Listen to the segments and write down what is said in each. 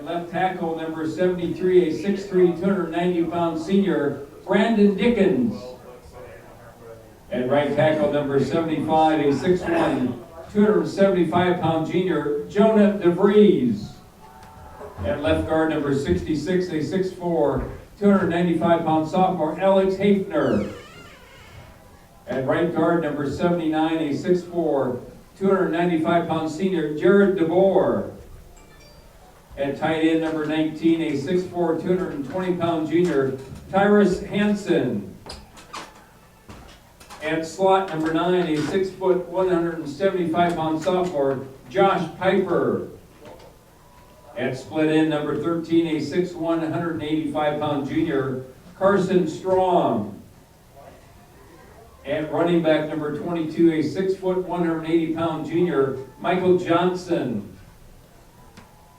left tackle number 73, a 6'3", 290-pound senior, Brandon Dickens. At right tackle number 75, a 6'1", 275-pound junior, Jonah DeVries. At left guard number 66, a 6'4", 295-pound sophomore, Alex Hafner. At right guard number 79, a 6'4", 295-pound senior, Jared DeBoer. At tight end number 19, a 6'4", 220-pound junior, Tyrus Hansen. At slot number 9, a 6', 175-pound sophomore, Josh Piper. At split end number 13, a 6'1", 185-pound junior, Carson Strong. At running back number 22, a 6', 180-pound junior, Michael Johnson.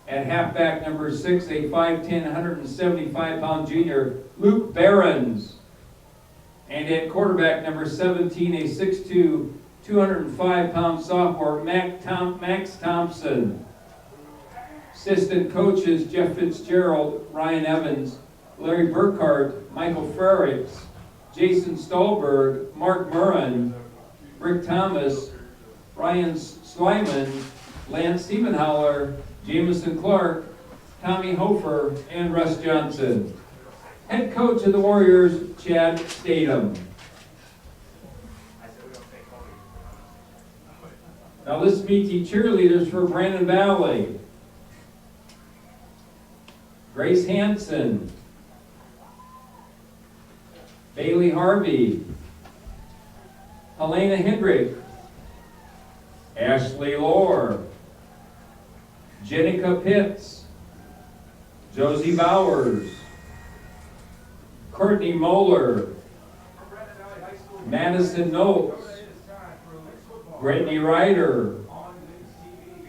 At halfback number 6, a 5'10", 175-pound junior, Luke Behrens. And at quarterback number 17, a 6'2", 205-pound sophomore, Max Thompson. Assistant coaches Jeff Fitzgerald, Ryan Evans, Larry Burkhart, Michael Frericks, Jason Stolberg, Mark Murren, Rick Thomas, Ryan Slyman, Lance Stephenhauer, Jameson Clark, Tommy Hofer, and Russ Johnson. Head coach of the Warriors, Chad Statham. Now let's meet the cheerleaders for Brandon Valley. Grace Hanson, Bailey Harvey, Helena Hendrick, Ashley Lohr, Jenica Pitts, Josie Bowers, Courtney Moeller, Madison Notes, Brittany Ryder,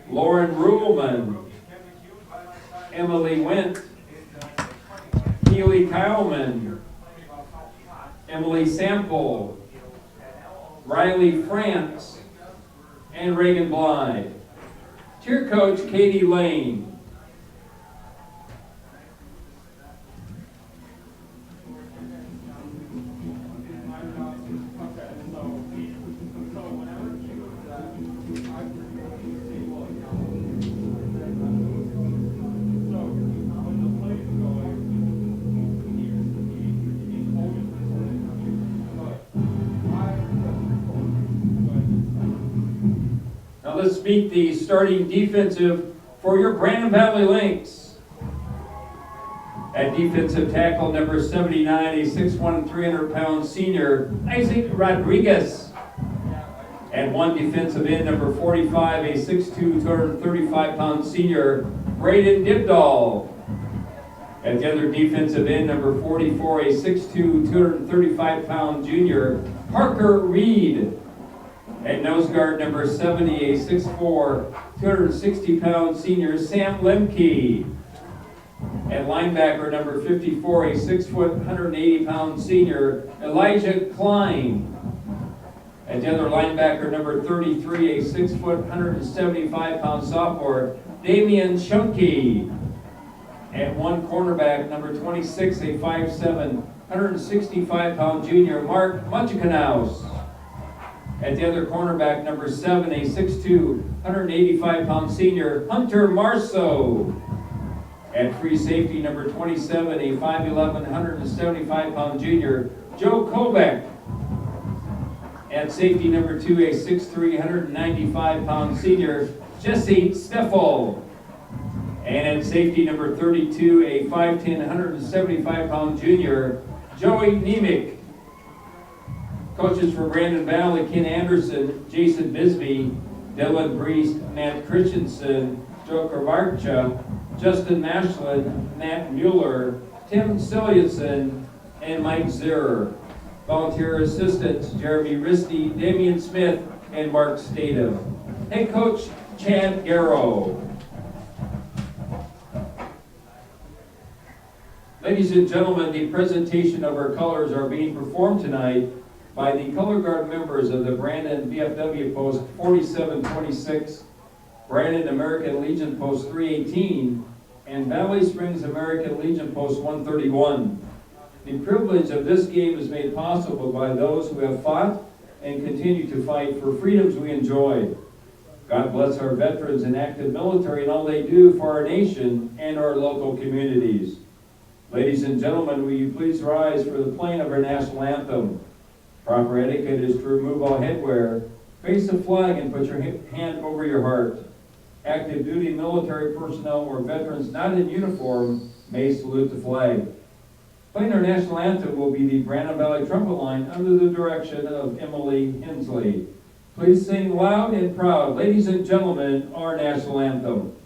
Lauren Ruhlman, Emily Wendt, Keely Kyleman, Emily Sample, Riley France, and Reagan Blythe. Cheer coach Katie Lane. Now let's meet the starting defensive for your Brandon Valley Lynx. At defensive tackle number 79, a 6'1", 300-pound senior, Isaac Rodriguez. And one defensive end, number 45, a 6'2", 235-pound senior, Braden Dibdahl. At the other defensive end, number 44, a 6'2", 235-pound junior, Parker Reed. At nose guard number 70, a 6'4", 260-pound senior, Sam Lemke. At linebacker number 54, a 6', 180-pound senior, Elijah Klein. At the other linebacker number 33, a 6', 175-pound sophomore, Damian Shunke. At one cornerback number 26, a 5'7", 165-pound junior, Mark Munchkanaus. At the other cornerback, number 7, a 6'2", 185-pound senior, Hunter Marceau. At free safety, number 27, a 5'11", 175-pound junior, Joe Kobeck. At safety, number 2, a 6'3", 195-pound senior, Jesse Steffel. And at safety, number 32, a 5'10", 175-pound junior, Joey Nemick. Coaches for Brandon Valley, Ken Anderson, Jason Bisbee, Dylan Priest, Matt Christensen, Joe Kravarcha, Justin Mashlin, Matt Mueller, Tim Silliason, and Mike Zierer. Volunteer assistants, Jeremy Risty, Damian Smith, and Mark Statham. Head coach, Chad Garrow. Ladies and gentlemen, the presentation of our colors are being performed tonight by the color guard members of the Brandon VFW Post 4726, Brandon American Legion Post 318, and Valley Springs American Legion Post 131. The privilege of this game is made possible by those who have fought and continue to fight for freedoms we enjoy. God bless our veterans and active military and all they do for our nation and our local communities. Ladies and gentlemen, will you please rise for the playing of our national anthem? Proper etiquette is to remove all headwear, face the flag, and put your hand over your heart. Active duty military personnel or veterans not in uniform may salute the flag. Playing our national anthem will be the Brandon Valley Trumpet Line under the direction of Emily Hensley. Please sing loud and proud, ladies and gentlemen, our national anthem.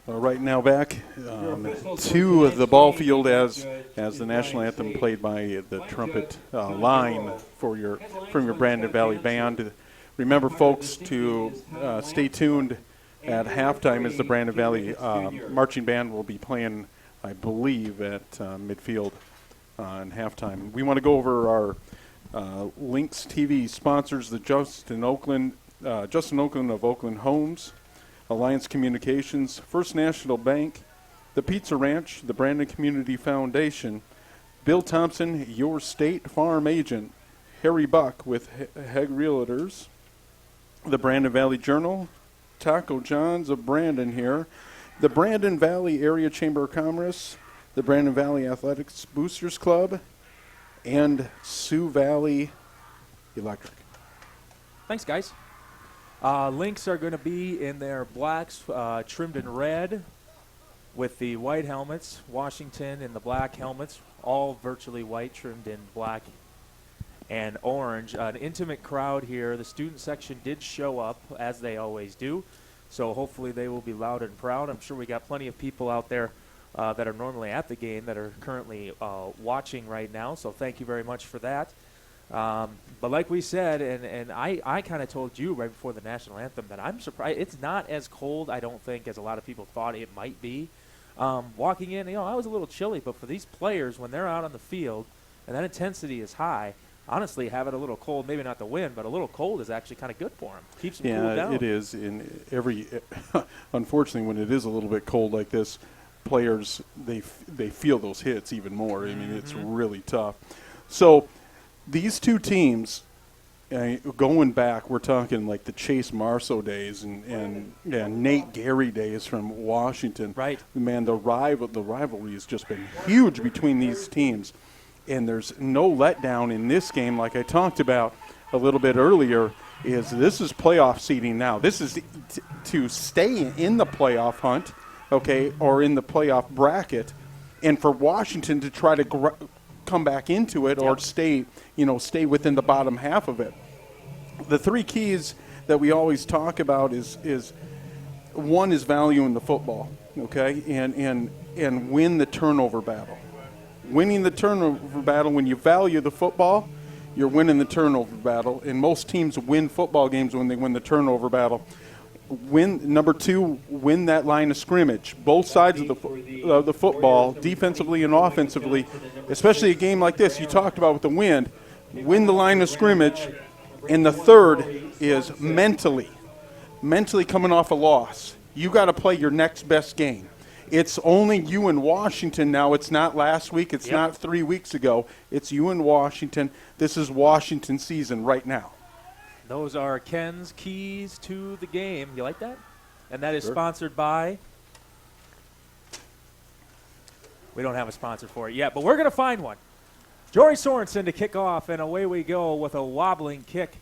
Right now back to the ball field as the national anthem played by the trumpet line from your Brandon Valley Band. Remember, folks, to stay tuned at halftime as the Brandon Valley Marching Band will be playing, I believe, at midfield in halftime. We want to go over our Lynx TV sponsors, the Justin Oakland of Oakland Homes, Alliance Communications, First National Bank, the Pizza Ranch, the Brandon Community Foundation, Bill Thompson, your State Farm agent, Harry Buck with Heg Realtors, the Brandon Valley Journal, Taco John's of Brandon here, the Brandon Valley Area Chamber of Commerce, the Brandon Valley Athletics Boosters Club, and Sioux Valley Electric. Thanks, guys. Lynx are going to be in their blacks trimmed in red with the white helmets. Washington in the black helmets, all virtually white, trimmed in black and orange. An intimate crowd here. The student section did show up, as they always do, so hopefully they will be loud and proud. I'm sure we got plenty of people out there that are normally at the game that are currently watching right now, so thank you very much for that. But like we said, and I kind of told you right before the national anthem that I'm surprised it's not as cold, I don't think, as a lot of people thought it might be. Walking in, I was a little chilly, but for these players, when they're out on the field and that intensity is high, honestly, having a little cold, maybe not the wind, but a little cold is actually kind of good for them. Keeps them cooled down. Yeah, it is. Unfortunately, when it is a little bit cold like this, players, they feel those hits even more. I mean, it's really tough. So these two teams, going back, we're talking like the Chase Marceau days and Nate Gary days from Washington. Right. Man, the rivalry has just been huge between these teams. And there's no letdown in this game, like I talked about a little bit earlier, this is playoff seeding now. This is to stay in the playoff hunt, okay, or in the playoff bracket, and for Washington to try to come back into it or stay within the bottom half of it. The three keys that we always talk about is one is value in the football, okay, and win the turnover battle. Winning the turnover battle, when you value the football, you're winning the turnover battle. And most teams win football games when they win the turnover battle. Number two, win that line of scrimmage. Both sides of the football, defensively and offensively, especially a game like this you talked about with the wind, win the line of scrimmage. And the third is mentally coming off a loss. You got to play your next best game. It's only you in Washington now. It's not last week. It's not 3 weeks ago. It's you in Washington. This is Washington season right now. Those are Ken's keys to the game. You like that? And that is sponsored by? We don't have a sponsor for it yet, but we're going to find one. Jory Sorensen to kick off, and away we go with a wobbling kick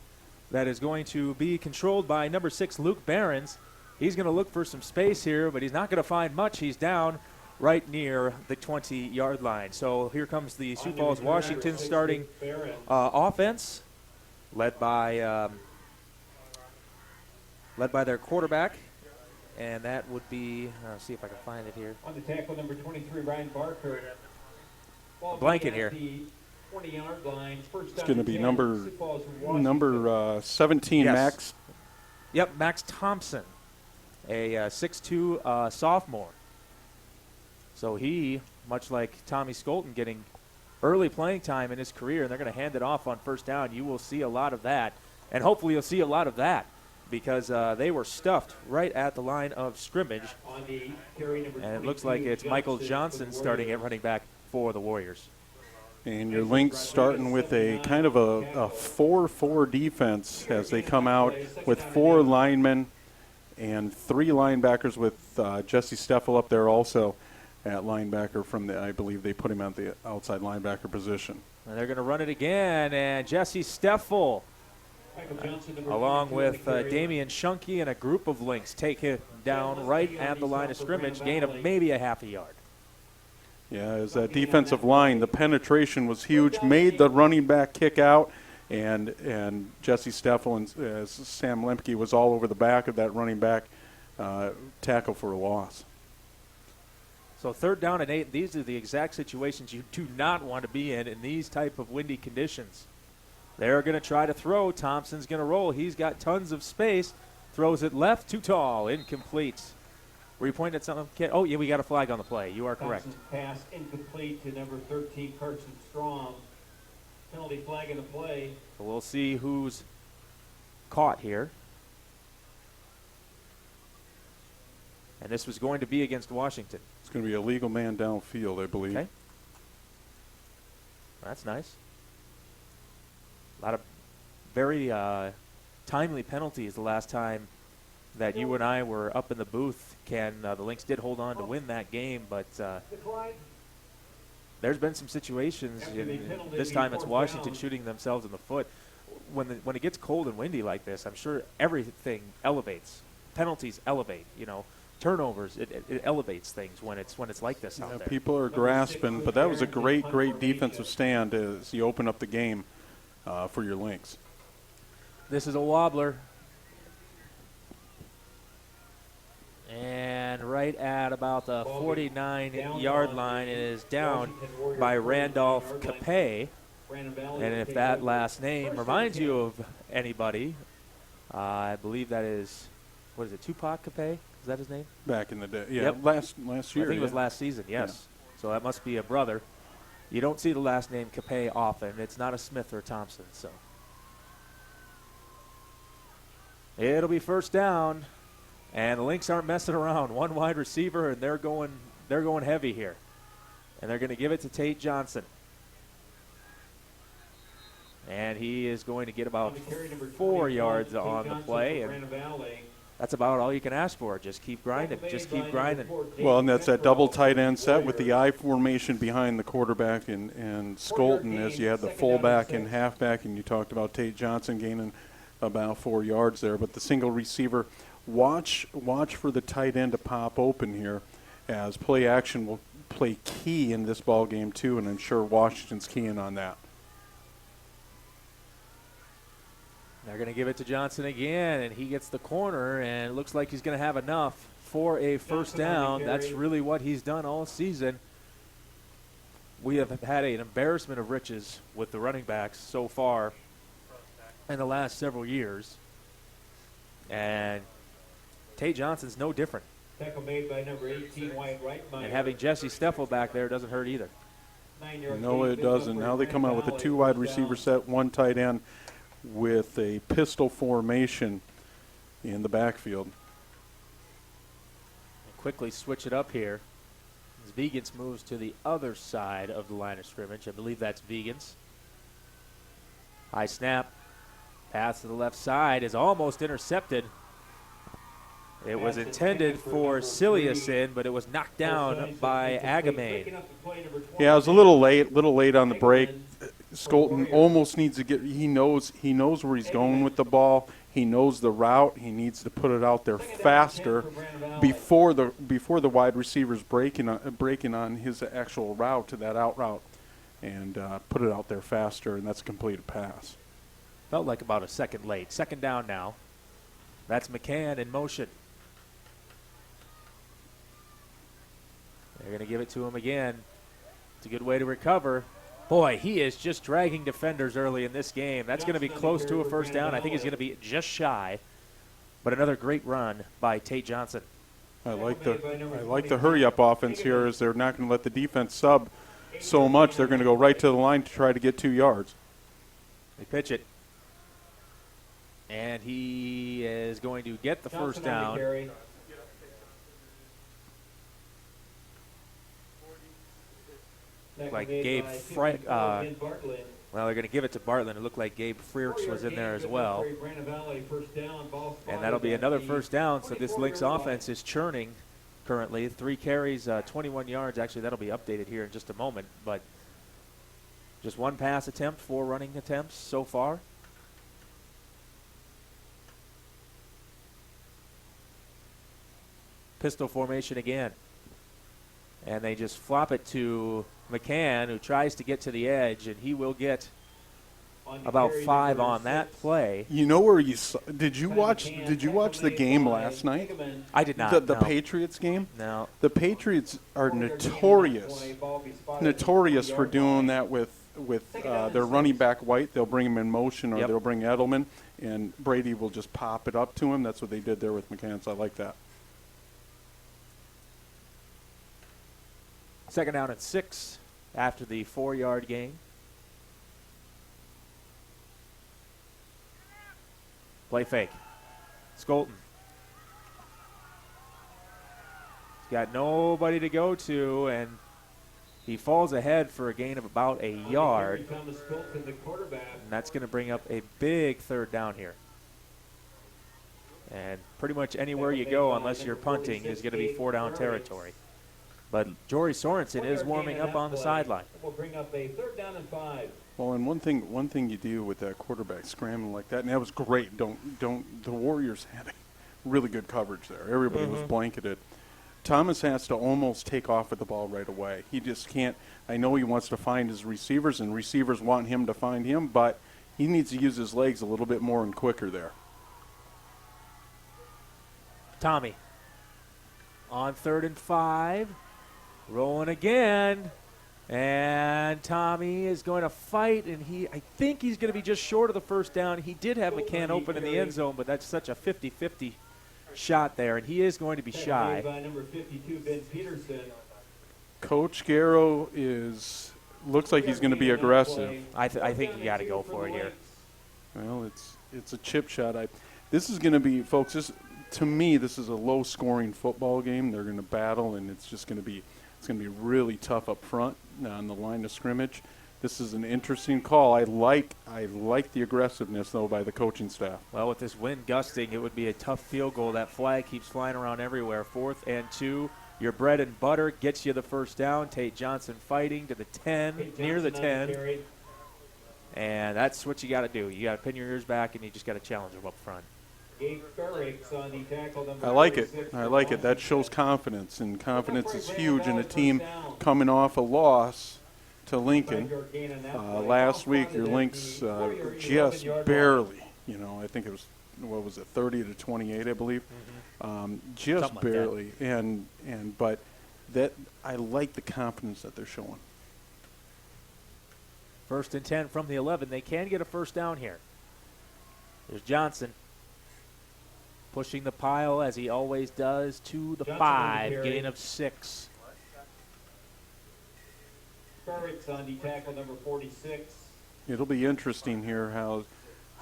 that is going to be controlled by number 6, Luke Behrens. He's going to look for some space here, but he's not going to find much. He's down right near the 20-yard line. So here comes the Sioux Falls, Washington starting offense, led by their quarterback, and that would be. I'll see if I can find it here. On the tackle, number 23, Ryan Barker. Blanket here. 20-yard line. It's going to be number 17, yes. Max. Yep, Max Thompson, a 6'2" sophomore. So he, much like Tommy Skolton, getting early playing time in his career, and they're going to hand it off on first down. You will see a lot of that, and hopefully you'll see a lot of that because they were stuffed right at the line of scrimmage. And it looks like it's Michael Johnson starting at running back for the Warriors. And your Lynx starting with a kind of a 4-4 defense as they come out with 4 linemen and 3 linebackers with Jesse Steffel up there also at linebacker I believe they put him at the outside linebacker position. And they're going to run it again, and Jesse Steffel, along with Damian Shunke and a group of Lynx, take it down right at the line of scrimmage, gain of maybe a half a yard. Yeah, as that defensive line, the penetration was huge, made the running back kick out, and Jesse Steffel and Sam Lemke was all over the back of that running back tackle for a loss. So 3rd down and 8, these are the exact situations you do not want to be in these type of windy conditions. They're going to try to throw. Thompson's going to roll. He's got tons of space. Throws it left, too tall, incomplete. Were you pointing at something? Oh, yeah, we got a flag on the play. You are correct. Pass incomplete to number 13, Carson Strong. Penalty flag in the play. So we'll see who's caught here. And this was going to be against Washington. It's going to be a legal man downfield, I believe. Okay. That's nice. A lot of very timely penalties the last time that you and I were up in the booth, Ken. The Lynx did hold on to win that game, but there's been some situations, this time it's Washington shooting themselves in the foot. When it gets cold and windy like this, I'm sure everything elevates. Penalties elevate, turnovers, it elevates things when it's like this out there. People are grasping, but that was a great defensive stand as you open up the game for your Lynx. This is a wobbler. And right at about the 49-yard line, it is down by Randolph Capay. And if that last name reminds you of anybody, I believe that is, what is it, Tupac Capay? Is that his name? Back in the day, yeah. Yep. Last year. I think it was last season, yes. Yeah. So that must be a brother. You don't see the last name Capay often. It's not a Smith or a Thompson, so. It'll be first down, and the Lynx aren't messing around. One wide receiver, and they're going heavy here. And they're going to give it to Tate Johnson. And he is going to get about 4 yards on the play. And that's about all you can ask for. Just keep grinding. Just keep grinding. Well, and that's that double tight end set with the I formation behind the quarterback and Skolton as you had the fullback and halfback, and you talked about Tate Johnson gaining about 4 yards there. But the single receiver, watch for the tight end to pop open here as play action will play key in this ball game too, and I'm sure Washington's keying on that. They're going to give it to Johnson again, and he gets the corner, and it looks like he's going to have enough for a first down. That's really what he's done all season. We have had an embarrassment of riches with the running backs so far in the last several years. And Tate Johnson's no different. Tackle made by number 18, Wyatt Reitmeyer. And having Jesse Steffel back there doesn't hurt either. No, it doesn't. Now they come out with a 2 wide receiver set, 1 tight end with a pistol formation in the backfield. And quickly switch it up here as Vegans moves to the other side of the line of scrimmage. I believe that's Vegans. High snap. Pass to the left side is almost intercepted. It was intended for Ciliusin, but it was knocked down by Agamane. Yeah, it was a little late on the break. Skolton almost needs to get. He knows where he's going with the ball. He knows the route. He needs to put it out there faster before the wide receivers breaking on his actual route to that out route, and put it out there faster. And that's a completed pass. Felt like about a second late. Second down now. That's McCann in motion. They're going to give it to him again. It's a good way to recover. Boy, he is just dragging defenders early in this game. That's going to be close to a first down. I think he's going to be just shy. But another great run by Tate Johnson. I like the hurry-up offense here, as they're not going to let the defense sub so much. They're going to go right to the line to try to get 2 yards. They pitch it. And he is going to get the first down. Like Gabe well, they're going to give it to Bartlett. It looked like Gabe Freerks was in there as well. And that'll be another first down. So this Lynx offense is churning currently. 3 carries, 21 yards. Actually, that'll be updated here in just a moment. But just 1 pass attempt, 4 running attempts so far. Pistol formation again. And they just flop it to McCann, who tries to get to the edge, and he will get about 5 on that play. You know where you saw, did you watch the game last night? I did not. The no. Patriots game? No. The Patriots are notorious for doing that with their running back White. They'll bring him in motion, or they'll bring Edelman, and Brady will just pop it up to him. That's what they did there with McCann, so I like that. Second down and 6 after the 4-yard gain. Play fake. Skolton. He's got nobody to go to, and he falls ahead for a gain of about a yard. And that's going to bring up a big third down here. And pretty much anywhere you go, unless you're punting, is going to be 4-down territory. But Jory Sorensen is warming up on the sideline. We'll bring up a 3rd down and 5. Well, and one thing you do with that quarterback scrambling like that, and that was great. The Warriors had really good coverage there. Everybody was blanketed. Thomas has to almost take off with the ball right away. He just can't. I know he wants to find his receivers, and receivers want him to find him, but he needs to use his legs a little bit more and quicker there. Tommy on 3rd and 5. Rolling again, and Tommy is going to fight, and I think he's going to be just short of the first down. He did have McCann open in the end zone, but that's such a 50-50 shot there, and he is going to be shy. By number 52, Ben Peterson. Coach Garrow looks like he's going to be aggressive. I think you got to go for it here. Well, it's a chip shot. This is going to be, folks. To me, this is a low-scoring football game. They're going to battle, and it's going to be really tough up front on the line of scrimmage. This is an interesting call. I like the aggressiveness, though, by the coaching staff. Well, with this wind gusting, it would be a tough field goal. That flag keeps flying around everywhere. 4th and 2. Your bread and butter gets you the first down. Tate Johnson fighting to the 10, near the 10. And that's what you got to do. You got to pin your ears back, and you just got to challenge them up front. I like it. That shows confidence, and confidence is huge in a team coming off a loss to Lincoln. Last week, your Lynx just barely You know, I think it was, what was it, 30 to 28, I believe. Just Something like that. barely. But that, I like the confidence that they're showing. 1st and 10 from the 11. They can get a first down here. There's Johnson pushing the pile as he always does to the Johnson 5, on the carry. gain of 6. Burricks on the tackle, number 46. It'll be interesting here how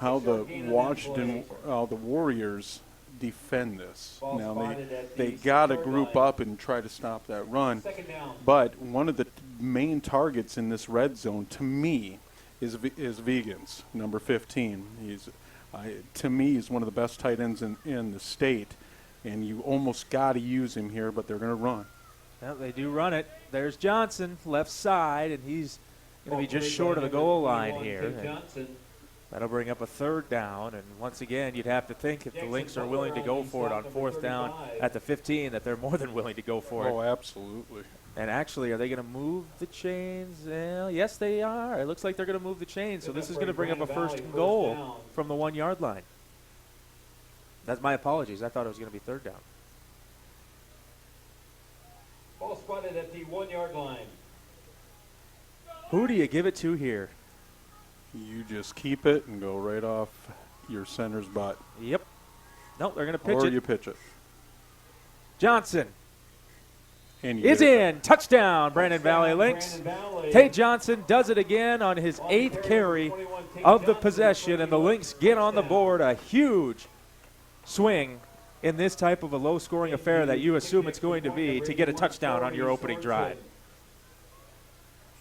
the Short gain on that Washington, play. the Warriors defend this. Ball Now spotted at they the got to 6-yard group line. up and try to stop that run. 2nd down. But one of the main targets in this red zone, to me, is Vegans, number 15. To me, he's one of the best tight ends in the state, and you almost got to use him here, but they're going to run. Well, they do run it. There's Johnson, left side, and he's going to be just Played short by of the number goal line 21, here. Tim And Johnson. that'll bring up a 3rd down. And once again, you'd have to think if the Lynx are willing to go for it on 4th down at the 15, that they're more than willing to go for it. Oh, absolutely. And actually, are they going to move the chains? Well, yes, they are. It looks like they're going to move the chains. So this is going to bring up a first and goal from the 1-yard line. That's my apologies. I thought it was going to be 3rd down. Ball spotted at the 1-yard line. Who do you give it to here? You just keep it and go right off your center's butt. Yep. Nope, they're going to pitch Or it. you pitch it. Johnson And you is get it. in. Touchdown, Brandon Valley Lynx. Brandon Valley. Tate Johnson does it again on his 8th carry of the possession, and the Lynx get on the board. A huge swing in this type of a low-scoring affair that you assume it's going to be to get a touchdown on your opening drive.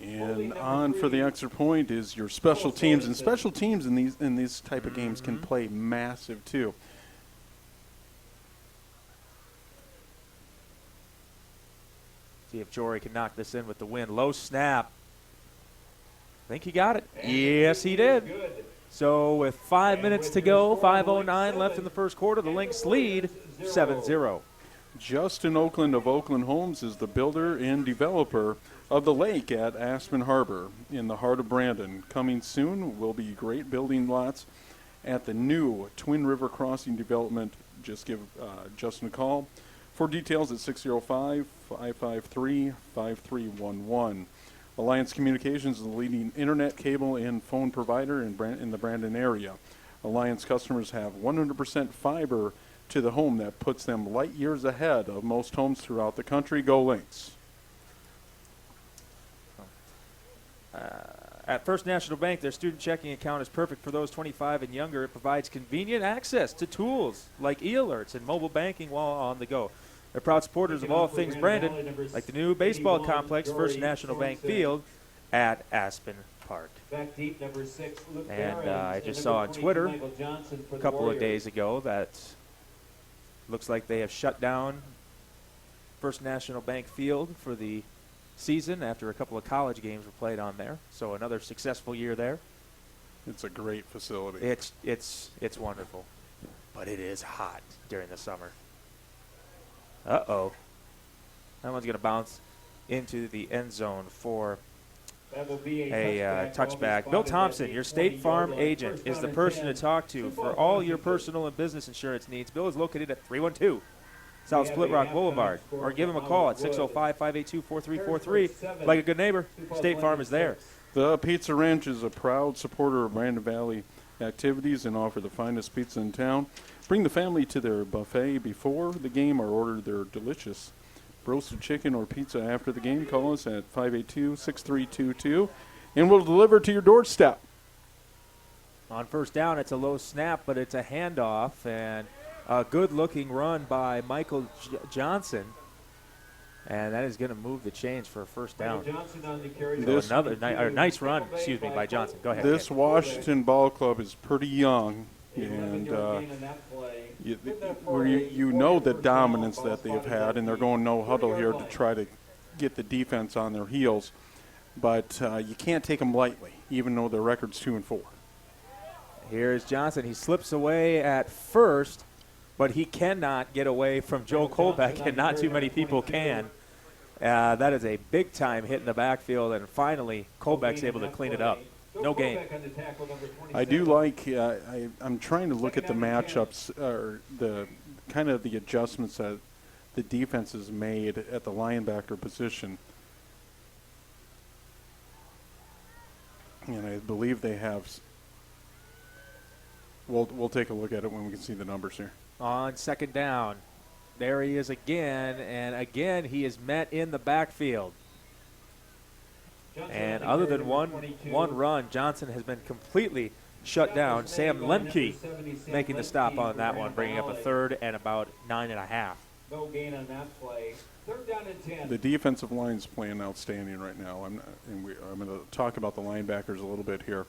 And on for the extra point is your special teams, and special teams in these type of games can play massive too. See if Jory can knock this in with the win. Low snap. I think he got it. Yes, he did. Good. So with 5 minutes to go, 5:09 left in the first quarter, the Lynx lead 7-0. Justin Oakland of Oakland Homes is the builder and developer of the lake at Aspen Harbor in the heart of Brandon. Coming soon will be great building lots at the new Twin River Crossing development. Just give Justin a call for details at 605-553-5311. Alliance Communications is the leading internet, cable, and phone provider in the Brandon area. Alliance customers have 100% fiber to the home that puts them light years ahead of most homes throughout the country. Go Lynx. At First National Bank, their student checking account is perfect for those 25 and younger. It provides convenient access to tools like e-alerts and mobile banking while on the go. They're proud supporters of all things Brandon, like the new baseball complex, First National Bank Field at Aspen Park. Back deep, number 6, Luke And Barron, I just and saw number on 22, Twitter Michael Johnson for a the couple of Warriors. days ago that looks like they have shut down First National Bank Field for the season after a couple of college games were played on there. So another successful year there. It's a great facility. It's wonderful, but it is hot during the summer. Uh-oh. That one's going to bounce into the end zone for That will be a touchback. Ball Bill spotted at Thompson, the your State 20-yard Farm line. agent, First is down the and person 10. to talk to for all your personal and business insurance needs. Bill is located at 312 South have Split a Rock halftime Boulevard, score or give him a for call at Howard Wood. 605-582-4343. Like a good neighbor, State Farm is there. The Pizza Ranch is a proud supporter of Brandon Valley activities and offer the finest pizza in town. Bring the family to their buffet before the game or order their delicious roasted chicken or pizza after the game. Call us at 582-6322 and we'll deliver to your doorstep. On first down, it's a low snap, but it's a handoff, and a good-looking run by Michael Johnson. And that is going to move the chains for a first down. Johnson on the carry. This- So another nice run, excuse me, by Johnson. Go ahead. This Ken. Washington Ball Club is pretty young, and you know the dominance that they've had, and they're going no huddle here to try to get the defense on their heels. But you can't take them lightly, even though their record's 2-4. Here's Johnson. He slips away at first, but he cannot get away from Joe Kolbeck, and not too many people can. That is a big-time hit in the backfield, and finally Kolbeck's able to clean it up. No gain. On the tackle, number 27. I do like. I'm trying to look at the matchups or the kind of the adjustments that the defense has made at the linebacker position, and I believe they have. We'll take a look at it when we can see the numbers here. On second down, there he is again, and again he is met in the backfield. Johnson And on the other carry, than number one 22. run, Johnson has been completely shut down. Sam Lemke making the stop on that one, bringing up a third and about 9.5. No gain on that play. Third down and 10. The defensive line's playing outstanding right now. I'm going to talk about the linebackers a little bit here.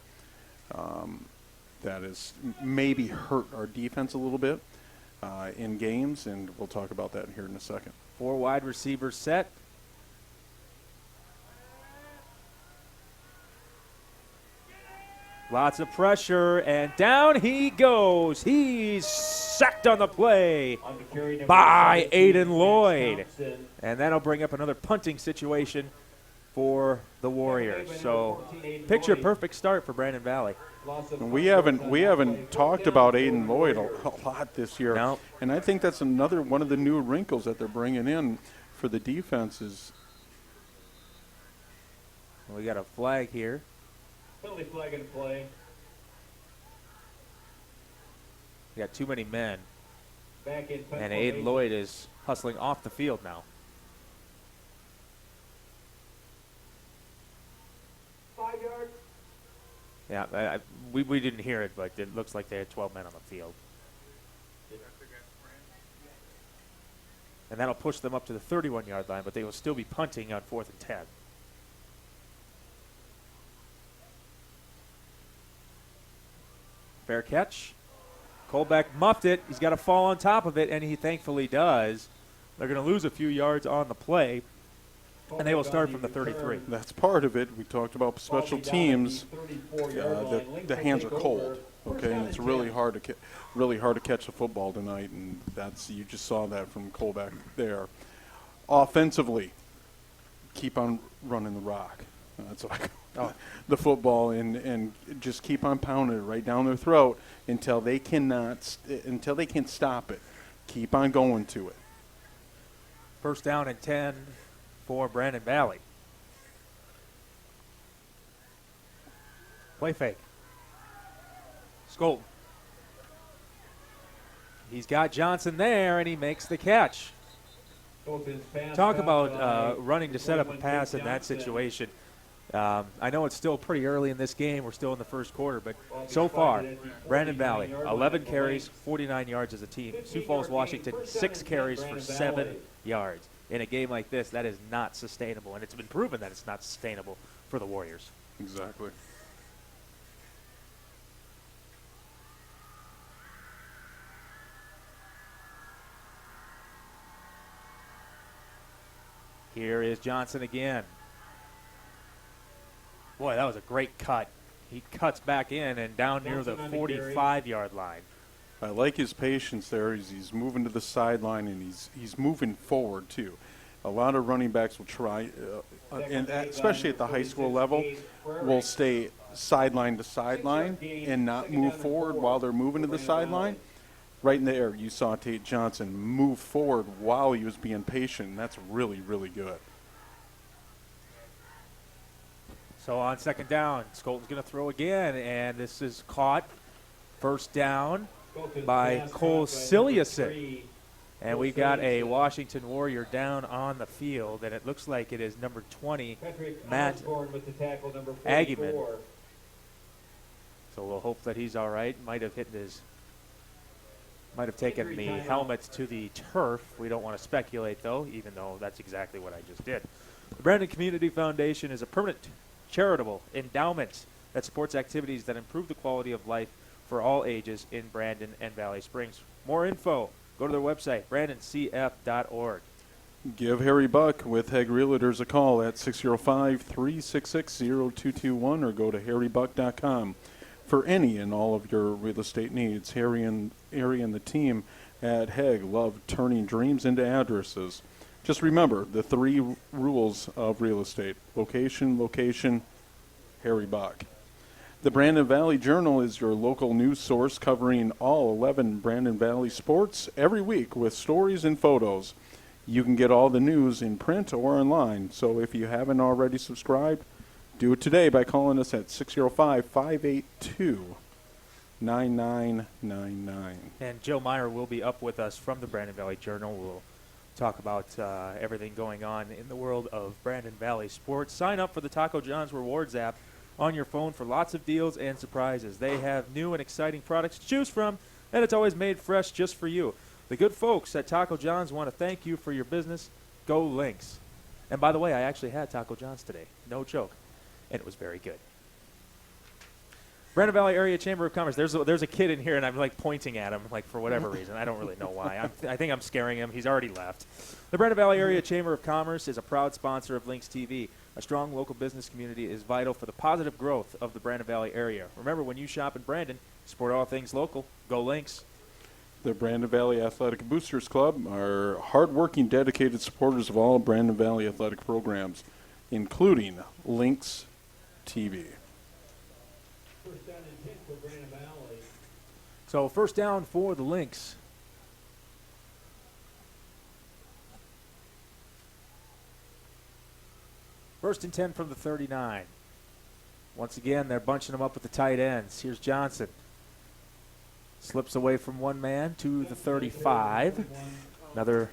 That has maybe hurt our defense a little bit in games, and we'll talk about that here in a second. 4 wide receivers set. Lots of pressure, and down he goes. He's sacked on the play On the carry, number by 17, Aiden Lloyd. Thompson. And that'll bring up another punting situation for the Warriors. So picture perfect start for Brandon Valley. Loss of And we five haven't on we that haven't play. talked Fourth down, about Aiden Lloyd a lot this year, No. and I think that's another one of the new wrinkles that they're bringing in for the defenses. We got a flag here. Penalty flag in play. We got too many men. Back in And Aiden Lloyd is hustling off the field now. 5 yards. Yeah, we didn't hear it, but it looks like they had 12 men on the field. And that'll push them up to the 31-yard line, but they will still be punting on 4th and 10. Fair catch. Colbeck muffed it. He's got to fall on top of it, and he thankfully does. They're going to lose a few yards on the play, and they will start from the 33. That's part of it. We talked about special teams. The hands are cold. Okay, and it's really hard to catch the football tonight, and you just saw that from Colbeck there. Offensively, keep on running the rock. That's what I call the football, and just keep on pounding it right down their throat until they can stop it. Keep on going to it. First down and 10 for Brandon Valley. Play fake. Skolten. He's got Johnson there, and he makes the catch. Talk about running to set up a pass in that situation. I know it's still pretty early in this game. We're still in the first quarter, but so far, Brandon Valley, 11 carries, 49 yards as a team. Sioux Falls, Washington, 6 carries for 7 yards. In a game like this, that is not sustainable, and it's been proven that it's not sustainable for the Warriors. Exactly. Here is Johnson again. Boy, that was a great cut. He cuts back in and down near the 45-yard line. I like his patience there. He's moving to the sideline, and he's moving forward too. A lot of running backs will try, and especially at the high school level, will stay sideline to sideline and not move forward while they're moving to the sideline. Right in there, you saw Tate Johnson move forward while he was being patient. That's really, really good. So on second down, Skolten's going to throw again, and this is caught. First down by Cole Siliuson. And we've got a Washington Warrior down on the field, and it looks like it is number 20, Matt Agyeman. So we'll hope that he's all right. Might have taken the helmet to the turf. We don't want to speculate, though, even though that's exactly what I just did. The Brandon Community Foundation is a permanent charitable endowment that supports activities that improve the quality of life for all ages in Brandon and Valley Springs. More info, go to their website, brandoncf.org. Give Harry Buck with Hegg Realtors a call at 605-366-0221 or go to harrybuck.com for any and all of your real estate needs. Harry and the team at Hegg love turning dreams into addresses. Just remember the 3 rules of real estate: location, location, Harry Buck. The Brandon Valley Journal is your local news source covering all 11 Brandon Valley sports every week with stories and photos. You can get all the news in print or online, so if you haven't already subscribed, do it today by calling us at 605-582-9999. And Joe Meyer will be up with us from the Brandon Valley Journal. We'll talk about everything going on in the world of Brandon Valley sports. Sign up for the Taco John's Rewards app on your phone for lots of deals and surprises. They have new and exciting products to choose from, and it's always made fresh just for you. The good folks at Taco John's want to thank you for your business. Go Lynx. And by the way, I actually had Taco John's today. No joke. And it was very good. Brandon Valley Area Chamber of Commerce. There's a kid in here, and I'm like pointing at him, like for whatever reason. I don't really know why. I think I'm scaring him. He's already left. The Brandon Valley Area Chamber of Commerce is a proud sponsor of Lynx TV. A strong local business community is vital for the positive growth of the Brandon Valley area. Remember, when you shop in Brandon, support all things local. Go Lynx. The Brandon Valley Athletic Boosters Club are hardworking, dedicated supporters of all Brandon Valley athletic programs, including Lynx TV. First down and 10 for Brandon Valley. So first down for the Lynx. First and 10 from the 39. Once again, they're bunching them up with the tight ends. Here's Johnson. Slips away from one man to the 35. Another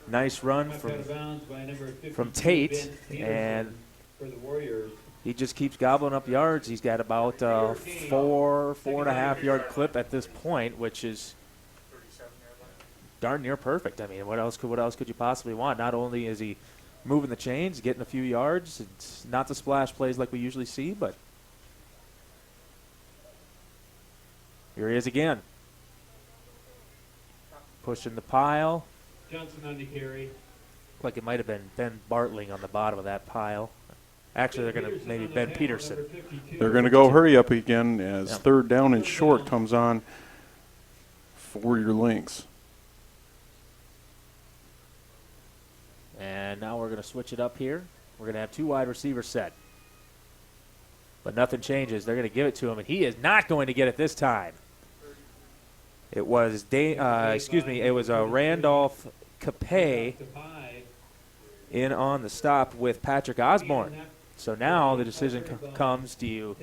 nice run from Tate. And for the Warriors. he just keeps gobbling up yards. He's got about a 4.5 yard clip at this point, which is darn near perfect. I mean, what else could you possibly want? Not only is he moving the chains, getting a few yards, it's not the splash plays like we usually see, but here he is again. Pushing the pile. Johnson on the carry. Looked like it might have been Ben Bartling on the bottom of that pile. Actually, they're going to maybe Ben Peterson. They're going to go hurry up again as third down and short comes on for your Lynx. And now we're going to switch it up here. We're going to have two wide receivers set. But nothing changes. They're going to give it to him, and he is not going to get it this time. It was Randolph Capay in on the stop with Patrick Osborne. So now the decision comes, do you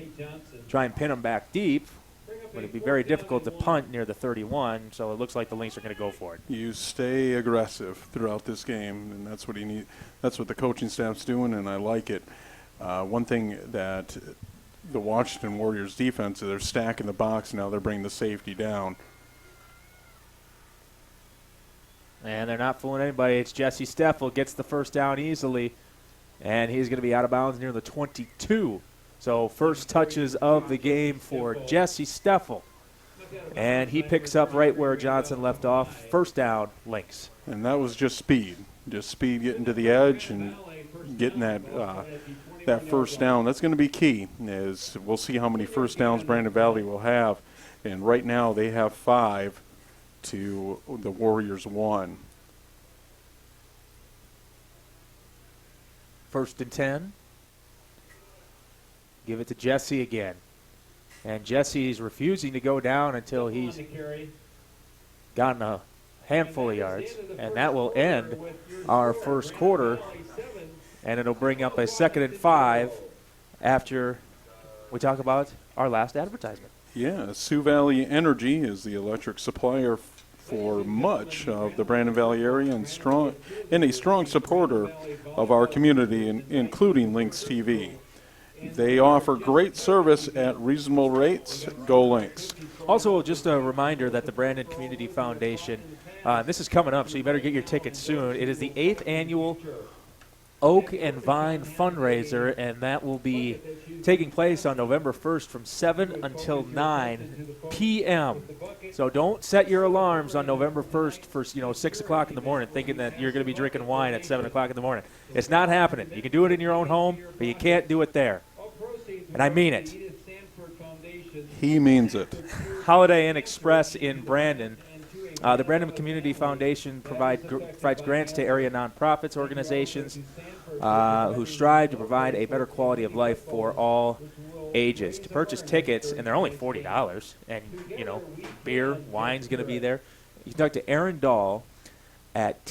try and pin him back deep? But it'd be very difficult to punt near the 31, so it looks like the Lynx are going to go for it. You stay aggressive throughout this game, and that's what you need. That's what the coaching staff's doing, and I like it. One thing that the Washington Warriors defense, they're stacking the box now. They're bringing the safety down. And they're not fooling anybody. It's Jesse Steffel gets the first down easily, and he's going to be out of bounds near the 22. So first touches of the game for Jesse Steffel. And he picks up right where Johnson left off. First down, Lynx. And that was just speed. Just speed getting to the edge and getting that first down. That's going to be key. As we'll see how many first downs Brandon Valley will have. And right now they have 5 to the Warriors 1. First and 10. Give it to Jesse again. And Jesse's refusing to go down until he's gotten a handful of yards. And that will end our first quarter. And it'll bring up a 2nd and 5 after we talk about our last advertisement. Yeah, Sioux Valley Energy is the electric supplier for much of the Brandon Valley area and a strong supporter of our community, including Lynx TV. They offer great service at reasonable rates. Go Lynx. Also, just a reminder that the Brandon Community Foundation, this is coming up, so you better get your tickets soon. It is the 8th annual Oak and Vine fundraiser, and that will be taking place on November 1st from 7 until 9 p.m. So don't set your alarms on November 1st for 6 o'clock in the morning thinking that you're going to be drinking wine at 7 o'clock in the morning. It's not happening. You can do it in your own home, but you can't do it there. And I mean it. He means it. Holiday Inn Express in Brandon. The Brandon Community Foundation provides grants to area nonprofits organizations who strive to provide a better quality of life for all ages. To purchase tickets, and they're only $40, and, beer, wine's going to be there. You can talk to Aaron Dahl at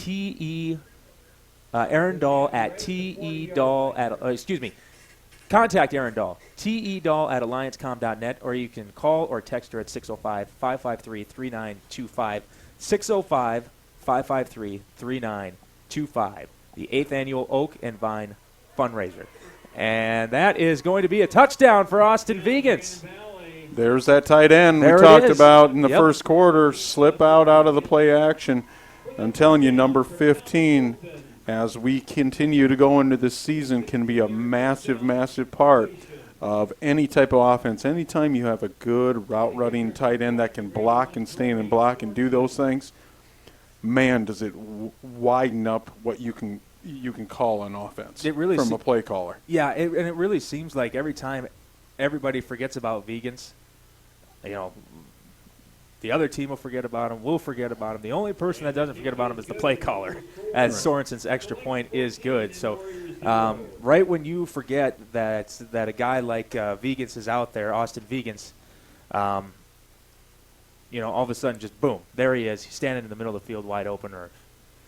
contact Aaron Dahl, tedahl@alliancecom.net, or you can call or text her at 605-553-3925, 605-553-3925, the 8th Annual Oak and Vine Fundraiser. And that is going to be a touchdown for Austin Vegans. There's that tight end There we it talked is. about in the Yep. first quarter, slip out of the play action. I'm telling you, number 15, as we continue to go into this season, can be a massive, massive part of any type of offense. Anytime you have a good route-running tight end that can block and stand and block and do those things, man, does it widen up what you can call an offense It really from a play caller. Yeah, and it really seems like every time everybody forgets about Vegans, the other team will forget about him, we'll forget about him. The only person that doesn't forget about him is the play caller, as Sorensen's extra point is good. So right when you forget that a guy like Vegans is out there, Austin Vegans, all of a sudden just boom, there he is. He's standing in the middle of the field wide open, or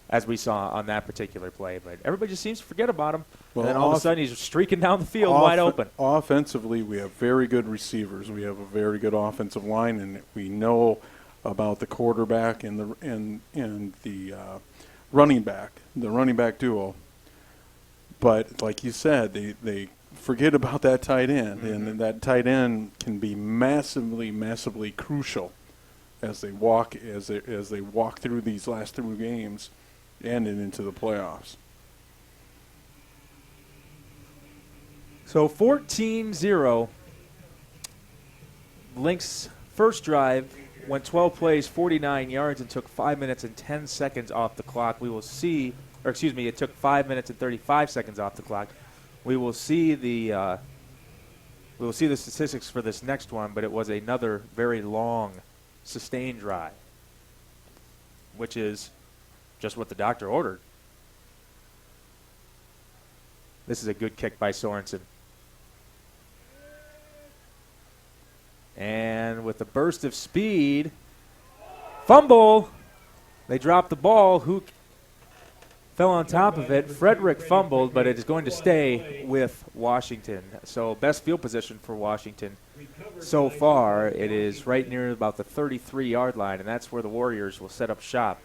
as we saw on that particular play. But everybody just seems to forget about him. Well, and then all of a sudden he's streaking down the field wide open. Offensively, we have very good receivers. We have a very good offensive line, and we know about the quarterback and the running back duo. But like you said, they forget about that tight end, and that tight end can be massively, massively crucial as they walk through these last 3 games and into the playoffs. So 14-0. Lynx first drive went 12 plays, 49 yards, and took 5 minutes and 10 seconds off the clock. It took 5 minutes and 35 seconds off the clock. We will see the statistics for this next one, but it was another very long, sustained drive, which is just what the doctor ordered. This is a good kick by Sorensen. And with a burst of speed, fumble. They dropped the ball. Hook fell on top of it. Frederick fumbled, but it is going to stay with Washington. So best field position for Washington so far. It is right near about the 33-yard line, and that's where the Warriors will set up shop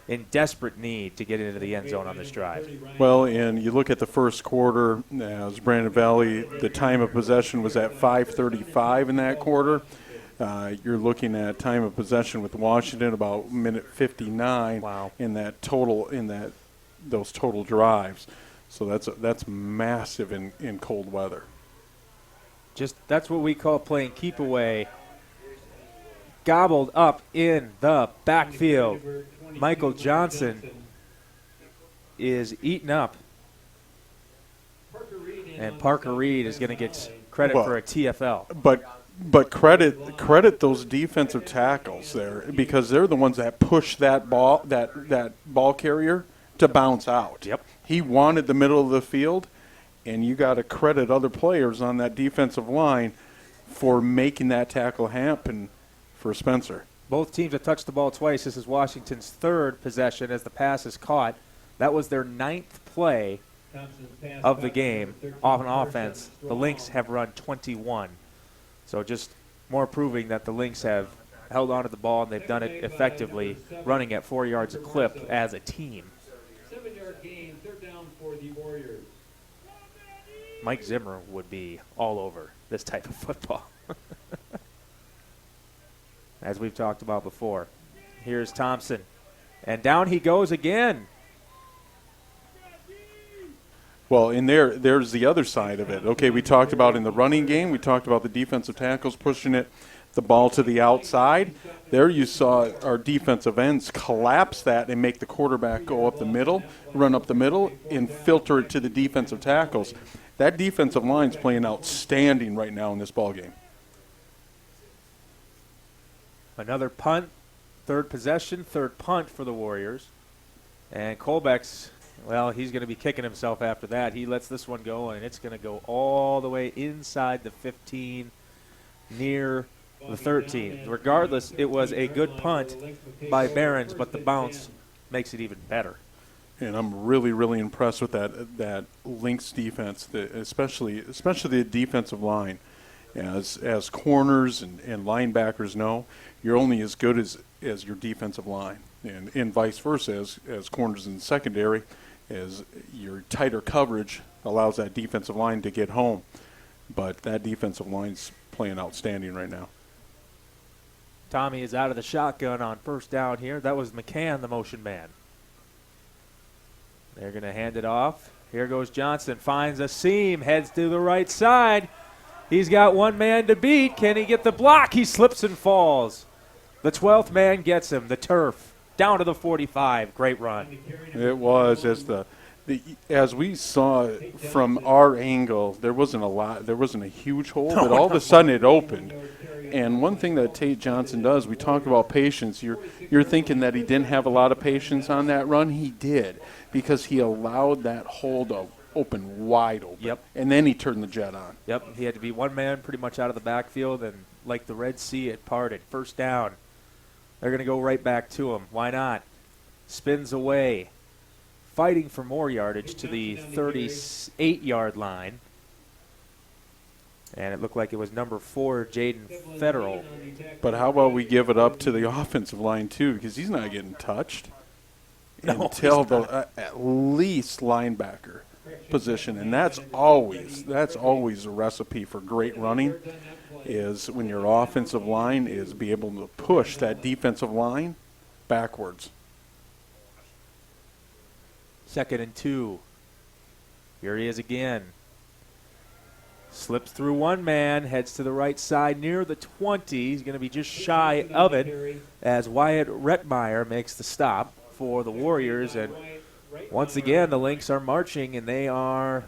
in desperate need to get into the end zone on this drive. Well, and you look at the first quarter, as Brandon Valley, the time of possession was at 5:35 in that quarter. You're looking at time of possession with Washington about minute 59. Wow. Those total drives. So that's massive in cold weather. That's what we call playing keep away. Gobbled up in the backfield. Michael Johnson is eaten up. And Parker Reed is going to get credit for a TFL. But credit those defensive tackles there, because they're the ones that push that ball carrier to bounce out. Yep. He wanted the middle of the field, and you got to credit other players on that defensive line for making that tackle happen for Spencer. Both teams have touched the ball twice. This is Washington's third possession as the pass is caught. That was their 9th play of the game on offense. The Lynx have run 21. So just more proving that the Lynx have held on to the ball, and they've done it effectively, running at 4 yards a clip as a team. 7-yard gain, third down for the Warriors. Mike Zimmer would be all over this type of football. As we've talked about before. Here's Thompson. And down he goes again. Well, in there's the other side of it. Okay, we talked about in the running game, we talked about the defensive tackles pushing the ball to the outside. There you saw our defensive ends collapse that and make the quarterback go up the middle, run up the middle, and filter it to the defensive tackles. That defensive line's playing outstanding right now in this ball game. Another punt, third possession, third punt for the Warriors. And Colbeck's Well, he's going to be kicking himself after that. He lets this one go, and it's going to go all the way inside the 15, near the 13. Regardless, it was a good punt by Behrens, but the bounce makes it even better. And I'm really, really impressed with that Lynx defense, especially the defensive line. As corners and linebackers know, you're only as good as your defensive line, and vice versa. As corners in the secondary, as your tighter coverage allows that defensive line to get home. But that defensive line's playing outstanding right now. Tommy is out of the shotgun on first down here. That was McCann, the motion man. They're going to hand it off. Here goes Johnson, finds a seam, heads to the right side. He's got one man to beat. Can he get the block? He slips and falls. The 12th man gets him, the turf, down to the 45. Great run. It was, as we saw from our angle, there wasn't a huge hole, but all of a sudden it opened. And one thing that Tate Johnson does, we talk about patience. You're thinking that he didn't have a lot of patience on that run. He did, because he allowed that hole to open wide open. Yep. And then he turned the jet on. Yep, he had to be one man pretty much out of the backfield, and like the Red Sea, it parted. First down. They're going to go right back to him. Why not? Spins away, fighting for more yardage to the 38-yard line. And it looked like it was number 4, Jaden Federal. But how about we give it up to the offensive line, too, because he's not getting touched until the at least linebacker position. And that's always a recipe for great running, is when your offensive line is be able to push that defensive line backwards. 2nd and 2. Here he is again. Slips through one man, heads to the right side near the 20. He's going to be just shy of it as Wyatt Rettmeyer makes the stop for the Warriors. And once again, the Lynx are marching, and they're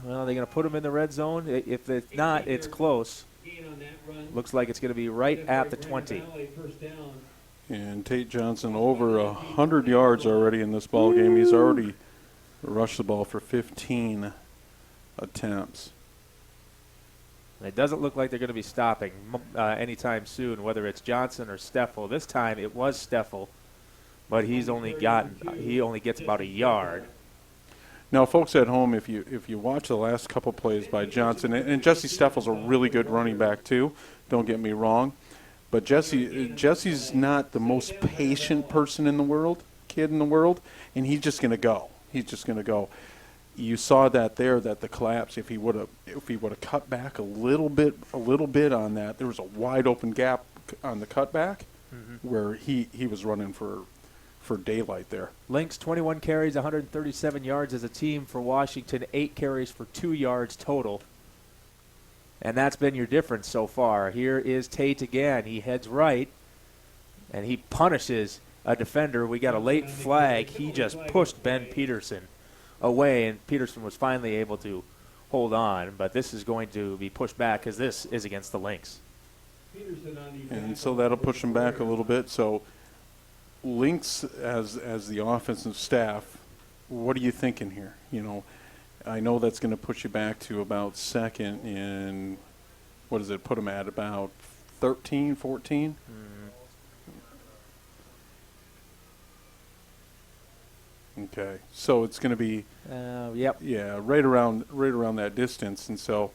going to put them in the red zone. If it's not, it's close. Looks like it's going to be right at the 20. And Tate Johnson over 100 yards already in this ball game. He's already rushed the ball for 15 attempts. It doesn't look like they're going to be stopping anytime soon, whether it's Johnson or Steffel. This time it was Steffel, but he only gets about a yard. Now, folks at home, if you watch the last couple plays by Johnson, and Jesse Steffel's a really good running back too, don't get me wrong, but Jesse's not the most patient kid in the world, and he's just going to go. You saw that there, that the collapse, if he would have cut back a little bit on that, there was a wide open gap on the cutback where he was running for daylight there. Lynx 21 carries, 137 yards as a team for Washington, 8 carries for 2 yards total. And that's been your difference so far. Here is Tate again. He heads right, and he punishes a defender. We got a late flag. He just pushed Ben Peterson away, and Peterson was finally able to hold on. But this is going to be pushed back because this is against the Lynx. And so that'll push them back a little bit. So Lynx, as the offensive staff, what are you thinking here? I know that's going to push you back to about second in, what does it put them at, about 13, 14? Okay, so it's going to be, yep, yeah, right around that distance. And so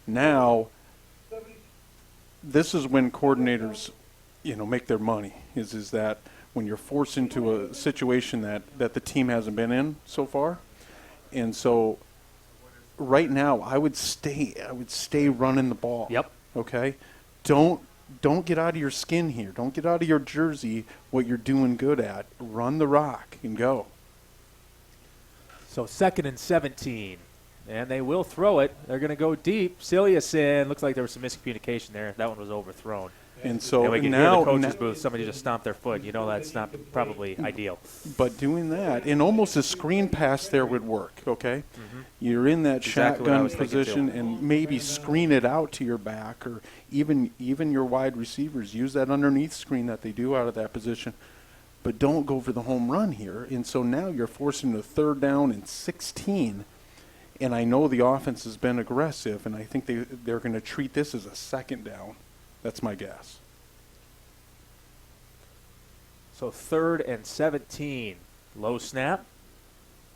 now this is when coordinators, make their money. Is that when you're forced into a situation that the team hasn't been in so far, and so right now I would stay running the ball. Yep. Okay, don't get out of your skin here. Don't get out of your jersey. What you're doing good at, run the rock and go. So 2nd and 17, and they will throw it. They're going to go deep. Ciliuson, looks like there was some miscommunication there. That one was overthrown. And so and we can now, hear the coach's booth. Somebody just stomped their foot. That's not probably ideal. But doing that, and almost a screen pass there would work, okay? You're in that Exactly what I shotgun was thinking position, too. and maybe screen it out to your back, or even your wide receivers. Use that underneath screen that they do out of that position. but don't go for the home run here. And so now you're forcing a 3rd down and 16. And I know the offense has been aggressive, and I think they're going to treat this as a 2nd down. That's my guess. So 3rd and 17. Low snap.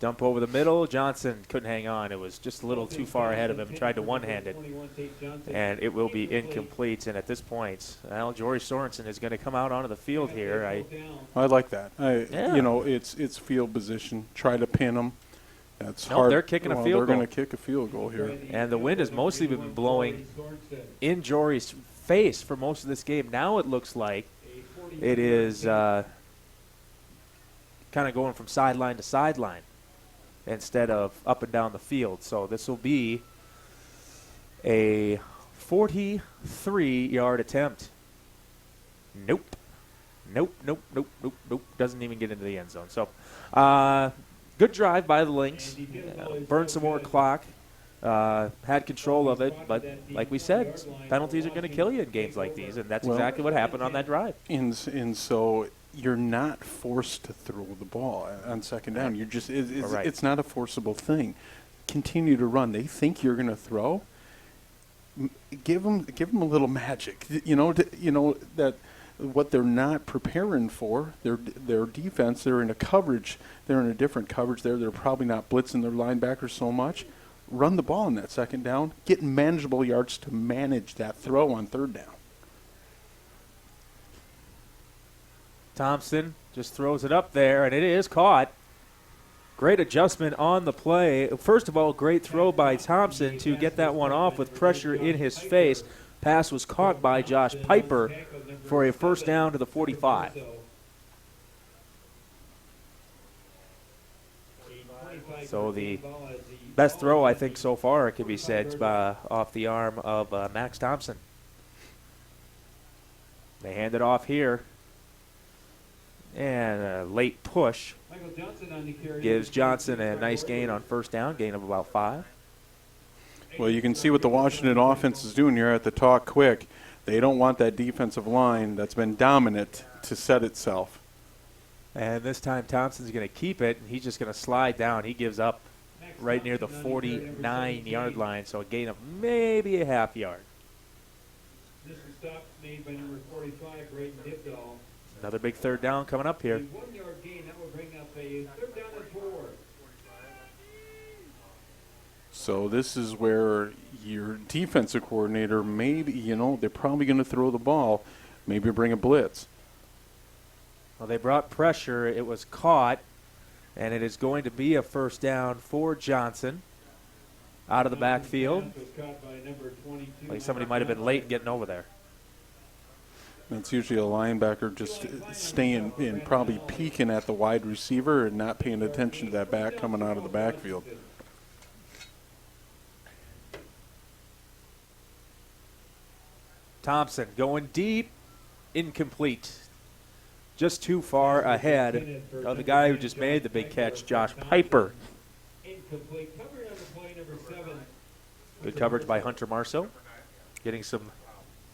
Dump over the middle. Johnson couldn't hang on. It was just a little too far ahead of him. Tried to one-hand it. And it will be incomplete. And at this point, well, Jory Sorensen is going to come out onto the field here. I like that. Yeah. You know, it's field position. Try to pin them. That's Nope, hard. they're kicking a field They're goal. going to kick a field goal here. And the wind has mostly been blowing in Jory's face for most of this game. Now it looks like it is kind of going from sideline to sideline instead of up and down the field. So this will be a 43-yard attempt. Nope. Doesn't even get into the end zone. So good drive by the Lynx. Burned some more clock. Had control of it. But like we said, penalties are going to kill you in games like these, and that's exactly what happened on that drive. And so you're not forced to throw the ball on 2nd down. You're just it's not a forcible thing. Continue to run. They think you're going to throw. Give them a little magic. You know that what they're not preparing for. Their defense. They're in a coverage. They're in a different coverage there. They're probably not blitzing their linebackers so much. Run the ball in that 2nd down. Get manageable yards to manage that throw on 3rd down. Thompson just throws it up there, and it is caught. Great adjustment on the play. First of all, great throw by Thompson to get that one off with pressure in his face. Pass was caught by Josh Piper for a 1st down to the 45. So the best throw, I think, so far, it could be said, off the arm of Max Thompson. They hand it off here. And a late push gives Johnson a nice gain on 1st down, gain of about 5. Well, you can see what the Washington offense is doing here at the talk quick. They don't want that defensive line that's been dominant to set itself. And this time Thompson's going to keep it, and he's just going to slide down. He gives up right near the 49-yard line, so a gain of maybe a half yard. This is stop made by number 45, Braden Dibdahl. Another big 3rd down coming up here. A 1-yard gain, that will bring up a 3rd down and 4. So this is where your defensive coordinator maybe, they're probably going to throw the ball, maybe bring a blitz. Well, they brought pressure. It was caught, and it is going to be a 1st down for Johnson out of the backfield. Like somebody might have been late getting over there. It's usually a linebacker just staying and probably peeking at the wide receiver and not paying attention to that back coming out of the backfield. Thompson going deep, incomplete. Just too far ahead of the guy who just made the big catch, Josh Piper. Incomplete. Covered on the play, number 7. Good coverage by Hunter Marceau, getting some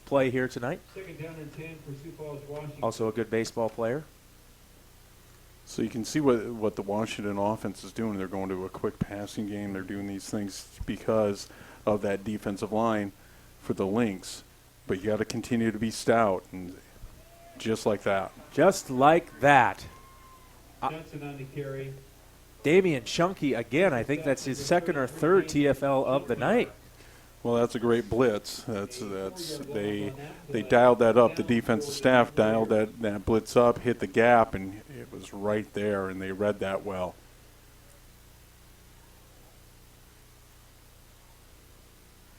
play here tonight. 2nd down and 10 for Sioux Falls, Washington. Also a good baseball player. So you can see what the Washington offense is doing. They're going to a quick passing game. They're doing these things because of that defensive line for the Lynx. But you got to continue to be stout, and just like that. Just like that. Johnson on the carry. Damian Chunky again. I think that's his 2nd or 3rd TFL of the night. Well, that's a great blitz. They dialed that up. The defensive staff dialed that blitz up, hit the gap, and it was right there, and they read that well.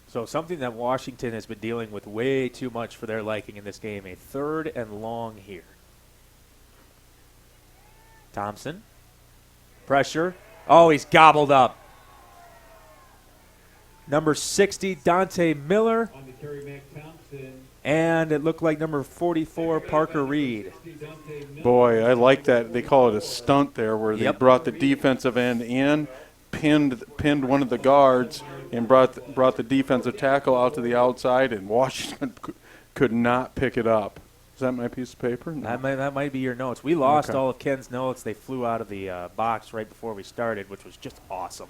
So something that Washington has been dealing with way too much for their liking in this game. A 3rd and long here. Thompson. Pressure. Oh, he's gobbled up. Number 60, Dante Miller. On the carry, Mac Thompson. And it looked like number 44, Parker Reed. Boy, I like that. They call it a stunt there where they Yep. brought the defensive end in, pinned one of the guards, and brought the defensive tackle out to the outside, and Washington could not pick it up. that my piece of paper? No. That might be your notes. We lost Okay. all of Ken's notes. They flew out of the box right before we started, which was just awesome.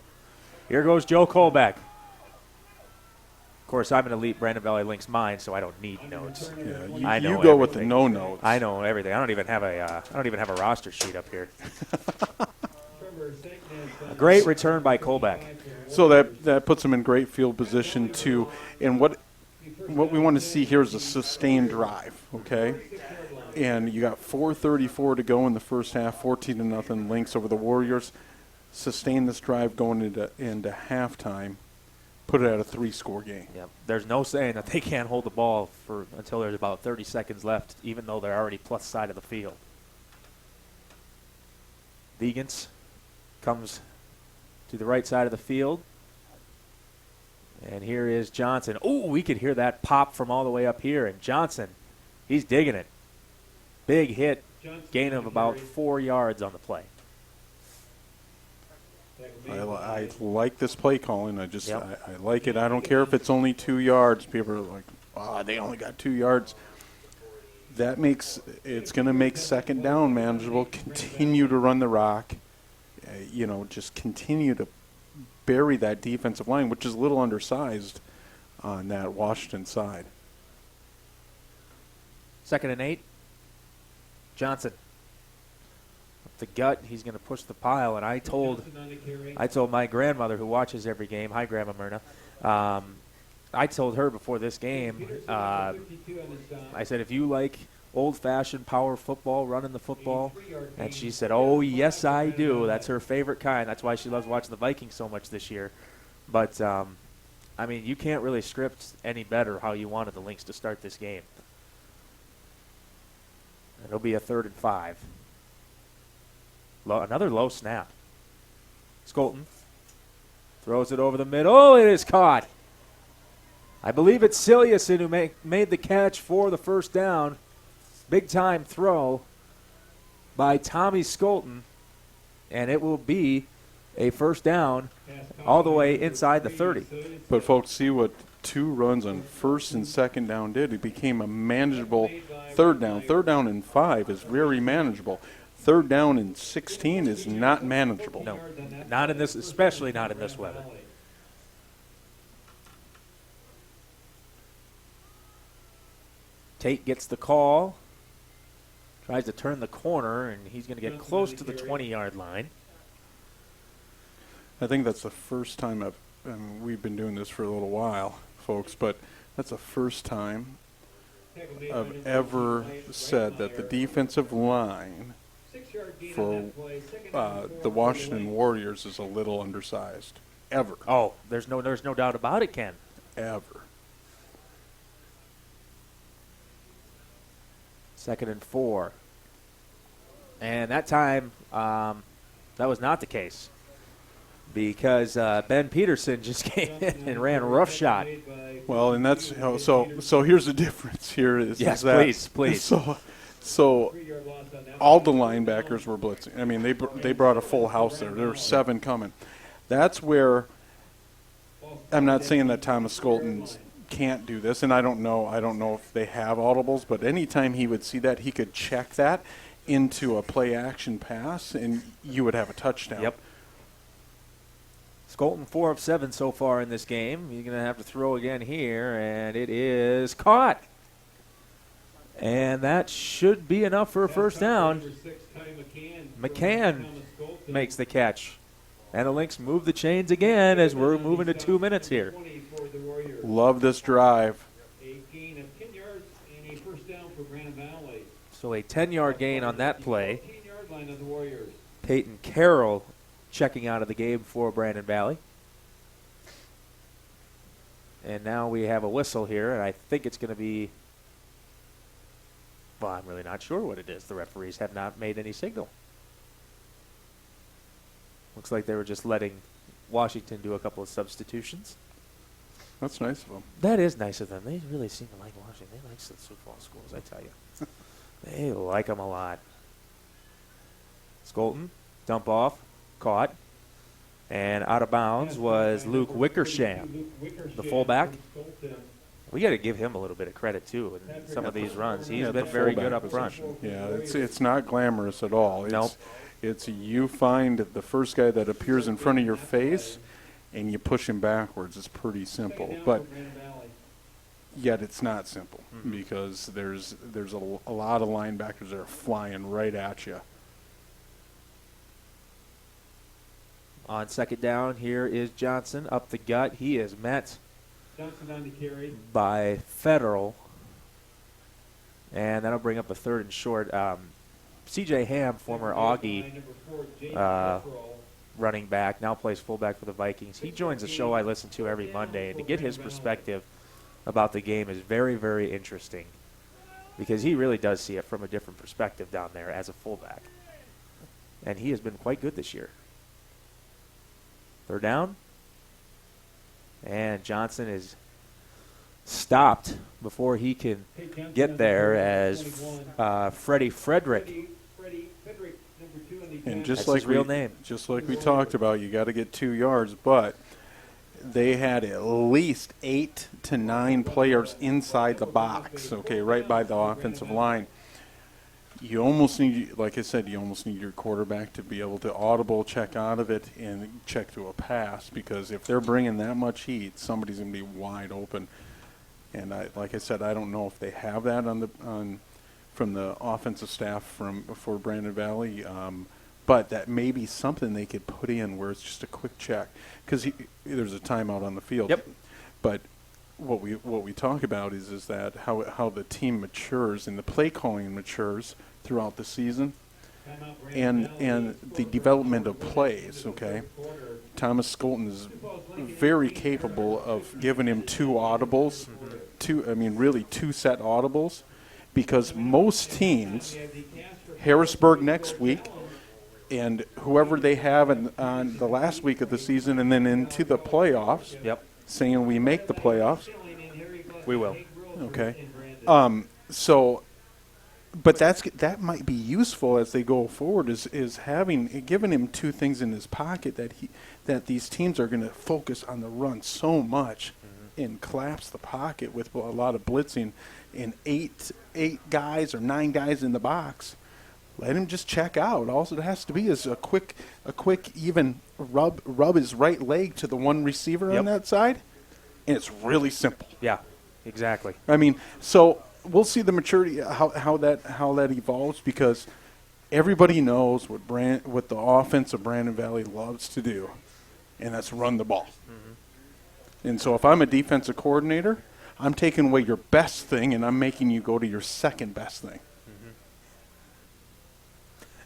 Here goes Joe Colbeck. Of course, I'm an elite Brandon Valley Lynx mind, so I don't need notes. Yeah, I know you go with the everything. no notes. I know everything. I don't even have a roster sheet up here. A great return by Colbeck. So that puts them in great field position too. And what we want to see here is a sustained drive, okay? And you got 4:34 to go in the first half, 14-0 Lynx over the Warriors. Sustain this drive going into halftime. Put it at a 3-score game. Yep. There's no saying that they can't hold the ball until there's about 30 seconds left, even though they're already plus side of the field. Vigans comes to the right side of the field. And here is Johnson. Oh, we could hear that pop from all the way up here. And Johnson, he's digging it. Big hit, gain of about 4 yards on the play. I like this play calling. I Yep. like it. I don't care if it's only 2 yards. People are like, they only got 2 yards. It's going to make second down manageable. Continue to run the rock. Just continue to bury that defensive line, which is a little undersized on that Washington side. 2nd and 8. Johnson. Up the gut, he's going to push the pile. And I told my grandmother, who watches every game, hi Grandma Myrna, I told her before this game, I said, if you like old-fashioned power football, running the football, and she said, oh, yes, I do. That's her favorite kind. That's why she loves watching the Vikings so much this year. But, you can't really script any better how you wanted the Lynx to start this game. It'll be a 3rd and 5. Another low snap. Skolton throws it over the middle. Oh, it is caught. I believe it's Siliuson who made the catch for the first down. Big time throw by Tommy Skolton, and it will be a first down all the way inside the 30. But folks, see what 2 runs on 1st and 2nd down did. It became a manageable 3rd down. 3rd down and 5 is very manageable. 3rd down and 16 is not manageable. No, not in this, especially not in this weather. Tate gets the call, tries to turn the corner, and he's going to get close to the 20-yard line. I think that's the first time we've been doing this for a little while, folks, but that's the first time I've ever said that the defensive line for the Washington Warriors is a little undersized. Ever. Oh, there's no doubt about it, Ken. Ever. 2nd and 4. And that time, that was not the case because Ben Peterson just came in and ran roughshod. Well, and that's so. Here's the difference. Here is Yes, is that, please. So all the linebackers were blitzing. I mean, they brought a full house there. There were 7 coming. That's where I'm not saying that Thomas Skolton can't do this, and I don't know if they have audibles, but anytime he would see that, he could check that into a play action pass, and you would have a touchdown. Yep. Skolton 4 of 7 so far in this game. He's going to have to throw again here, and it is caught. And that should be enough for a first down. McCann makes the catch. And the Lynx move the chains again as we're moving to 2 minutes here. Love this drive. So a 10-yard gain on that play. Peyton Carroll checking out of the game for Brandon Valley. And now we have a whistle here, and I think it's going to be, well, I'm really not sure what it is. The referees have not made any signal. Looks like they were just letting Washington do a couple of substitutions. That's nice of them. That is nice of them. They really seem to like Washington. They like the football schools, I tell you. They like them a lot. Skolton, dump off, caught. And out of bounds was Luke Wickersham, the fullback. We got to give him a little bit of credit too in some of these runs. He's At been the very fullback good up front. position. Yeah, it's not glamorous at all. Nope. It's you find the first guy that appears in front of your face, and you push him backwards. It's pretty simple, but yet it's not simple because there's a lot of linebackers that are flying right at you. On second down, here is Johnson up the gut. He is met Johnson on the carry. by Federal, and that'll bring up a third and short. C.J. Ham, former Augie running back, now plays fullback for the Vikings. He joins a show I listen to every Monday, and to get his perspective about the game is very, very interesting because he really does see it from a different perspective down there as a fullback. And he has been quite good this year. Third down. And Johnson is stopped before he can get there as Freddie Frederick. And just That's like his real name. Just like we talked about, you got to get 2 yards, but they had at least 8 to 9 players inside the box, okay, right by the offensive line. You almost need, like I said, you almost need your quarterback to be able to audible check out of it and check to a pass, because if they're bringing that much heat, somebody's going to be wide open. And like I said, I don't know if they have that from the offensive staff for Brandon Valley, but that may be something they could put in where it's just a quick check, because there's a timeout on the field. Yep. But what we talk about is that how the team matures and the play calling matures throughout the season, and the development of plays. Okay, Thomas Skolton is very capable of giving him 2 audibles, really 2 set audibles, because most teams, Harrisburg next week, and whoever they have on the last week of the season, and then into the playoffs. Yep. Saying we make the playoffs. We will. Okay. But that might be useful as they go forward. Is giving him 2 things in his pocket that these teams are going to focus on the run so much, and collapse the pocket with a lot of blitzing, and 8 guys or 9 guys in the box. Let him just check out. All it has to be is a quick even rub his right leg to the one receiver on that side, and it's really simple. Yeah, exactly. I mean, so we'll see the maturity how that evolves, because everybody knows what the offense of Brandon Valley loves to do, and that's run the ball. And so if I'm a defensive coordinator, I'm taking away your best thing and I'm making you go to your second best thing.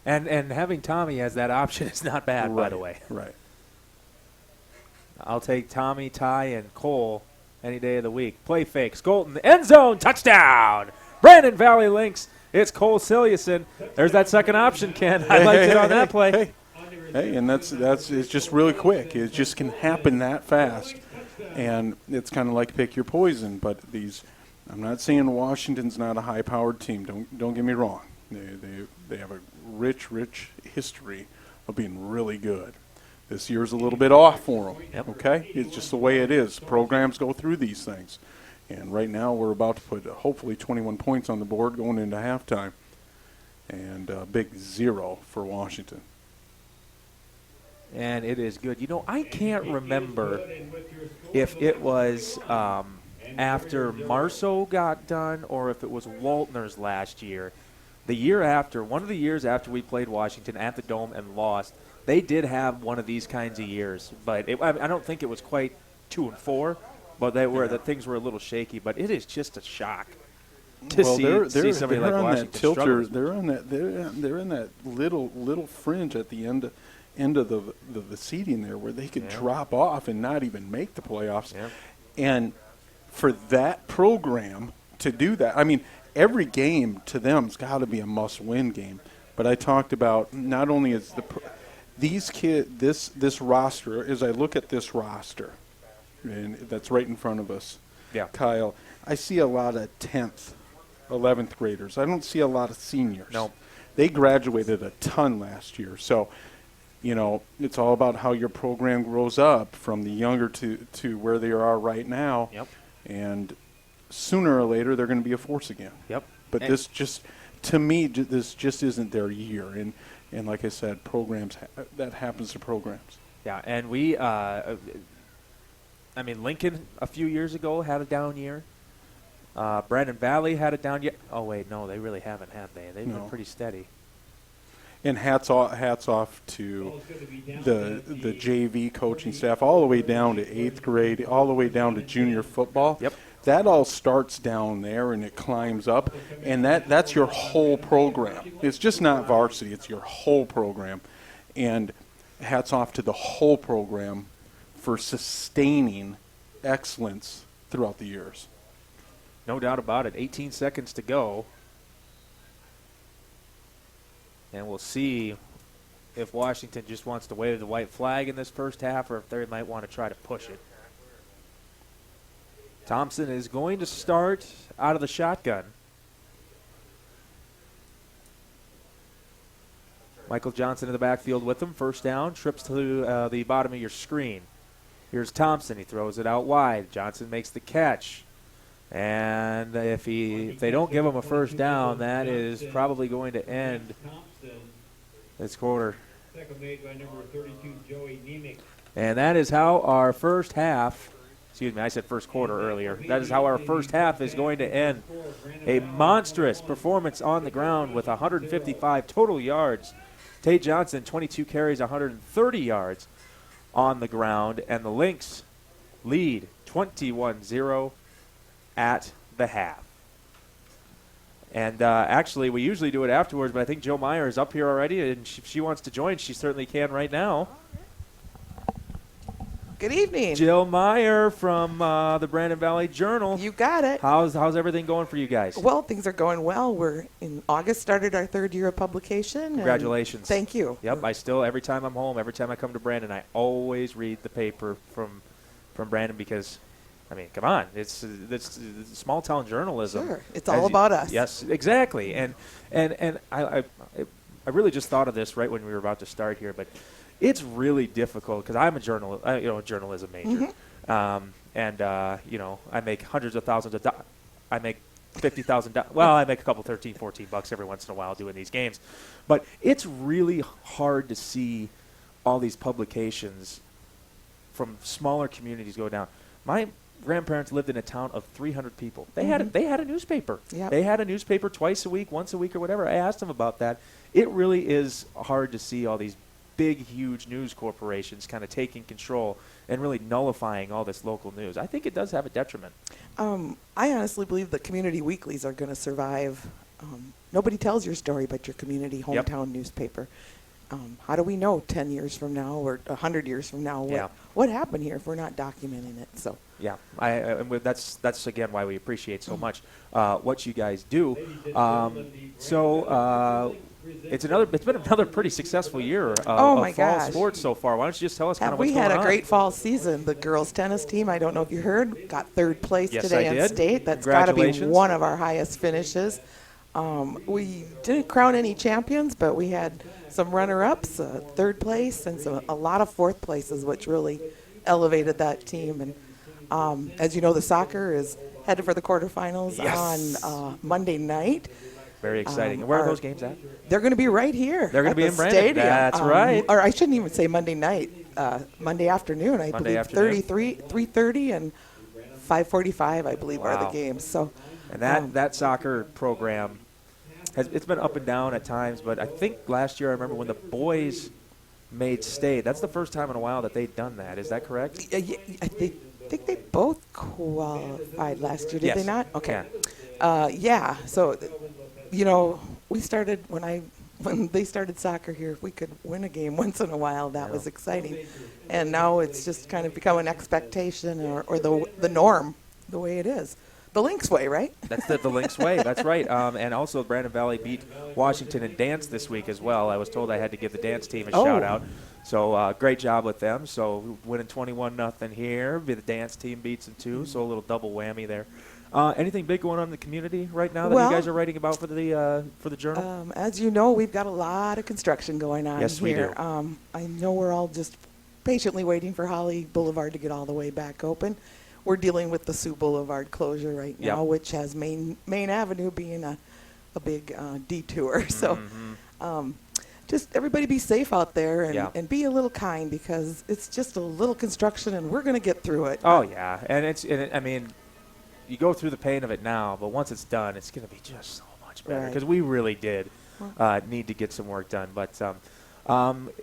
And having Tommy as that option is not bad, by the way. Right. I'll take Tommy, Ty, and Cole any day of the week. Play fake. Skolton, end zone, touchdown. Brandon Valley Lynx. It's Cole Silliuson. There's that second option, Ken. I liked it on that play. Hey, and that's it's just really quick. It just can happen that fast. And it's kind of like pick your poison. But I'm not saying Washington's not a high-powered team. Don't get me wrong. They have a rich history of being really good. This year's a little bit off for them. Yep. Okay, it's just the way it is. Programs go through these things, and right now we're about to put hopefully 21 points on the board going into halftime, and a big 0 for Washington. And it is good. You know, I can't remember if it was after Marceau got done or if it was Waltner's last year. The year after, one of the years after we played Washington at the Dome and lost, they did have one of these kinds of years. But I don't think it was quite 2-4, but the things were a little shaky. But it is just a shock to see somebody like Washington struggle. They're in that little fringe at the end of the seeding there, where they could drop off and not even make the playoffs. Yeah. And for that program to do that, I mean, every game to them's got to be a must-win game. But I talked about not only is this roster, as I look at this roster, and that's right in front of us, Kyle, I see a lot of 10th, 11th graders. I don't see a lot of seniors. No. They graduated a ton last year. So, it's all about how your program grows up from the younger to where they are right now. Yep. And sooner or later they're going to be a force again. Yep. But And- this just, to me, this just isn't their year. And like I said, programs, that happens to programs. Yeah, and we, I mean, Lincoln a few years ago had a down year. Brandon Valley had a down year. Oh, wait, no, they really haven't, have they? They've No. been pretty steady. And hats off to the JV coaching staff, all the way down to 8th grade, all the way down to junior football. Yep. That all starts down there and it climbs up, and that's your whole program. It's just not varsity; it's your whole program. And hats off to the whole program for sustaining excellence throughout the years. No doubt about it. 18 seconds to go. And we'll see if Washington just wants to wave the white flag in this first half or if they might want to try to push it. Thompson is going to start out of the shotgun. Michael Johnson in the backfield with him. First down, trips to the bottom of your screen. Here's Thompson. He throws it out wide. Johnson makes the catch. And if they don't give him a first down, that is probably going to end this quarter. Second made by number 32, Joey Nemec. And that is how our first half, excuse me, I said first quarter earlier. That is how our first half is going to end. A monstrous performance on the ground with 155 total yards. Tate Johnson, 22 carries, 130 yards on the ground. And the Lynx lead 21-0 at the half. And actually, we usually do it afterwards, but I think Jill Meyer is up here already, and if she wants to join, she certainly can right now. Good evening. Jill Meyer from the Brandon Valley Journal. You got it. How's everything going for you guys? Well, things are going well. We're in August, started our third year of publication. and Congratulations. Thank you. Yep, I still, every time I'm home, every time I come to Brandon, I always read the paper from Brandon because, I mean, come on, it's small town journalism. Sure, it's all about us. Yes, exactly. And I really just thought of this right when we were about to start here, but it's really difficult because I'm a journalism major, I make hundreds of thousands of dollars. I make $50,000. Well, I make a couple $13-14 every once in a while doing these games, but it's really hard to see all these publications from smaller communities go down. My grandparents lived in a town of 300 people. They had a newspaper. Yep. They had a newspaper twice a week, once a week, or whatever. I asked them about that. It really is hard to see all these big, huge news corporations kind of taking control and really nullifying all this local news. I think it does have a detriment. I honestly believe that community weeklies are going to survive. Nobody tells your story but your community hometown newspaper. How do we know 10 years from now or 100 years from now what happened here if we're not documenting it? So yeah, that's again why we appreciate so much what you guys do. It's been another pretty successful year of fall sports so far. Why don't you just tell us kind of what's we going on? had a great fall season. The girls tennis team, I don't know if you heard, got third place Yes, today I in did. state. That's got to be Congratulations. one of our highest finishes. We didn't crown any champions, but we had some runner-ups, third place, and a lot of fourth places, which really elevated that team. And as you know, the soccer is headed for the quarterfinals on Monday night. Very exciting. And where are those games at? They're going to be right here. They're going to be at in the Brandon. stadium. That's right. Or I shouldn't even say Monday night. Monday afternoon, I Monday believe. afternoon. 3:30 and 5:45, I believe, are the Wow. games. So, And that soccer program it's been up and down at times, but I think last year I remember when the boys made state. That's the first time in a while that they'd done that. Is that correct? I think they both qualified last year. Did they not? Okay. Yeah. So, we started when they started soccer here. If we could win a game once in a while, that was exciting. And now it's just kind of become an expectation or the norm, the way it is. The Lynx way, right? That's the Lynx way. That's right. And also, Brandon Valley beat Washington in dance this week as well. I was told I had to give the dance team a shout out. So great job with them. So winning 21-0 here. The dance team beats them too. So a little double whammy there. Anything big going on in the community right now that you guys are writing about for the Journal? As you know, we've got a lot of construction going on Yes, we here. do. I know we're all just patiently waiting for Holly Boulevard to get all the way back open. we're dealing with the Sioux Boulevard closure right now, Yep. which has Main Avenue being a big detour. So just everybody be safe out there Yeah. and be a little kind, because it's just a little construction and we're going to get through it. Oh yeah, and I mean, you go through the pain of it now, but once it's done, it's going to be just so much better, Right. because we really did need to get some work done. But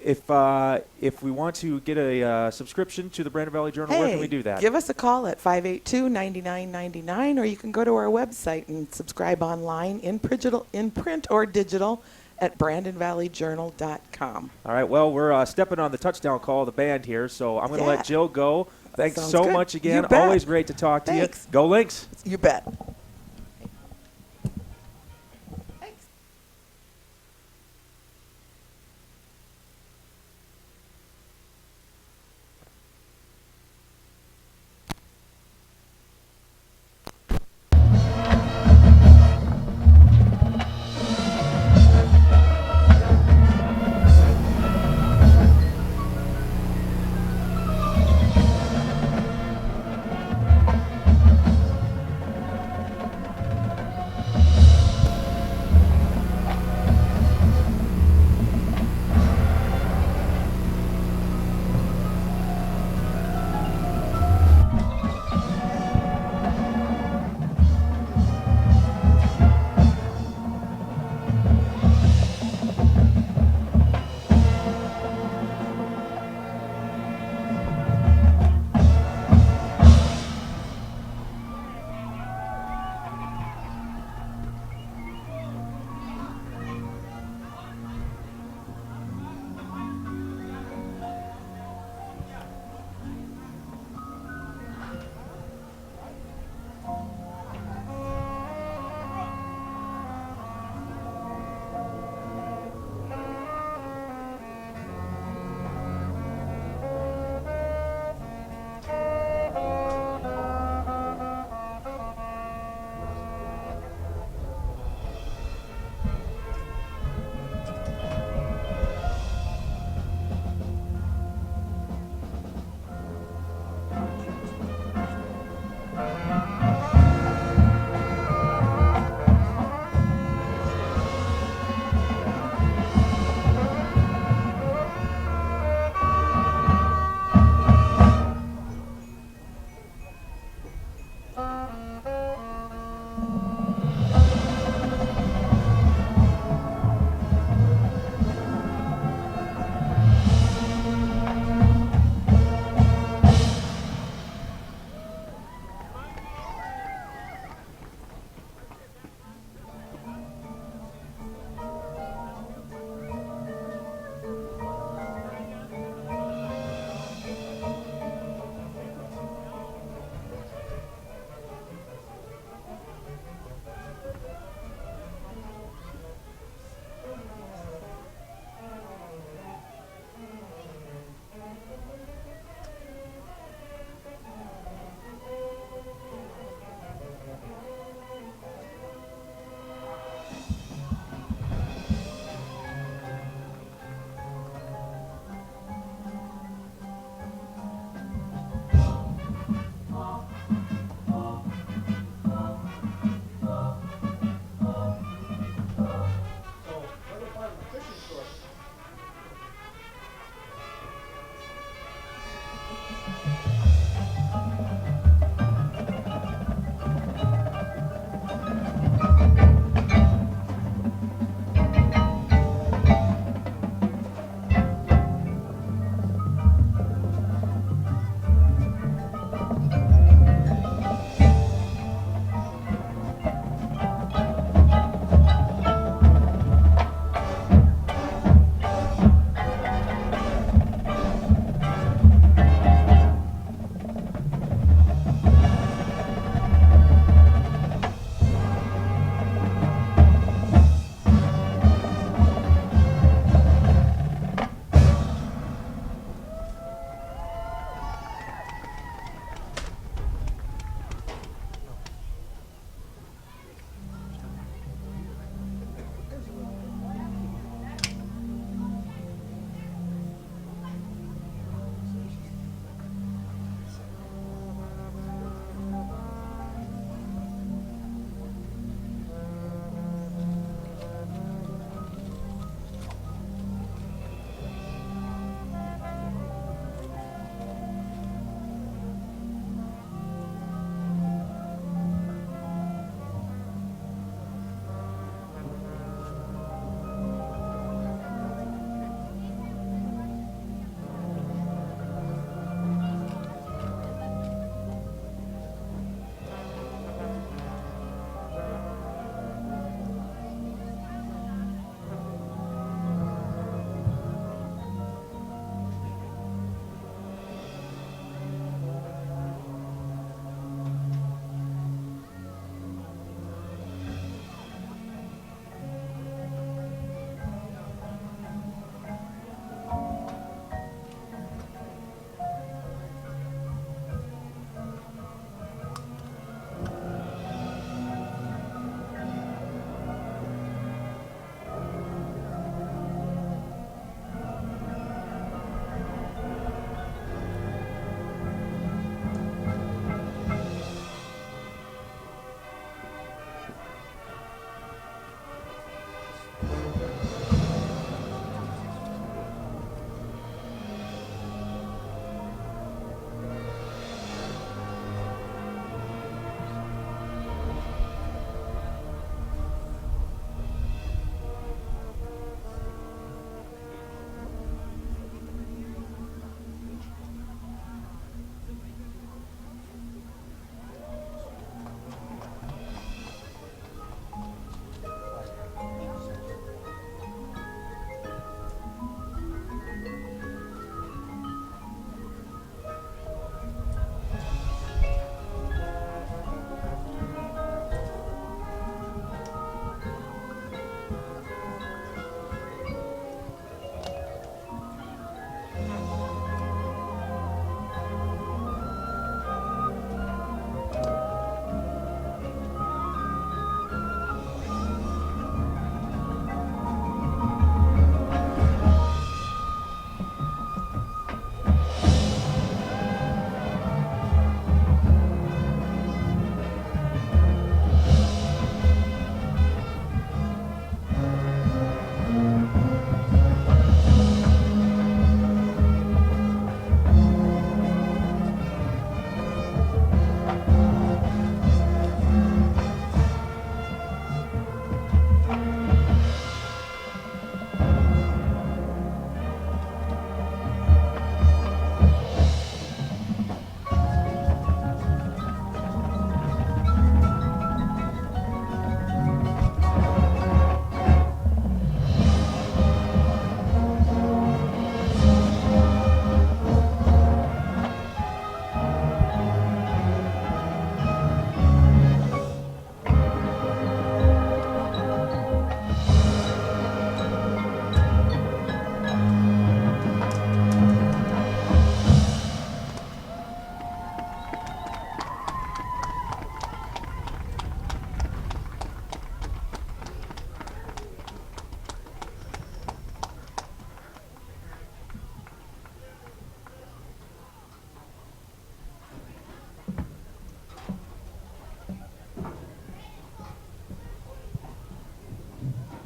if we want to get a subscription to the Brandon Valley Journal, where can we do that? Give us a call at 582-9999, or you can go to our website and subscribe online in print or digital at BrandonValleyJournal.com. All right. Well, we're stepping on the touchdown call of the band here, so I'm going to Yeah. let Jill go. Thanks Sounds so good. much again. You bet. Always great to talk to Thanks. you. Go Lynx. You bet.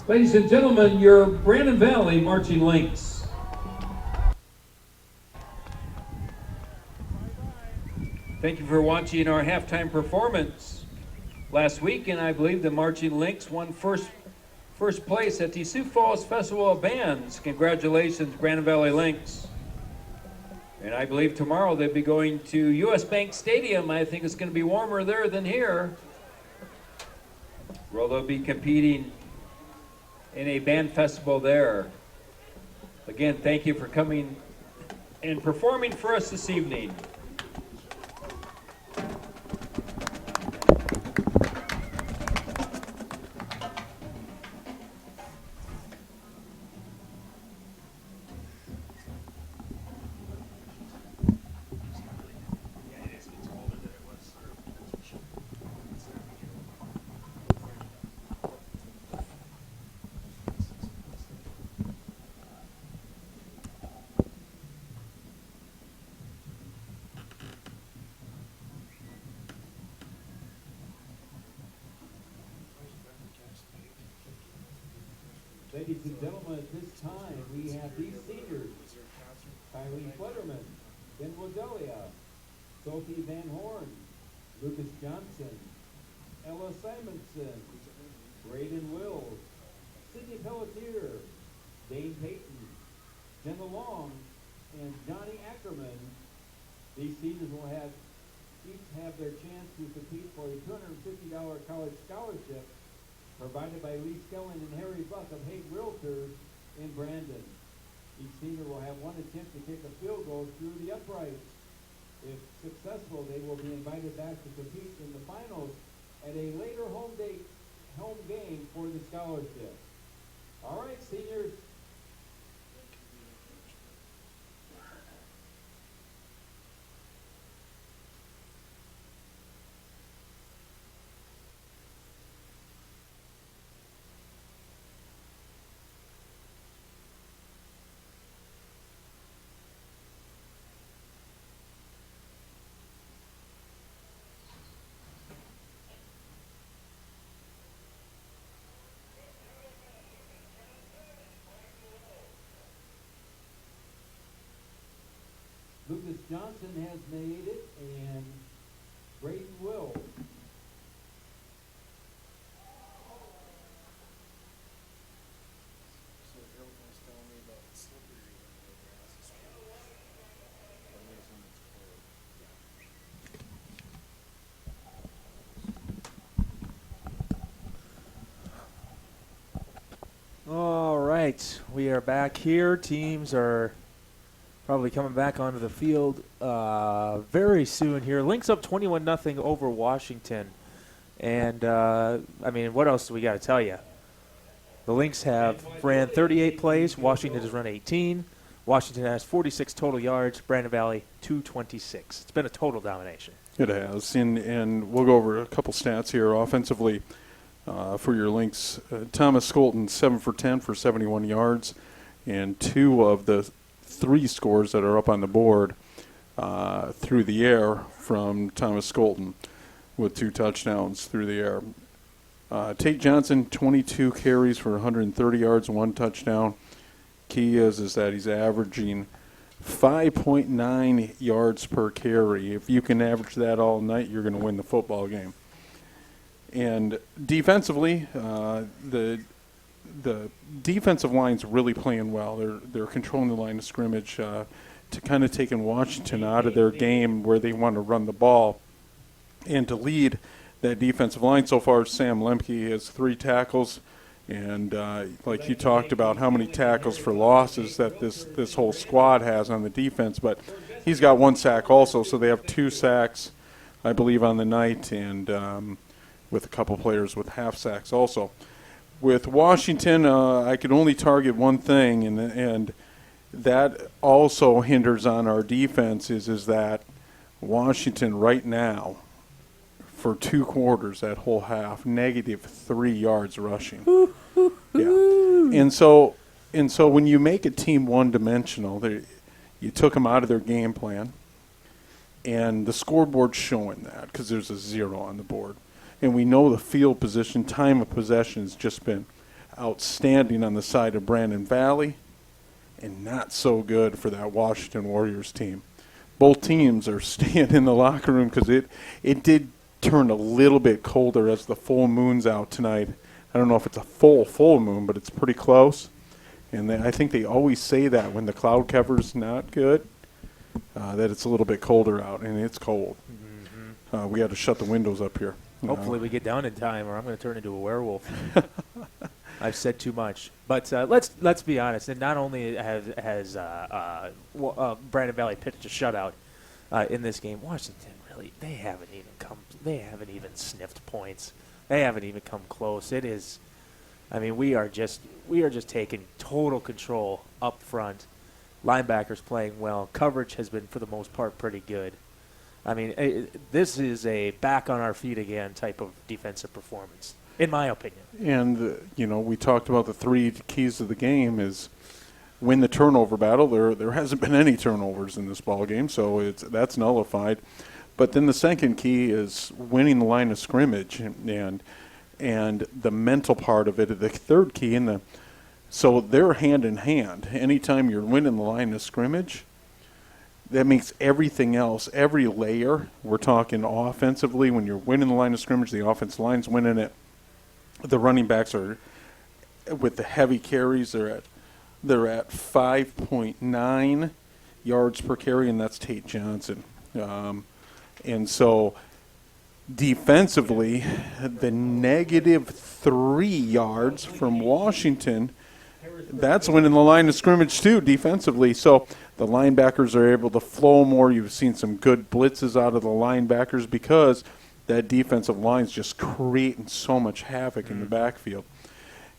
Ladies and gentlemen, your Brandon Valley Marching Lynx. Thank you for watching our halftime performance last week, and I believe the Marching Lynx won first place at the Sioux Falls Festival of Bands. Congratulations, Brandon Valley Lynx. And I believe tomorrow they'll be going to U.S. Bank Stadium. I think it's going to be warmer there than here, where they'll be competing in a band festival there. Again, thank you for coming and performing for us this evening. Ladies and gentlemen, at this time, we have these seniors: Kylie Flutterman, Ben Wadelia, Sophie Van Horn, Lucas Johnson, Ella Simonson, Braden Wills, Sidney Pelletier, Dane Payton, Jenna Long, and Johnny Ackerman. These seniors will each have their chance to compete for a $250 college scholarship provided by Lee Skellen and Harry Buck of Hague Realtors in Brandon. Each senior will have one attempt to kick a field goal through the uprights. If successful, they will be invited back to compete in the finals at a later home game for the scholarship. All right, seniors. Lucas Johnson has made it, and Braden will. All right, we are back here. Teams are probably coming back onto the field very soon here. Lynx up 21-0 over Washington. And, I mean, what else do we got to tell you? The Lynx have ran 38 plays. Washington has run 18. Washington has 46 total yards. Brandon Valley, 226. It's been a total domination. It has. And we'll go over a couple stats here. Offensively, for your Lynx, Thomas Skolton, 7 for 10 for 71 yards. And 2 of the 3 scores that are up on the board through the air from Thomas Skolton with 2 touchdowns through the air. Tate Johnson, 22 carries for 130 yards and 1 touchdown. Key is that he's averaging 5.9 yards per carry. If you can average that all night, you're going to win the football game. And defensively, the defensive line's really playing well. They're controlling the line of scrimmage to kind of taking Washington out of their game where they want to run the ball. And to lead that defensive line so far, Sam Lemke has 3 tackles. And like you talked about how many tackles for losses that this whole squad has on the defense. But he's got 1 sack also, so they have 2 sacks, I believe, on the night, and with a couple players with half sacks also. With Washington, I could only target one thing, and that also hinders on our defense is that Washington right now, for 2 quarters, that whole half, -3 yards rushing. Yeah. And so when you make a team one-dimensional, you took them out of their game plan, and the scoreboard's showing that because there's a 0 on the board. And we know the field position, time of possession has just been outstanding on the side of Brandon Valley and not so good for that Washington Warriors team. Both teams are staying in the locker room because it did turn a little bit colder as the full moon's out tonight. I don't know if it's a full moon, but it's pretty close. And I think they always say that when the cloud cover's not good, that it's a little bit colder out, and it's cold. Mm-hmm. We had to shut the windows up here. Hopefully we get down in time, or I'm going to turn into a werewolf. I've said too much. But let's be honest. And not only has Brandon Valley pitched a shutout in this game, Washington really they haven't even sniffed points. They haven't even come close. It is. I mean, we are just taking total control up front. Linebackers playing well. Coverage has been, for the most part, pretty good. I mean, this is a back on our feet again type of defensive performance, in my opinion. And, we talked about the 3 keys of the game is win the turnover battle. There hasn't been any turnovers in this ball game, so that's nullified. But then the second key is winning the line of scrimmage and the mental part of it. The third key so they're hand in hand. Anytime you're winning the line of scrimmage, that makes everything else, every layer, we're talking offensively, when you're winning the line of scrimmage, the offensive line's winning it. The running backs are, with the heavy carries, they're at 5.9 yards per carry, and that's Tate Johnson. And so defensively, the -3 yards from Washington, that's winning the line of scrimmage too defensively. So the linebackers are able to flow more. You've seen some good blitzes out of the linebackers because that defensive line's just creating so much havoc in the backfield.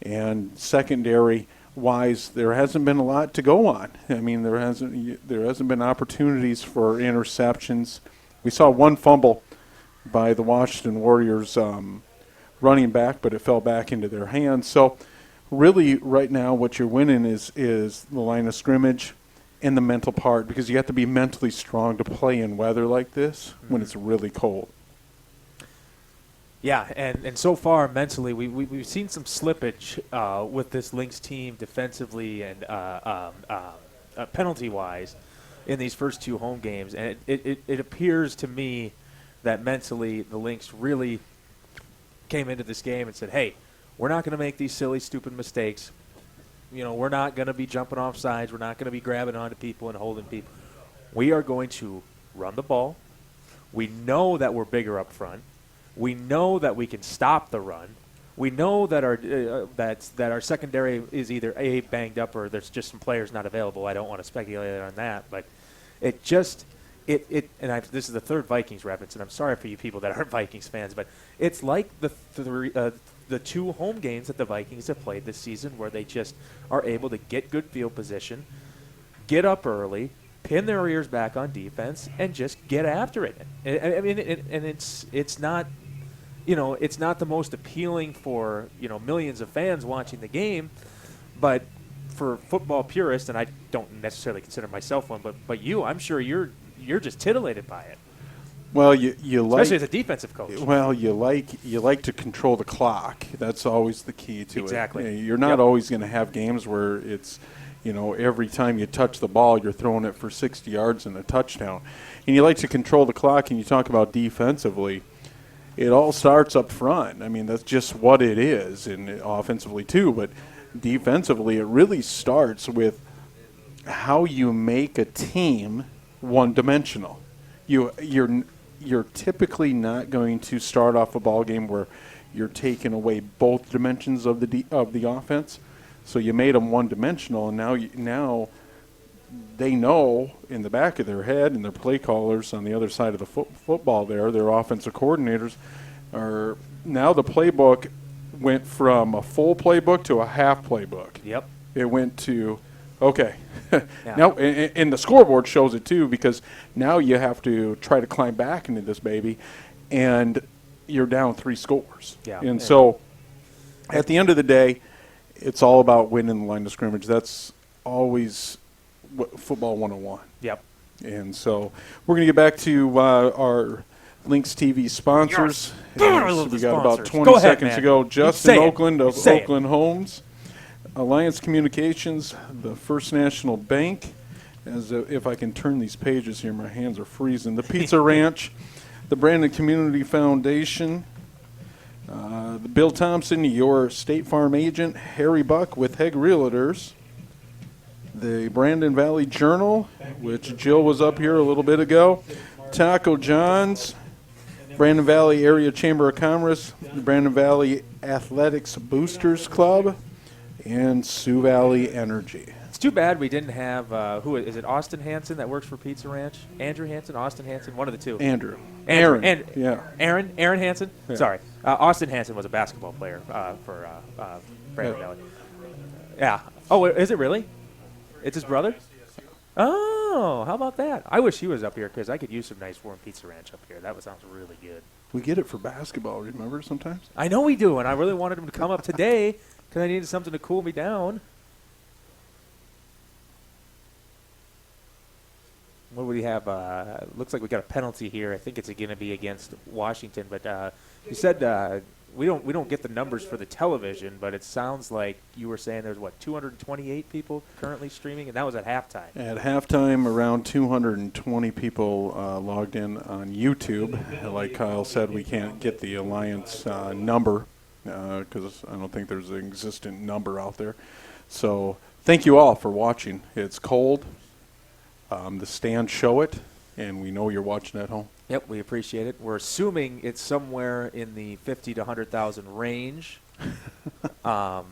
And secondary-wise, there hasn't been a lot to go on. I mean, there hasn't been opportunities for interceptions. We saw one fumble by the Washington Warriors running back, but it fell back into their hands. So really right now what you're winning is the line of scrimmage and the mental part, because you have to be mentally strong to play in weather like this when it's really cold. Yeah, and so far mentally we've seen some slippage with this Lynx team defensively and penalty-wise in these first 2 home games. And it appears to me that mentally the Lynx really came into this game and said, hey, we're not going to make these silly, stupid mistakes. We're not going to be jumping off sides. We're not going to be grabbing onto people and holding people. We are going to run the ball. We know that we're bigger up front. We know that we can stop the run. We know that our secondary is either A, banged up, or there's just some players not available. I don't want to speculate on that, but this is the third Vikings reference, and I'm sorry for you people that aren't Vikings fans, but it's like the 2 home games that the Vikings have played this season where they just are able to get good field position, get up early, pin their ears back on defense, and just get after it. I mean, it's not, it's not the most appealing for, millions of fans watching the game, but for football purists, and I don't necessarily consider myself one, but I'm sure you're just titillated by it. Well, you like, especially as a defensive coach. Well, you like to control the clock. That's always the key to it. Exactly. You're not always going to have games where it's, every time you touch the ball, you're throwing it for 60 yards and a touchdown. And you like to control the clock, and you talk about defensively. It all starts up front. I mean, that's just what it is, and offensively too. But defensively, it really starts with how you make a team one-dimensional. You're typically not going to start off a ball game where you're taking away both dimensions of the offense. So you made them one-dimensional, and now they know in the back of their head, and their play callers on the other side of the football there, their offensive coordinators, are now the playbook went from a full playbook to a half playbook. Yep. It went to, okay. Now, and the scoreboard shows it too, because now you have to try to climb back into this baby, and you're down 3 scores. Yeah. And so at the end of the day, it's all about winning the line of scrimmage. That's always football 101. Yep. And so we're going to get back to our Lynx TV sponsors. Yes. I love we the got sponsors. about 20 Go ahead, seconds man. to go. Justin Say it. Oakland of Say it. Oakland Homes. Alliance Communications, the First National Bank, if I can turn these pages here, my hands are freezing. The Pizza Ranch, the Brandon Community Foundation, the Bill Thompson, your State Farm agent, Harry Buck with Hegg Realtors, the Brandon Valley Journal, which Jill was up here a little bit ago, Taco John's, Brandon Valley Area Chamber of Commerce, the Brandon Valley Athletics Boosters Club, and Sioux Valley Energy. It's too bad we didn't have, who is it, Austin Hansen that works for Pizza Ranch? Andrew Hansen, Austin Hansen, one of the two. Andrew. Aaron. Yeah. Aaron Hansen? Yeah. Sorry. Austin Hansen was a basketball player for Brandon Valley. Yeah. Oh, is it really? It's his brother? Oh, how about that? I wish he was up here because I could use some nice warm Pizza Ranch up here. That sounds really good. We get it for basketball, remember, sometimes? I know we do, and I really wanted him to come up today because I needed something to cool me down. What do we have? Looks like we got a penalty here. I think it's going to be against Washington, but you said we don't get the numbers for the television, but it sounds like you were saying there's 228 people currently streaming, and that was at halftime. At halftime, around 220 people logged in on YouTube. Like Kyle said, we can't get the Alliance number because I don't think there's an existent number out there. So thank you all for watching. It's cold. The stands show it, and we know you're watching at home. Yep, we appreciate it. We're assuming it's somewhere in the 50 to 100,000 range, but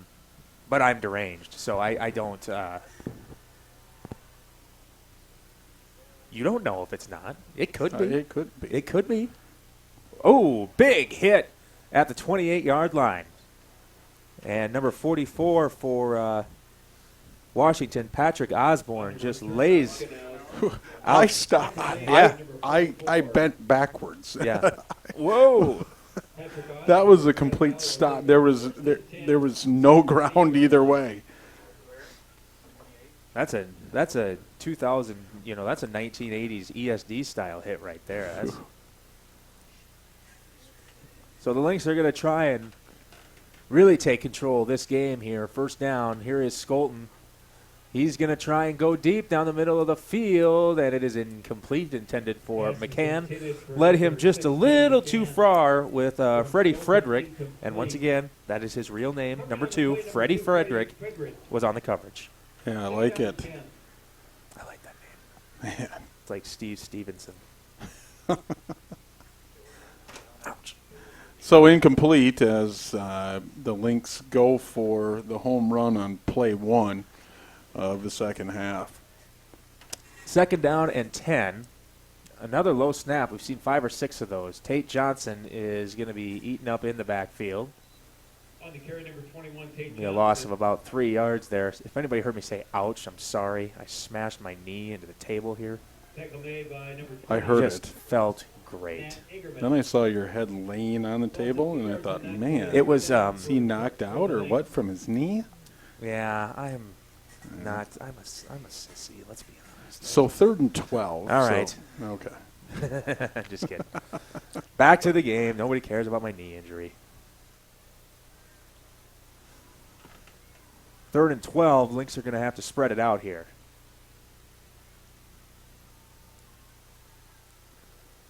I'm deranged, so I don't. You don't know if it's not. It could be. It could be. It could be. Oh, big hit at the 28-yard line, and number 44 for Washington, Patrick Osborne, just lays. I stopped. I bent backwards. Yeah. Whoa. That was a complete stop. There was no ground either way. That's a 2000. That's a 1980s ESD style hit right there. So the Lynx are going to try and really take control of this game here. First down. Here is Skolton. He's going to try and go deep down the middle of the field, and it is incomplete, intended for McCann. Led him just a little too far with Freddie Frederick, and once again, that is his real name. Number 2, Freddie Frederick, was on the coverage. Yeah, I like it. I like that name. Man. It's like Steve Stevenson. Ouch. So incomplete as the Lynx go for the home run on play 1 of the second half. Second down and 10. Another low snap. We've seen 5 or 6 of those. Tate Johnson is going to be eaten up in the backfield. On the carry, number 21, Tate A loss of about 3 yards there. If anybody heard me say ouch, I'm sorry. I smashed my knee into the table here. Tackle made by number I heard Just it. felt great. Then I saw your head laying on the table, and I thought, man, It was, is he knocked out or what from his knee? yeah, I'm not, I'm a sissy, let's be honest. So 3rd and 12. All right. Okay. Just kidding. Back to the game. Nobody cares about my knee injury. 3rd and 12. Lynx are going to have to spread it out here.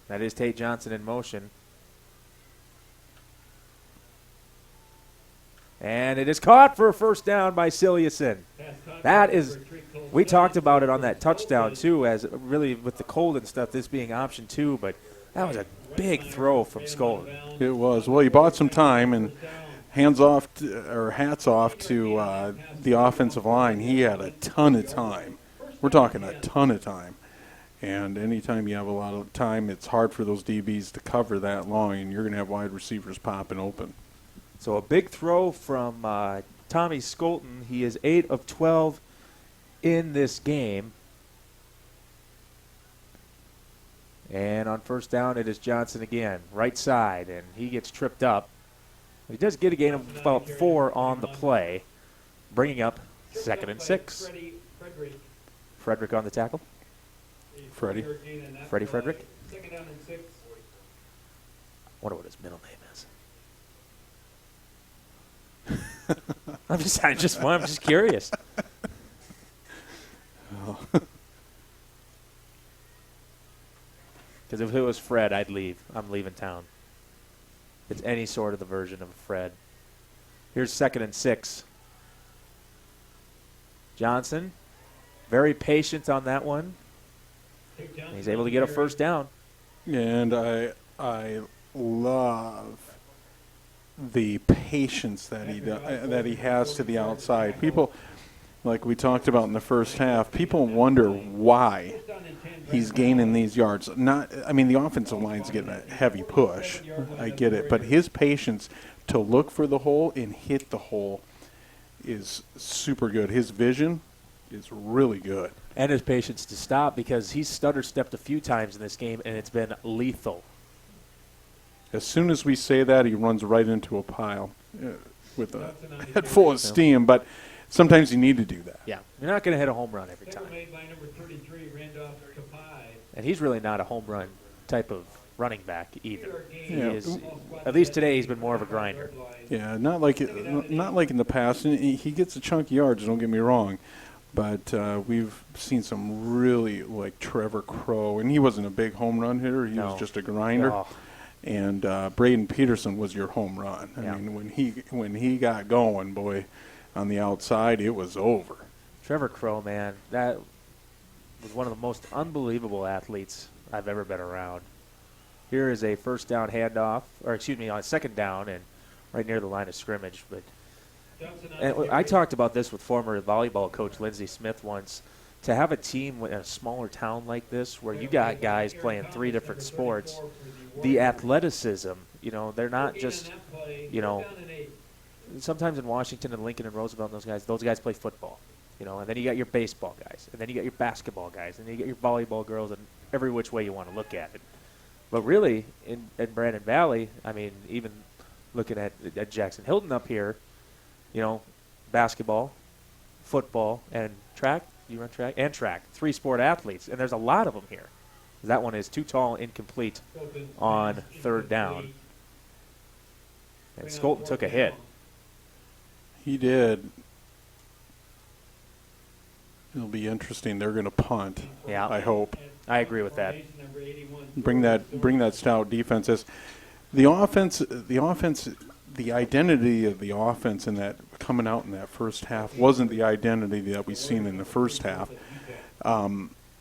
That is Tate Johnson in motion. And it is caught for a first down by Ciliuson. That is, we talked about it on that touchdown too, as really with the cold and stuff, this being option 2, but that was a big throw from Skolton. It was. Well, he bought some time, and hats off to the offensive line. He had a ton of time. We're talking a ton of time. And anytime you have a lot of time, it's hard for those DBs to cover that long, and you're going to have wide receivers popping open. So a big throw from Tommy Skolton. He is 8 of 12 in this game. And on first down, it is Johnson again, right side, and he gets tripped up. He does get a gain of about 4 on the play, bringing up 2nd and 6. Frederick on the tackle. Freddie Frederick. Second down and 6. Wonder what his middle name is. I'm just curious. Because if it was Fred, I'd leave. I'm leaving town. It's any sort of the version of Fred. Here's 2nd and 6. Johnson, very patient on that one. He's able to get a first down. And I love the patience that he has to the outside. People, like we talked about in the first half, people wonder why he's gaining these yards. The offensive line's getting a heavy push. I get it, but his patience to look for the hole and hit the hole is super good. His vision is really good. And his patience to stop, because he's stutter-stepped a few times in this game, and it's been lethal. As soon as we say that, he runs right into a pile with a head full of steam. But sometimes you need to do that. Yeah, you're not going to hit a home run every time. Made by number 33, Randolph Kapai. And he's really not a home run type of running back either. He Yeah. is, at least today, he's been more of a grinder. Yeah, not like in the past. And he gets a chunk of yards. Don't get me wrong, but we've seen some really, like Trevor Crow, and he wasn't a big home run hitter. He was just a grinder. Oh. And Braden Peterson was your home run. I Yeah. mean, when he got going, boy, on the outside, it was over. Trevor Crow, man, that was one of the most unbelievable athletes I've ever been around. Here is a first down handoff, on 2nd down and right near the line of scrimmage. But I talked about this with former volleyball coach Lindsey Smith once. To have a team in a smaller town like this where you got guys playing 3 different sports, the athleticism, they're not just, sometimes in Washington and Lincoln and Roosevelt and those guys play football, and then you got your baseball guys, and then you got your basketball guys, and then you got your volleyball girls, and every which way you want to look at it. But really, in Brandon Valley, even looking at Jackson Hilton up here, basketball, football, and track. You run track? And track. 3 sport athletes, and there's a lot of them here. That one is too tall, incomplete on 3rd down. And Skolton took a hit. He did. It'll be interesting. They're going to punt. Yeah. I hope. I agree with that. Bring that stout defense. The offense, the identity of the offense in that coming out in that first half wasn't the identity that we've seen in the first half,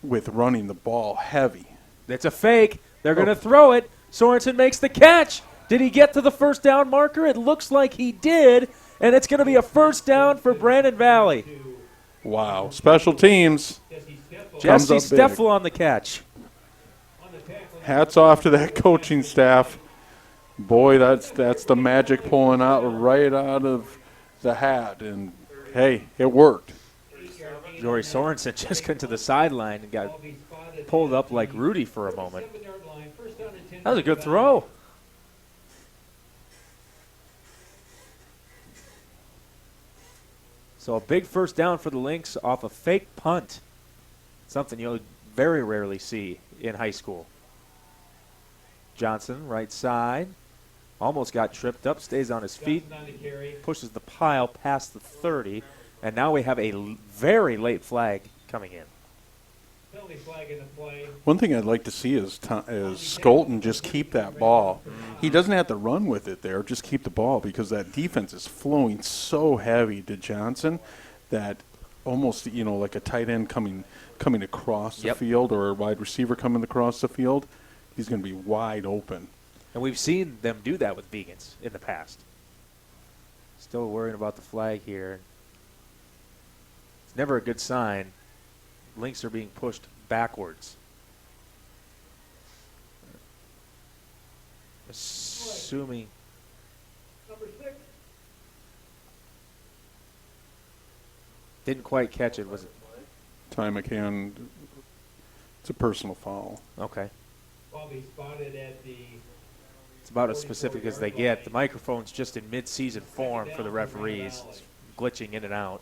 with running the ball heavy. It's a fake. They're going to throw it. Sorensen makes the catch. Did he get to the first down marker? It looks like he did, and it's going to be a first down for Brandon Valley. Wow. Special teams. Jesse Comes up big. Steffel on the catch. Hats off to that coaching staff. Boy, that's the magic pulling out right out of the hat, and hey, it worked. Jory Sorensen just went to the sideline and got pulled up like Rudy for a moment. That was a good throw. So a big first down for the Lynx off a fake punt. Something you'll very rarely see in high school. Johnson, right side. Almost got tripped up, stays on his feet, pushes the pile past the 30, and now we have a very late flag coming in. One thing I'd like to see is Skolton just keep that ball. He doesn't have to run with it there, just keep the ball, because that defense is flowing so heavy to Johnson that almost, like a tight end coming across the field, or a wide receiver coming across the field, he's going to be wide open. And we've seen them do that with Vegans in the past. Still worrying about the flag here. It's never a good sign. Lynx are being pushed backwards. Assuming. Didn't quite catch it, was it? Ty McCann, it's a personal foul. Okay. Bobby spotted at the It's about as specific as they get. The microphone's just in mid-season form for the referees. It's glitching in and out.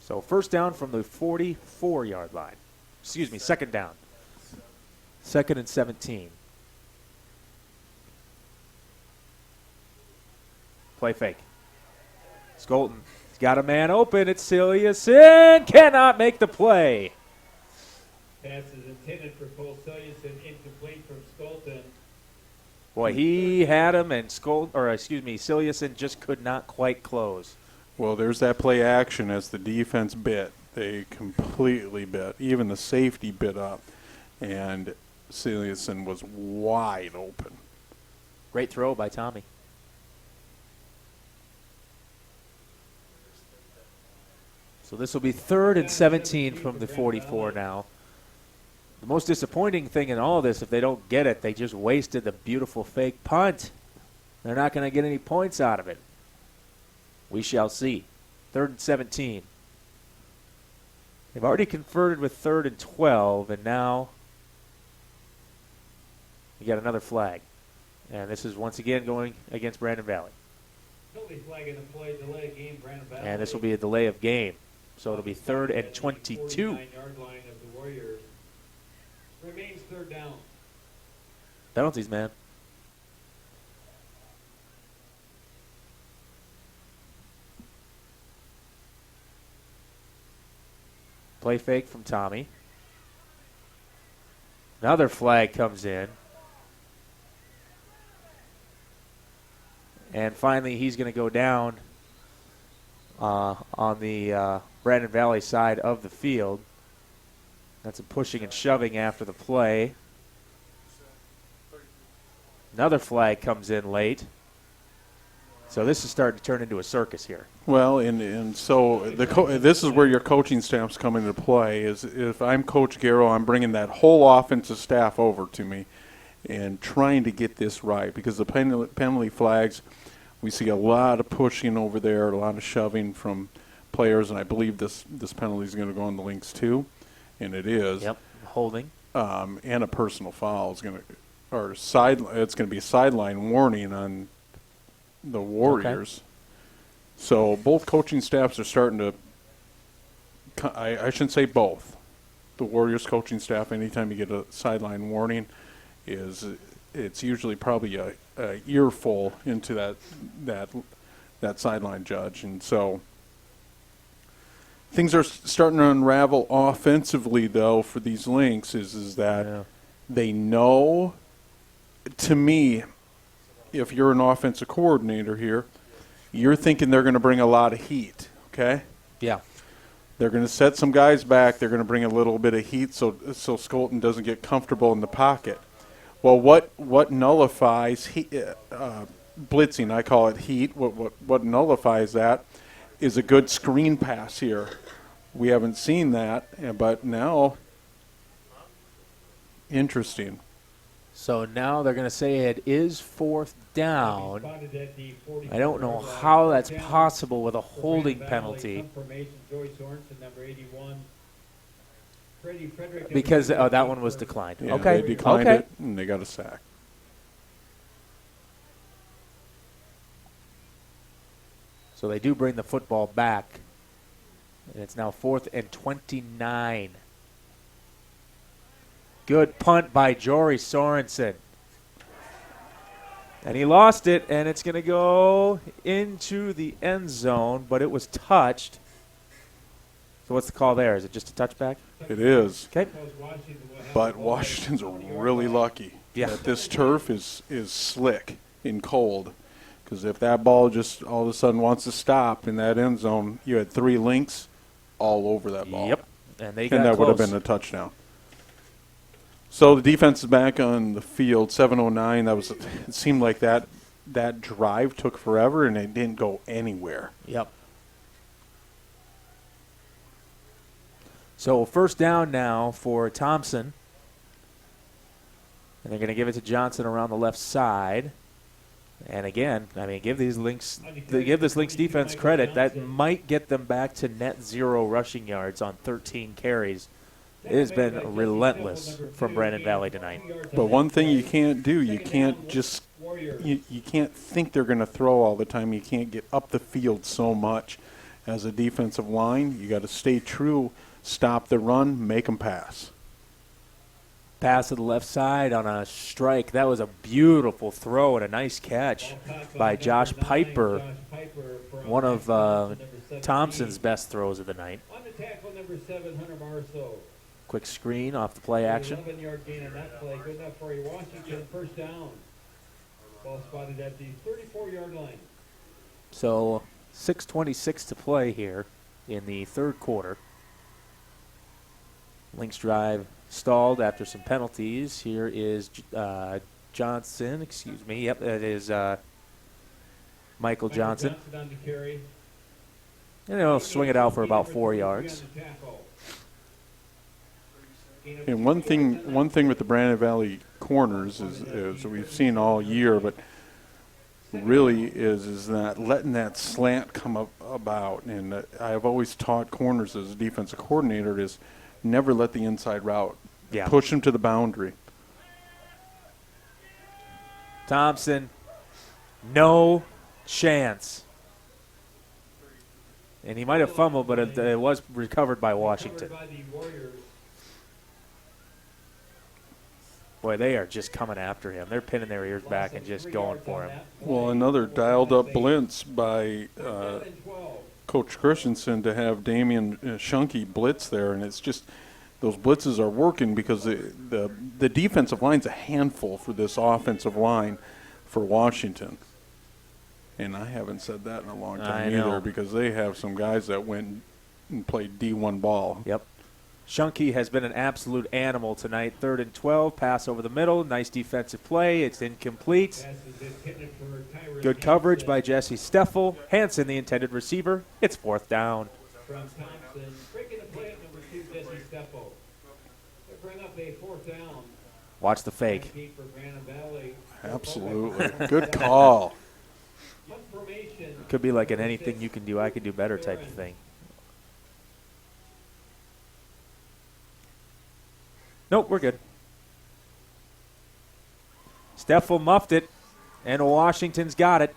So first down from the 44-yard line. Excuse me, 2nd down. 2nd and 17. Play fake. Skolton. He's got a man open. It's Ciliuson. Cannot make the play. Pass is intended for Cole Ciliuson, incomplete from Skolton. Boy, he had him, and Ciliuson just could not quite close. Well, there's that play action as the defense bit. They completely bit. Even the safety bit up. And Ciliuson was wide open. Great throw by Tommy. So this will be 3rd and 17 from the 44 now. The most disappointing thing in all this, if they don't get it, they just wasted the beautiful fake punt. They're not going to get any points out of it. We shall see. 3rd and 17. They've already converted with 3rd and 12, and now you got another flag. And this is once again going against Brandon Valley. Penalty flag in the play, delay of game, Brandon Valley. And this will be a delay of game. So it'll be 3rd and 22. 49-yard line of the Warriors. Remains 3rd down. Penalties, man. Play fake from Tommy. Another flag comes in. And finally, he's going to go down on the Brandon Valley side of the field. That's a pushing and shoving after the play. Another flag comes in late. So this is starting to turn into a circus here. Well, and so this is where your coaching staffs come into play. Is if I'm Coach Garrow, I'm bringing that whole offensive staff over to me and trying to get this right, because the penalty flags, we see a lot of pushing over there, a lot of shoving from players, and I believe this penalty is going to go on the Lynx too, and it is. Yep, holding. And a personal foul is going to, or it's going to be a sideline warning on the Warriors. Okay. So both coaching staffs are starting to, I shouldn't say both. The Warriors coaching staff, anytime you get a sideline warning, it's usually probably a earful into that sideline judge. And so things are starting to unravel offensively, though, for these Lynx, is that they know, to me, if you're an offensive coordinator here, you're thinking they're going to bring a lot of heat, okay? Yeah. They're going to set some guys back. They're going to bring a little bit of heat so Skolton doesn't get comfortable in the pocket. Well, what nullifies blitzing? I call it heat. What nullifies that is a good screen pass here. We haven't seen that, but now, interesting. So now they're going to say it is 4th down. I don't know how that's possible with a holding penalty. Because that one was declined. Yeah, okay. They declined it, and they got a sack. So they do bring the football back. And it's now 4th and 29. Good punt by Jory Sorensen. And he lost it, and it's going to go into the end zone, but it was touched. So what's the call there? Is it just a touchback? It is. Okay. But Washington's really lucky that this turf is slick and cold, because if that ball just all of a sudden wants to stop in that end zone, you had 3 Lynx all over that ball. Yep. And that close. Would have been a touchdown. So the defense is back on the field, 7:09. It seemed like that drive took forever, and it didn't go anywhere. Yep. So 1st down now for Thompson. And they're going to give it to Johnson around the left side. And again, I mean, give this Lynx defense credit. That might get them back to net 0 rushing yards on 13 carries. It has been relentless from Brandon Valley tonight. But one thing you can't do, you can't just you can't think they're going to throw all the time. You can't get up the field so much as a defensive line. You got to stay true, stop the run, make them pass. Pass to the left side on a strike. That was a beautiful throw and a nice catch by Josh Piper. One of Thompson's best throws of the night. On the tackle, number 7, Hunter Marceau. Quick screen off the play action. 11-yard gain on that play. Good enough for a Washington first down. Ball spotted at the 34-yard line. So 6:26 to play here in the third quarter. Lynx drive stalled after some penalties. Here is Johnson. Excuse me. Yep, that is Michael Johnson. On the carry. And he'll swing it out for about 4 yards. And one thing with the Brandon Valley corners is we've seen all year, but really is that letting that slant come about. And I've always taught corners as a defensive coordinator is never let the inside route push them to the boundary. Thompson, no chance. And he might have fumbled, but it was recovered by Washington. Boy, they are just coming after him. They're pinning their ears back and just going for him. Well, another dialed-up blitz by Coach Christensen to have Damian Shunky blitz there, and it's just those blitzes are working because the defensive line's a handful for this offensive line for Washington. And I haven't said that in a long time either because they have some guys that went and played D1 ball. Yep. Shunky has been an absolute animal tonight. 3rd and 12, pass over the middle. Nice defensive play. It's incomplete. Good coverage by Jesse Steffel. Hansen, the intended receiver. It's 4th down. From Thompson, breaking the play at number 2, Jesse Steffel. They bring up a 4th down. Watch the fake. For Brandon Valley. Absolutely. Good call. Could be like an anything you can do, I can do better type of thing. Nope, we're good. Steffel muffed it, and Washington's got it.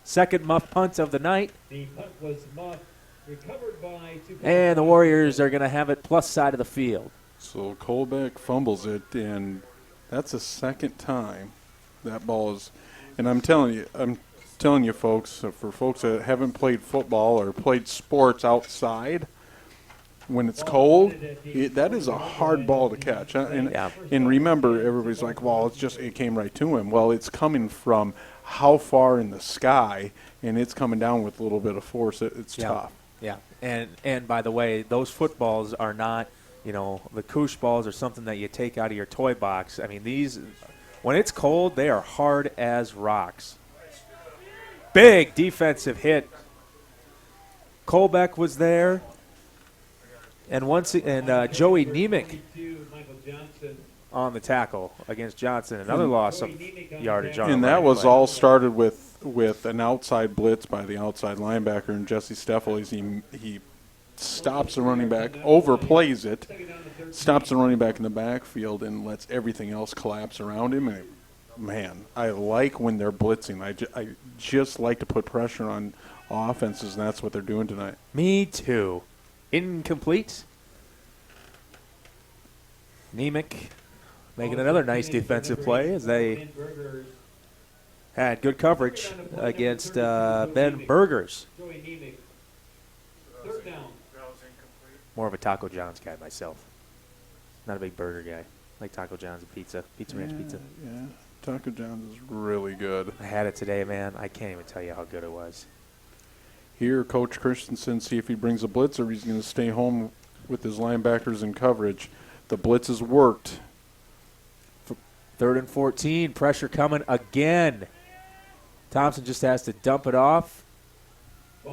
Second muff punt of the night. The punt was muffed, recovered by 2. And the Warriors are going to have it plus side of the field. So Colbeck fumbles it, and that's the second time that ball is. And I'm telling you, folks, for folks that haven't played football or played sports outside, when it's cold, that is a hard ball to catch. And remember, everybody's like, well, it came right to him. Well, it's coming from how far in the sky, and it's coming down with a little bit of force. It's tough. Yeah, and by the way, those footballs are not, the koosh balls are something that you take out of your toy box. I mean, these, when it's cold, they are hard as rocks. Big defensive hit. Colbeck was there. And Joey Nemec on the tackle against Johnson. Another loss of yardage on. And that was all started with an outside blitz by the outside linebacker, and Jesse Steffel. He stops the running back, overplays it, stops the running back in the backfield, and lets everything else collapse around him. And man, I like when they're blitzing. I just like to put pressure on offenses, and that's what they're doing tonight. Me too. Incomplete. Nemec making another nice defensive play as they had good coverage against Ben Burgers. More of a Taco John's guy myself. Not a big burger guy. I like Taco John's and Pizza Ranch pizza. Yeah, Taco John's is really good. I had it today, man. I can't even tell you how good it was. Here, Coach Christensen, see if he brings a blitz or he's going to stay home with his linebackers in coverage. The blitz has worked. 3rd and 14, pressure coming again. Thompson just has to dump it off.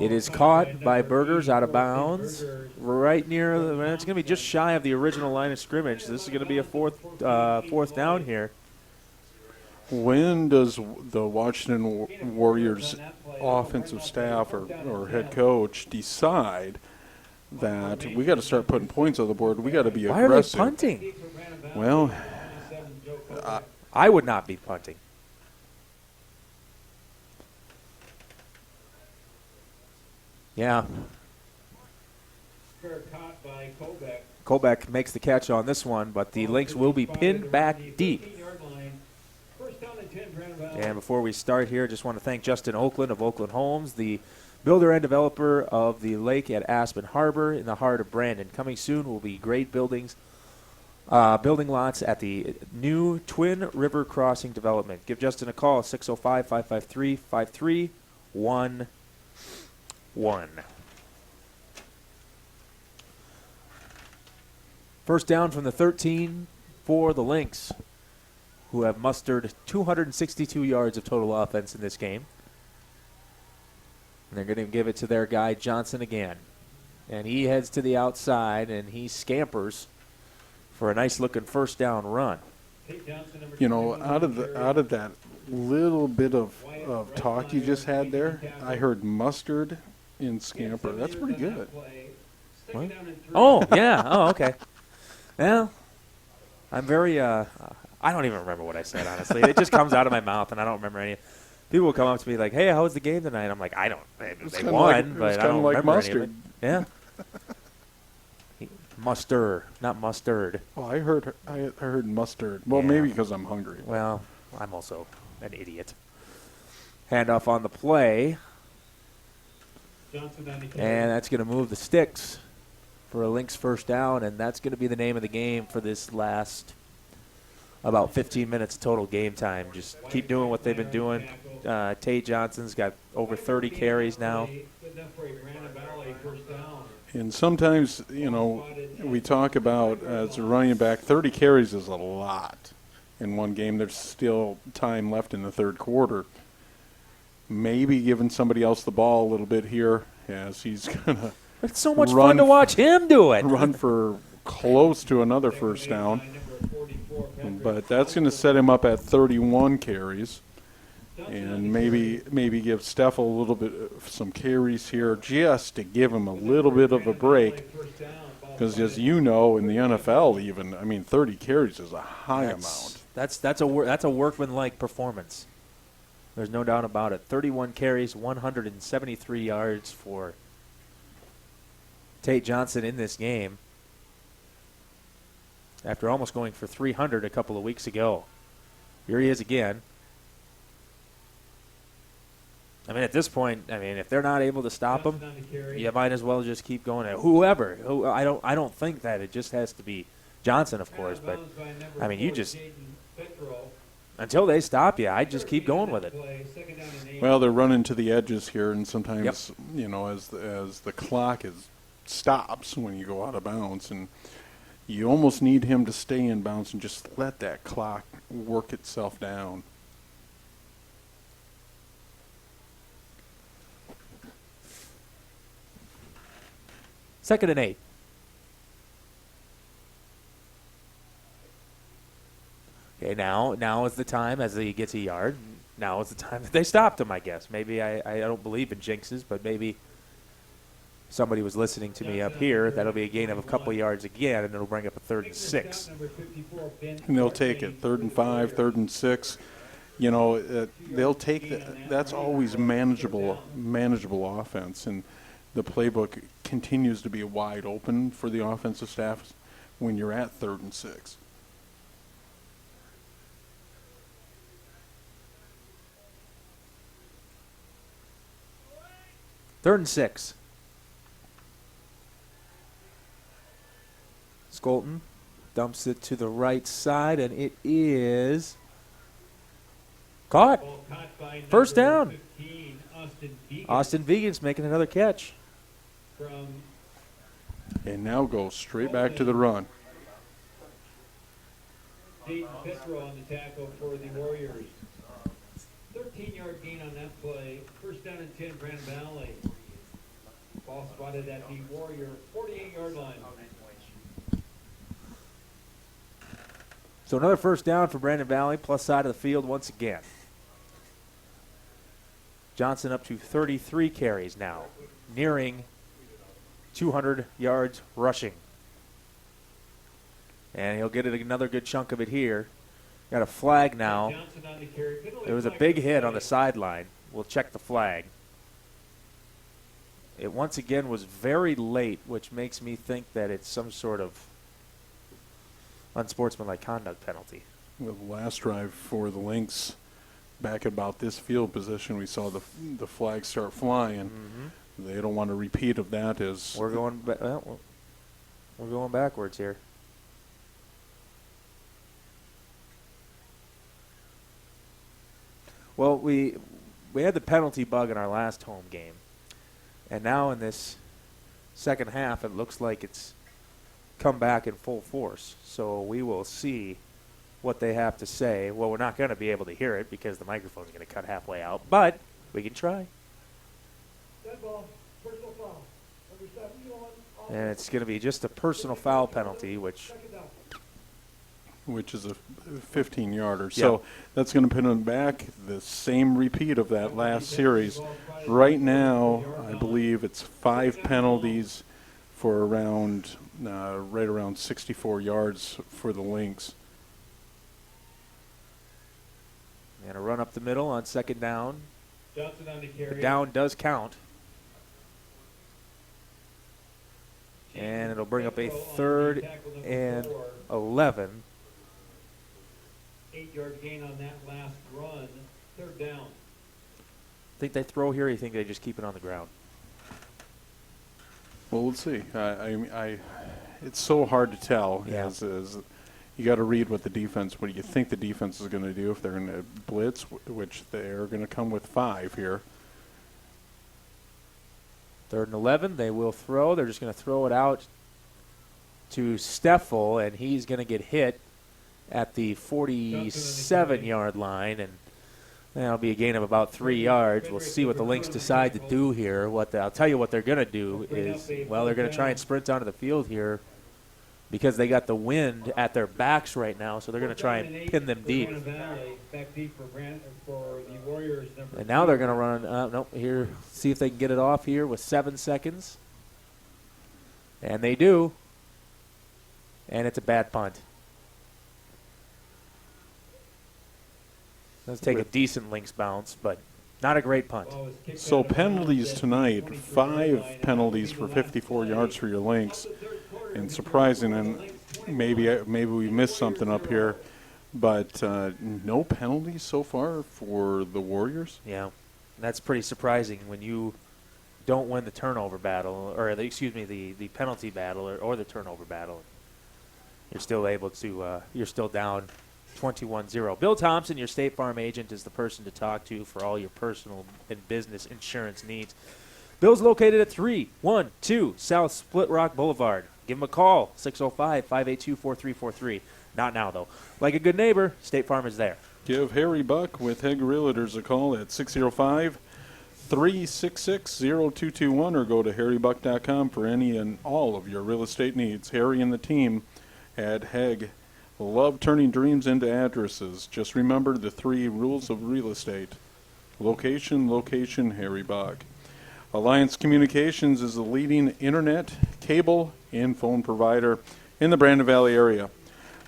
It is caught by Burgers out of bounds. Right near, it's going to be just shy of the original line of scrimmage. This is going to be a fourth down here. When does the Washington Warriors offensive staff or head coach decide that we got to start putting points on the board? We got to be aggressive. Why are they punting? Well, I would not be punting. Yeah. Caught by Colbeck. Colbeck makes the catch on this one, but the Lynx will be pinned back deep. 13-yard line. First down and 10, Brandon Valley. And before we start here, just want to thank Justin Oakland of Oakland Homes, the builder and developer of the lake at Aspen Harbor in the heart of Brandon. Coming soon will be great building lots at the new Twin River Crossing development. Give Justin a call, 605-553-5311. First down from the 13 for the Lynx, who have mustered 262 yards of total offense in this game. And they're going to give it to their guy, Johnson, again. And he heads to the outside, and he scampers for a nice-looking first down run. You know, out of that little bit of talk you just had there, I heard mustard in scamper. That's pretty good. What? Oh, yeah. Oh, okay. Well, I'm very, I don't even remember what I said, honestly. It just comes out of my mouth, and I don't remember any. People will come up to me like, hey, how was the game tonight? I'm like, I don't. They won, but I don't like remember mustard. any of it. Yeah. Muster, not mustard. Well, I heard mustard. Well, Yeah. maybe because I'm hungry. Well, I'm also an idiot. Handoff on the play, Johnson and that's going to move the sticks for a Lynx first down, and that's going to be the name of the game for this last about 15 minutes total game time. Just keep doing what they've been doing. Tate Johnson's got over 30 carries now. And sometimes, you know, we talk about as a running back, 30 carries is a lot in one game. There's still time left in the third quarter. Maybe giving somebody else the ball a little bit here as he's going to It's so much fun to watch him do it. run for close to another first down. But that's going to set him up at 31 carries. And maybe give Steph a little bit of some carries here just to give him a little bit of a break. Because as you know, in the NFL even, I mean, 30 carries is a high amount. That's a workman-like performance. There's no doubt about it. 31 carries, 173 yards for Tate Johnson in this game after almost going for 300 a couple of weeks ago. Here he is again. I mean, at this point, if they're not able to stop him, you might as well just keep going at whoever. I don't think that it just has to be Johnson, of course, but I mean, you just until they stop you, I just keep going with it. Well, they're running to the edges here, and sometimes you know, as the clock stops when you go out of bounds, and you almost need him to stay in bounds and just let that clock work itself down. Second and 8. Okay, now is the time as he gets a yard. Now is the time that they stopped him, I guess. Maybe I don't believe in jinxes, but maybe somebody was listening to me up here. That'll be a gain of a couple yards again, and it'll bring up a 3rd and 6. And they'll take it, 3rd and 5, 3rd and 6. You know, they'll take that's always manageable offense, and the playbook continues to be wide open for the offensive staff when you're at 3rd and 6. Third and 6. Skolton dumps it to the right side, and it is caught. First down. Austin Vegan's making another catch. And now go straight back to the run. Dayton Petro on the tackle for the Warriors. 13-yard gain on that play. First down and 10, Grand Valley. Ball spotted at the Warrior 48-yard line. So another first down for Brandon Valley, plus side of the field once again. Johnson up to 33 carries now, nearing 200 yards rushing. And he'll get another good chunk of it here. Got a flag now. There was a big hit on the sideline. We'll check the flag. It once again was very late, which makes me think that it's some sort of unsportsmanlike conduct penalty. The last drive for the Lynx, back at about this field position, we saw the flag start flying. They don't want a repeat of that. As We're going we're going backwards here. Well, we had the penalty bug in our last home game, and now in this second half, it looks like it's come back in full force. So we will see what they have to say. Well, we're not going to be able to hear it because the microphone's going to cut halfway out, but we can try. Dead ball, personal foul. Number 71, And it's going to be just a personal foul penalty, which which is a 15-yarder. So that's going to put them back the same repeat of that last series. Right now, I believe it's 5 penalties for around right around 64 yards for the Lynx. and a run up the middle on second down. Johnson on the carry. The down does count. And it'll bring up a 3rd and 11. 8-yard gain on that last run. 3rd down. Think they throw here, or you think they just keep it on the ground? Well, we'll see. It's so hard to tell. Yeah. As you got to read what do you think the defense is going to do if they're going to blitz, which they're going to come with 5 here. 3rd and 11, they will throw. They're just going to throw it out to Steffel, and he's going to get hit at the 47-yard line, and that'll be a gain of about 3 yards. We'll see what the Lynx decide to do here. I'll tell you what they're going to do is, well, they're going to try and sprint onto the field here because they got the wind at their backs right now, so they're going to try and pin them deep. And now they're going to run, here, see if they can get it off here with 7 seconds. And they do. And it's a bad punt. Let's take a decent Lynx bounce, but not a great punt. So penalties tonight, 5 penalties for 54 yards for your Lynx. And surprising, and maybe we missed something up here, but no penalties so far for the Warriors? Yeah, that's pretty surprising when you don't win the turnover battle, or the penalty battle or the turnover battle. You're still able to, you're still down 21-0. Bill Thompson, your State Farm agent, is the person to talk to for all your personal and business insurance needs. Bill's located at 312 South Split Rock Boulevard. Give him a call, 605-582-4343. Not now, though. Like a good neighbor, State Farm is there. Give Harry Buck with Heg Realtors a call at 605-366-0221 or go to harrybuck.com for any and all of your real estate needs. Harry and the team at Heg love turning dreams into addresses. Just remember the 3 rules of real estate. Location, location, Harry Buck. Alliance Communications is the leading internet, cable, and phone provider in the Brandon Valley area.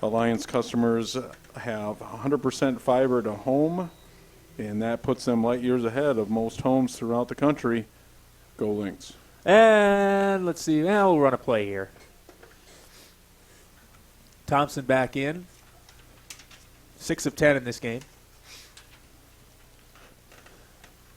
Alliance customers have 100% fiber to home, and that puts them light years ahead of most homes throughout the country. Go Lynx. And let's see. We'll run a play here. Thompson back in. 6 of 10 in this game.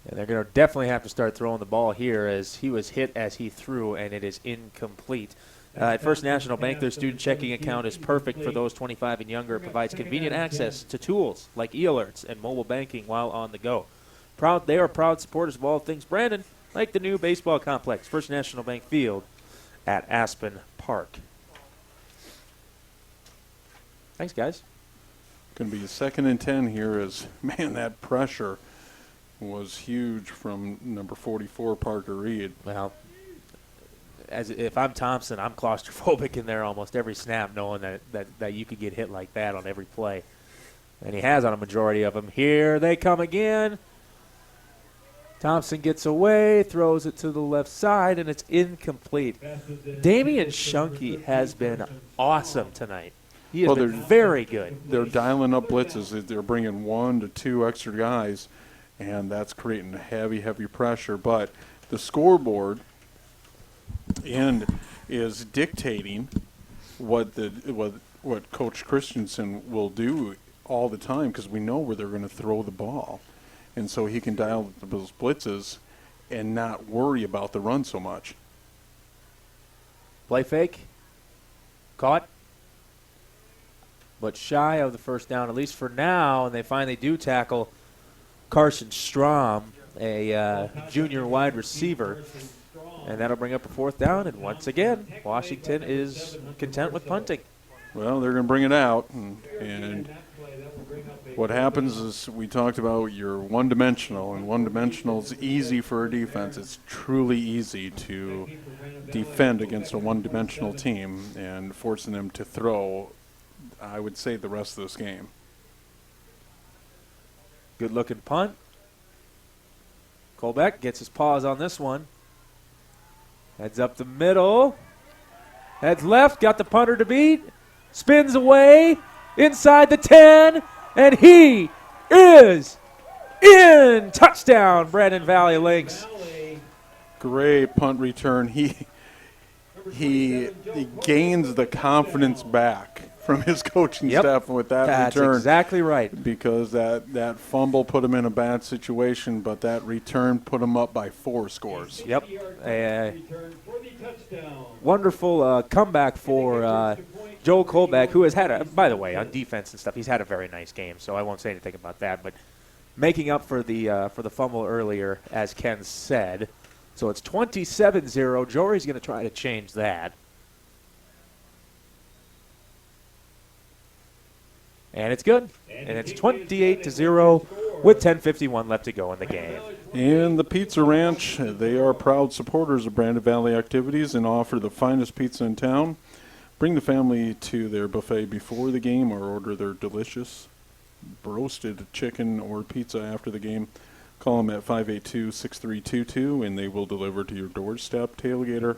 And they're going to definitely have to start throwing the ball here as he was hit as he threw, and it is incomplete. At First National Bank, their student checking account is perfect for those 25 and younger. It provides convenient access to tools like e-alerts and mobile banking while on the go. They are proud supporters of all things Brandon, like the new baseball complex, First National Bank Field at Aspen Park. Thanks, guys. Going to be a 2nd and 10 here as, man, that pressure was huge from number 44, Parker Reed. Well, if I'm Thompson, I'm claustrophobic in there almost every snap, knowing that you could get hit like that on every play. And he has on a majority of them. Here they come again. Thompson gets away, throws it to the left side, and it's incomplete. Damian Shunke has been awesome tonight. He has been very good. They're dialing up blitzes. They're bringing 1 to 2 extra guys, and that's creating heavy, heavy pressure. But the scoreboard is dictating what Coach Christensen will do all the time, because we know where they're going to throw the ball, and so he can dial those blitzes and not worry about the run so much. Play fake. Caught. But shy of the first down, at least for now, and they finally do tackle Carson Strom, a junior wide receiver. And that'll bring up a fourth down, and once again, Washington is content with punting. Well, they're going to bring it out, and what happens is we talked about you're one-dimensional, and one-dimensional is easy for a defense. It's truly easy to defend against a one-dimensional team, and forcing them to throw, I would say, the rest of this game. Good-looking punt. Colbeck gets his paws on this one. Heads up the middle. Heads left, got the punter to beat. Spins away, inside the 10, and he is in. Touchdown, Brandon Valley Lynx. Great punt return. He gains the confidence back from his coaching staff with that return. That's exactly right. Because that fumble put him in a bad situation, but that return put him up by 4 scores. Yep. Wonderful comeback for Joel Colbeck, who has had, by the way, on defense and stuff, he's had a very nice game, so I won't say anything about that. But making up for the fumble earlier, as Ken said. So it's 27-0. Jory's going to try to change that. And it's good. And it's 28-0 with 10:51 left to go in the game. And the Pizza Ranch, they are proud supporters of Brandon Valley activities and offer the finest pizza in town. Bring the family to their buffet before the game or order their delicious roasted chicken or pizza after the game. Call them at 582-6322, and they will deliver to your doorstep, tailgater,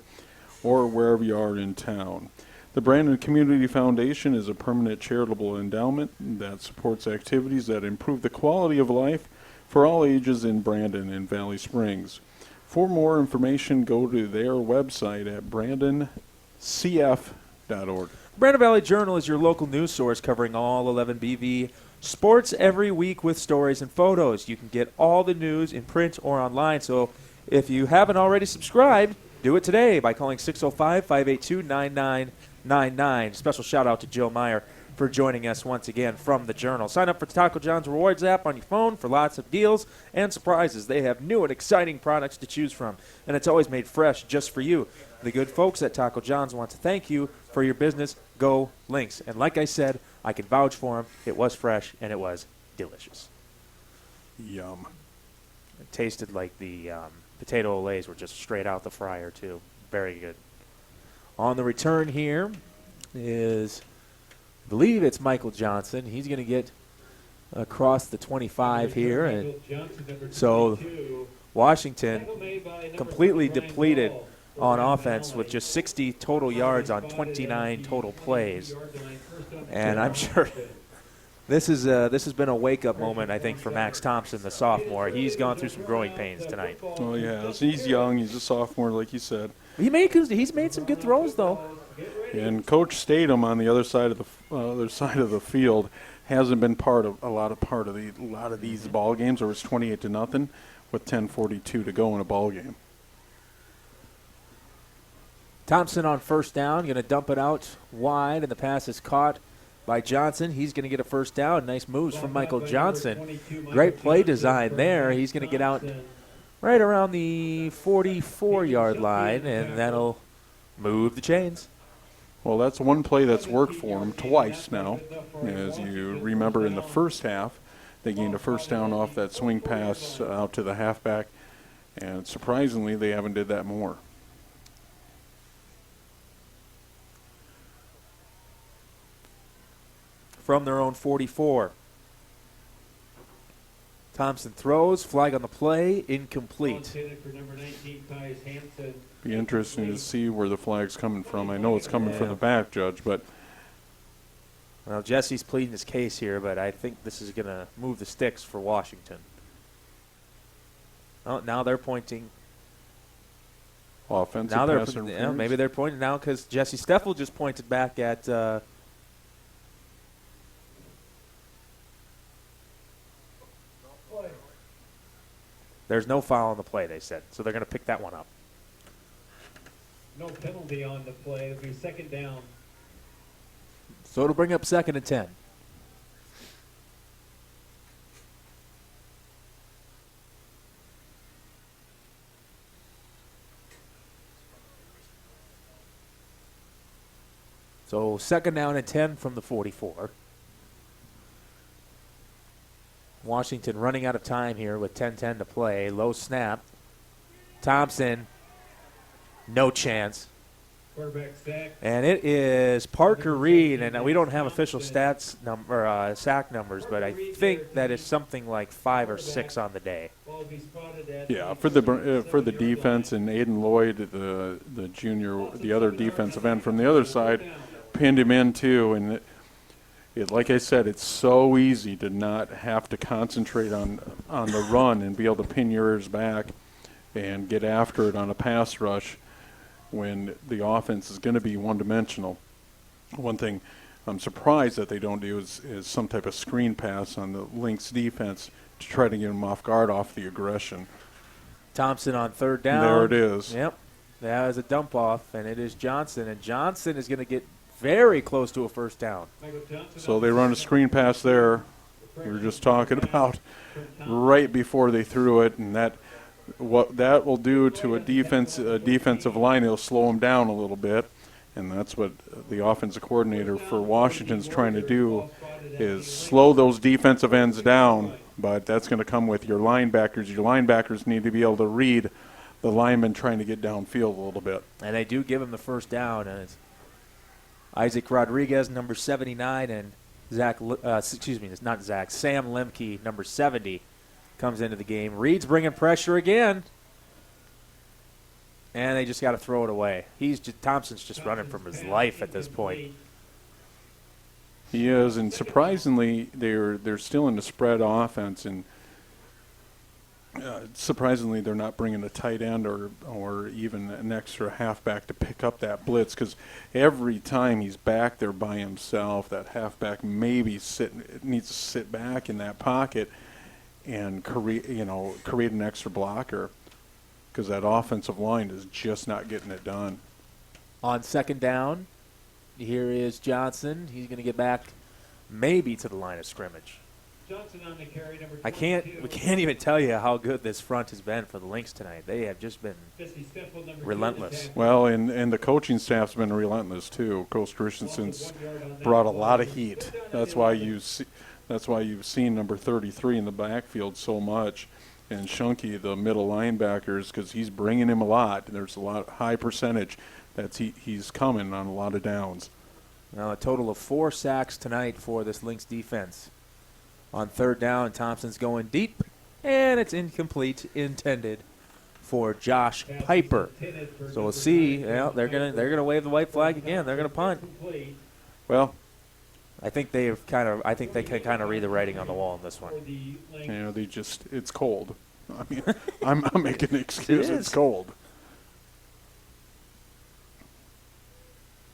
or wherever you are in town. The Brandon Community Foundation is a permanent charitable endowment that supports activities that improve the quality of life for all ages in Brandon and Valley Springs. For more information, go to their website at brandoncf.org. Brandon Valley Journal is your local news source covering all 11 BV sports every week with stories and photos. You can get all the news in print or online, so if you haven't already subscribed, do it today by calling 605-582-9999. Special shout-out to Jill Meyer for joining us once again from the Journal. Sign up for Taco John's Rewards app on your phone for lots of deals and surprises. They have new and exciting products to choose from, and it's always made fresh just for you. The good folks at Taco John's want to thank you for your business. Go Lynx. And like I said, I can vouch for them. It was fresh, and it was delicious. Yum. It tasted like the potato olays were just straight out the fryer, too. Very good. On the return here is, I believe it's Michael Johnson. He's going to get across the 25 here. And so Washington completely depleted on offense with just 60 total yards on 29 total plays. And I'm sure this has been a wake-up moment, I think, for Max Thompson, the sophomore. He's gone through some growing pains tonight. Oh, yeah. He's young. He's a sophomore, like you said. He's made some good throws, though. And Coach Statham on the other side of the field hasn't been part of a lot of these ball games where it's 28-0 with 10:42 to go in a ball game. Thompson on first down, going to dump it out wide, and the pass is caught by Johnson. He's going to get a first down. Nice moves from Michael Johnson. Great play design there. He's going to get out right around the 44-yard line, and that'll move the chains. Well, that's one play that's worked for them twice now. As you remember, in the first half, they gained a first down off that swing pass out to the halfback, and surprisingly, they haven't did that more. From their own 44. Thompson throws, flag on the play, incomplete. Be interesting to see where the flag's coming from. I know it's coming from the back, Judge, but... Well, Jesse's pleading his case here, but I think this is going to move the sticks for Washington. Oh, now they're pointing. offensive Now pass interference. maybe they're pointing now because Jesse Steffel just pointed back at there's no foul on the play, they said. So they're going to pick that one up. No penalty on the play. It'll be second down. So it'll bring up 2nd and 10. So 2nd down and 10 from the 44. Washington running out of time here with 10:10 to play. Low snap. Thompson, no chance. Quarterback sack. And it is Parker Reed, and we don't have official stats sack numbers, but I think that is something like 5 or 6 on the day. Ball will be spotted at Yeah, for the defense, and Aiden Lloyd, the junior, the other defensive end from the other side, pinned him in too. And like I said, it's so easy to not have to concentrate on the run and be able to pin yours back and get after it on a pass rush when the offense is going to be one-dimensional. One thing I'm surprised that they don't do is some type of screen pass on the Lynx defense to try to get them off guard off the aggression. Thompson on 3rd down. There it is. Yep. That was a dump off, and it is Johnson. And Johnson is going to get very close to a 1st down. So they run a screen pass there. We were just talking about right before they threw it, and what that will do to a defensive line, it'll slow them down a little bit, and that's what the offensive coordinator for Washington's trying to do, is slow those defensive ends down. But that's going to come with your linebackers. Your linebackers need to be able to read the linemen trying to get downfield a little bit. And they do give him the 1st down, and it's Isaac Rodriguez, number 79, and Sam Lemke, number 70, comes into the game. Reed's bringing pressure again, and they just got to throw it away. Thompson's just running from his life at this point. He is, and surprisingly, they're still in the spread offense, and surprisingly, they're not bringing a tight end or even an extra halfback to pick up that blitz, because every time he's back there by himself, that halfback needs to sit back in that pocket and create an extra blocker, because that offensive line is just not getting it done. On 2nd down, here is Johnson. He's going to get back maybe to the line of scrimmage. Johnson on the carry, number 22. We can't even tell you how good this front has been for the Lynx tonight. They have just been relentless. Well, and the coaching staff's been relentless too. Coach Christensen's brought a lot of heat. That's why you've seen number 33 in the backfield so much, and Shunky, the middle linebackers, because he's bringing him a lot. There's a high percentage that he's coming on a lot of downs. Now a total of 4 sacks tonight for this Lynx defense. On 3rd down, Thompson's going deep, and it's incomplete, intended for Josh Piper. So we'll see. They're gonna wave the white flag again. They're gonna punt. Well, I think they can kind of read the writing on the wall in this one. it's cold. I mean, I'm making an excuse. It's cold.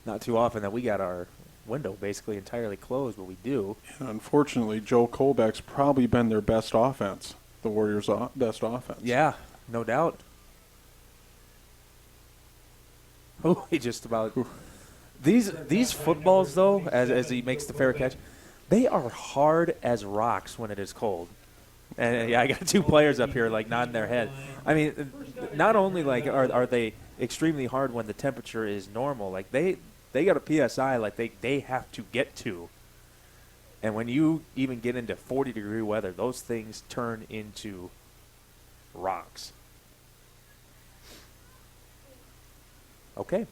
Not too often that we got our window basically entirely closed, but we do. And unfortunately, Joe Colbeck's probably been their best offense, the Warriors' best offense. Yeah, no doubt. Oh, he just about. These footballs, though, as he makes the fair catch, they are hard as rocks when it is cold. And I got 2 players up here nodding their head. I mean, not only are they extremely hard when the temperature is normal, they got a PSI they have to get to. And when you even get into 40-degree weather, those things turn into rocks. Okay.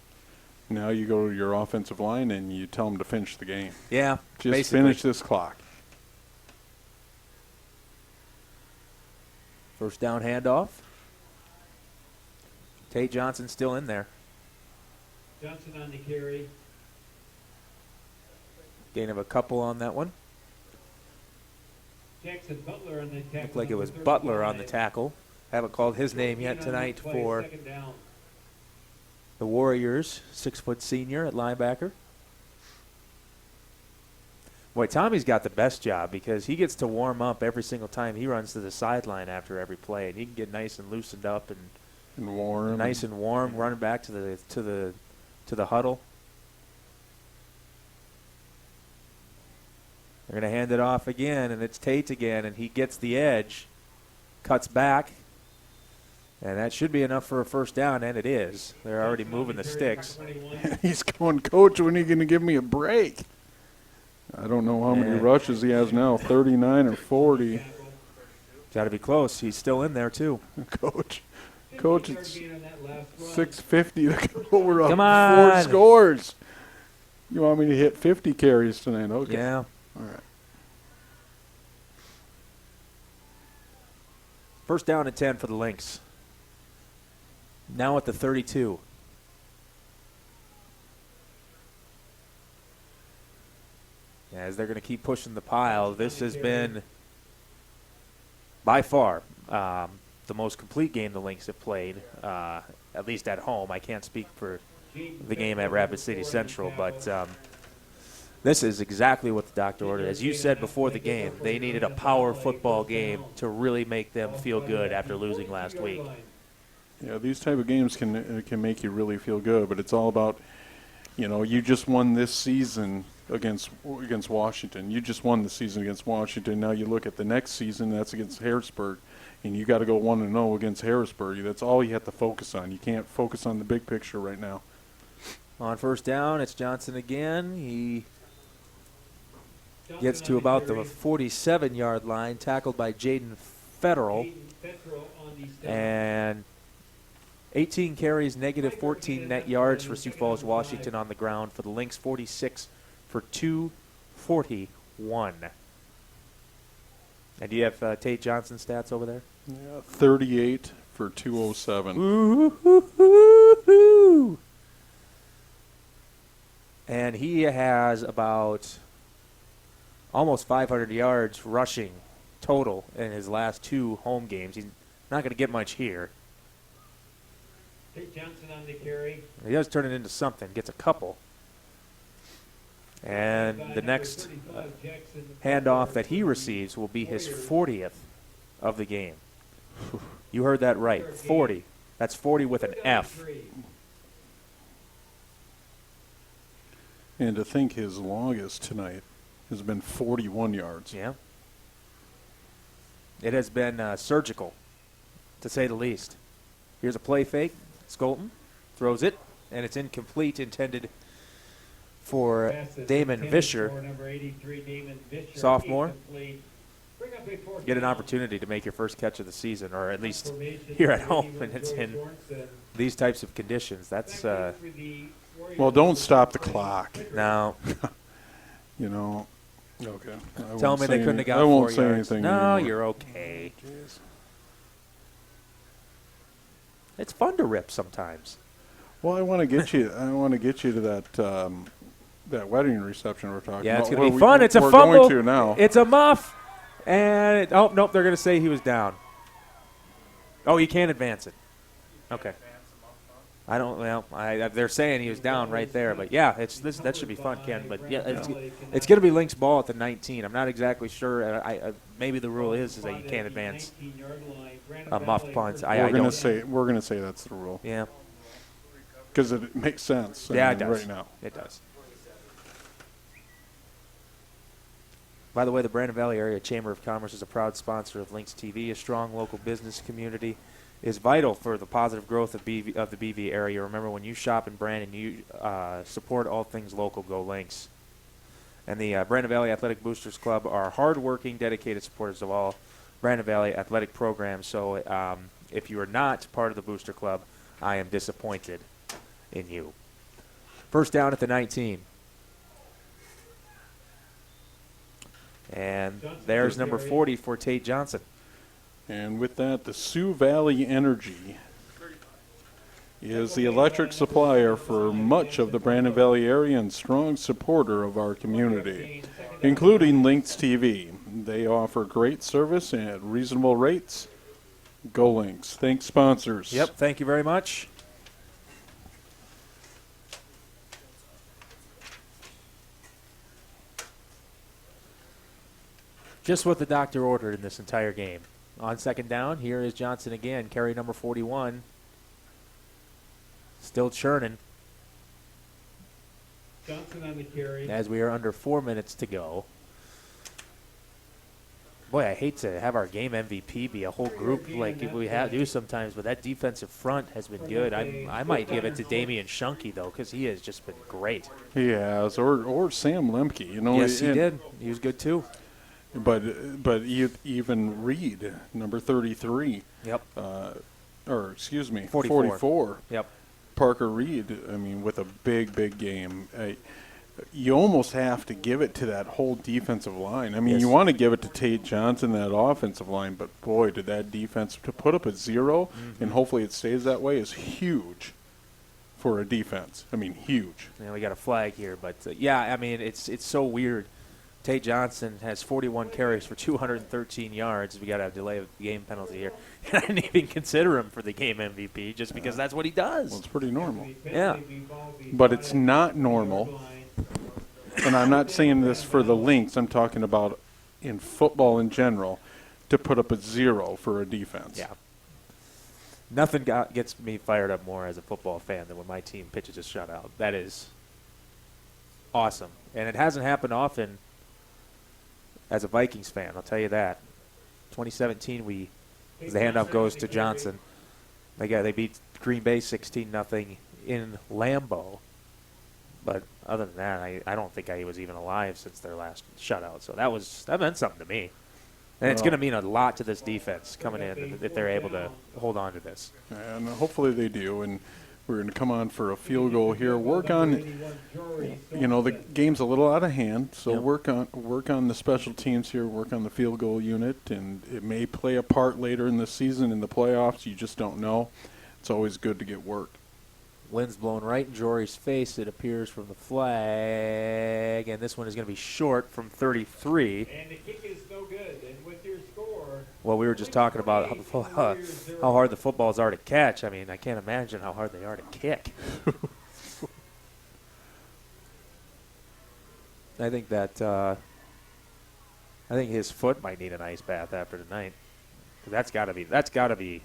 Now you go to your offensive line and you tell them to finish the game. Yeah, just basically. Finish this clock. 1st down handoff. Tate Johnson still in there. Johnson on the carry. Gain of a couple on that one. Jackson Butler on the tackle. Looked like it was Butler on the tackle. Haven't called his name yet tonight for the Warriors, 6-foot senior at linebacker. Boy, Tommy's got the best job because he gets to warm up every single time he runs to the sideline after every play, and he can get nice and loosened up and warm. nice and warm, running back to the huddle. They're going to hand it off again, and it's Tate again, and he gets the edge, cuts back, and that should be enough for a first down, and it is. They're already moving the sticks. He's going, Coach, when are you going to give me a break? I don't know how many rushes he has now, 39 or 40. Got to be close. He's still in there, too. Coach, it's 6:50 to go. We're up Come on. 4 scores. You want me to hit 50 carries tonight? Okay. Yeah. All right. First down and 10 for the Lynx. Now at the 32. As they're going to keep pushing the pile, this has been by far the most complete game the Lynx have played, at least at home. I can't speak for the game at Rapid City Central, but this is exactly what the doctor ordered. As you said before the game, they needed a power football game to really make them feel good after losing last week. Yeah, these type of games can make you really feel good, but it's all about, you just won this season against Washington. You just won the season against Washington. Now you look at the next season, that's against Harrisburg, and you got to go 1-0 against Harrisburg. That's all you have to focus on. You can't focus on the big picture right now. On first down, it's Johnson again. He gets to about the 47-yard line, tackled by Jaden Federal, and 18 carries, negative 14 net yards for Sioux Falls, Washington on the ground. For the Lynx, 46 for 241. And do you have Tate Johnson stats over there? Yeah, 38 for 207. Ooh-hoo-hoo-hoo. And he has about almost 500 yards rushing total in his last 2 home games. He's not going to get much here. Tate Johnson on the carry. He does turn it into something, gets a couple. And the next handoff that he receives will be his 40th of the game. You heard that right, 40. That's 40 with an F. And to think his longest tonight has been 41 yards. Yeah. It has been surgical, to say the least. Here's a play fake. Skolton throws it, and it's incomplete, intended for Damon Vischer, sophomore. Get an opportunity to make your first catch of the season, or at least here at home, and it's in these types of conditions. That's well, don't stop the clock. no. Okay. Tell me they couldn't have got 4 yards. I won't say anything No, anymore. you're okay. It's fun to rip sometimes. Well, I want to get you. To that wedding reception we're talking about. Yeah, it's going to be fun. It's a fumble. We're going to now. It's a muff. And, oh, nope, they're going to say he was down. Oh, you can't advance it. Okay. I don't, well, they're saying he was down right there. But, yeah, that should be fun, Ken. But, yeah, it's going to be Lynx ball at the 19. I'm not exactly sure. Maybe the rule is that you can't advance a muff punt. We're going to say that's the rule. Yeah. Because it makes sense. Yeah, it does. Right now. It does. By the way, the Brandon Valley Area Chamber of Commerce is a proud sponsor of Lynx TV. A strong local business community is vital for the positive growth of the BV area. Remember, when you shop in Brandon, you support all things local. Go Lynx. And the Brandon Valley Athletic Boosters Club are hardworking, dedicated supporters of all Brandon Valley athletic programs. So if you are not part of the Booster Club, I am disappointed in you. First down at the 19. And there's number 40 for Tate Johnson. And with that, the Sioux Valley Energy is the electric supplier for much of the Brandon Valley area and strong supporter of our community, including Lynx TV. They offer great service at reasonable rates. Go Lynx. Thanks, sponsors. Yep, thank you very much. Just what the doctor ordered in this entire game. On second down, here is Johnson again, carry number 41. Still churning Johnson on the carry. as we are under 4 minutes to go. Boy, I hate to have our game MVP be a whole group like we do sometimes, but that defensive front has been good. I might give it to Damian Shunke, though, because he has just been great. He has, or Sam Lemke. You know, Yes, he did. He was good, too. But even Reed, number 33. Yep. Or excuse me, 44. 44. Yep. Parker Reed. I mean, with a big game. You almost have to give it to that whole defensive line. I mean, Yes. you want to give it to Tate Johnson, that offensive line, but boy, did that defense to put up a 0, and hopefully it stays that way, is huge for a defense. I mean, huge. Yeah, we got a flag here, but yeah, I mean, it's so weird. Tate Johnson has 41 carries for 213 yards. We got a delay of game penalty here. And I didn't even consider him for the game MVP just because that's what he does. Well, it's pretty normal. Yeah. But it's not normal. And I'm not saying this for the Lynx. I'm talking about in football in general, to put up a 0 for a defense. Yeah. Nothing gets me fired up more as a football fan than when my team pitches a shutout. That is awesome. And it hasn't happened often as a Vikings fan, I'll tell you that. 2017, the handoff goes to Johnson. They beat Green Bay 16-0 in Lambeau. But other than that, I don't think I was even alive since their last shutout. So that meant something to me. And it's going to mean a lot to this defense coming in if they're able to hold on to this. And hopefully they do. And we're going to come on for a field goal here. Work on, the game's a little out of hand, so Yep. work on the special teams here, work on the field goal unit, and it may play a part later in the season in the playoffs. You just don't know. It's always good to get work. Wind's blowing right in Jory's face, it appears, from the flag. And this one is going to be short from 33. And the kick is no good. And with your score, Well, we were just talking about how hard the footballs are to catch. I mean, I can't imagine how hard they are to kick. I think that I think his foot might need an ice bath after tonight. 'Cause that's got to be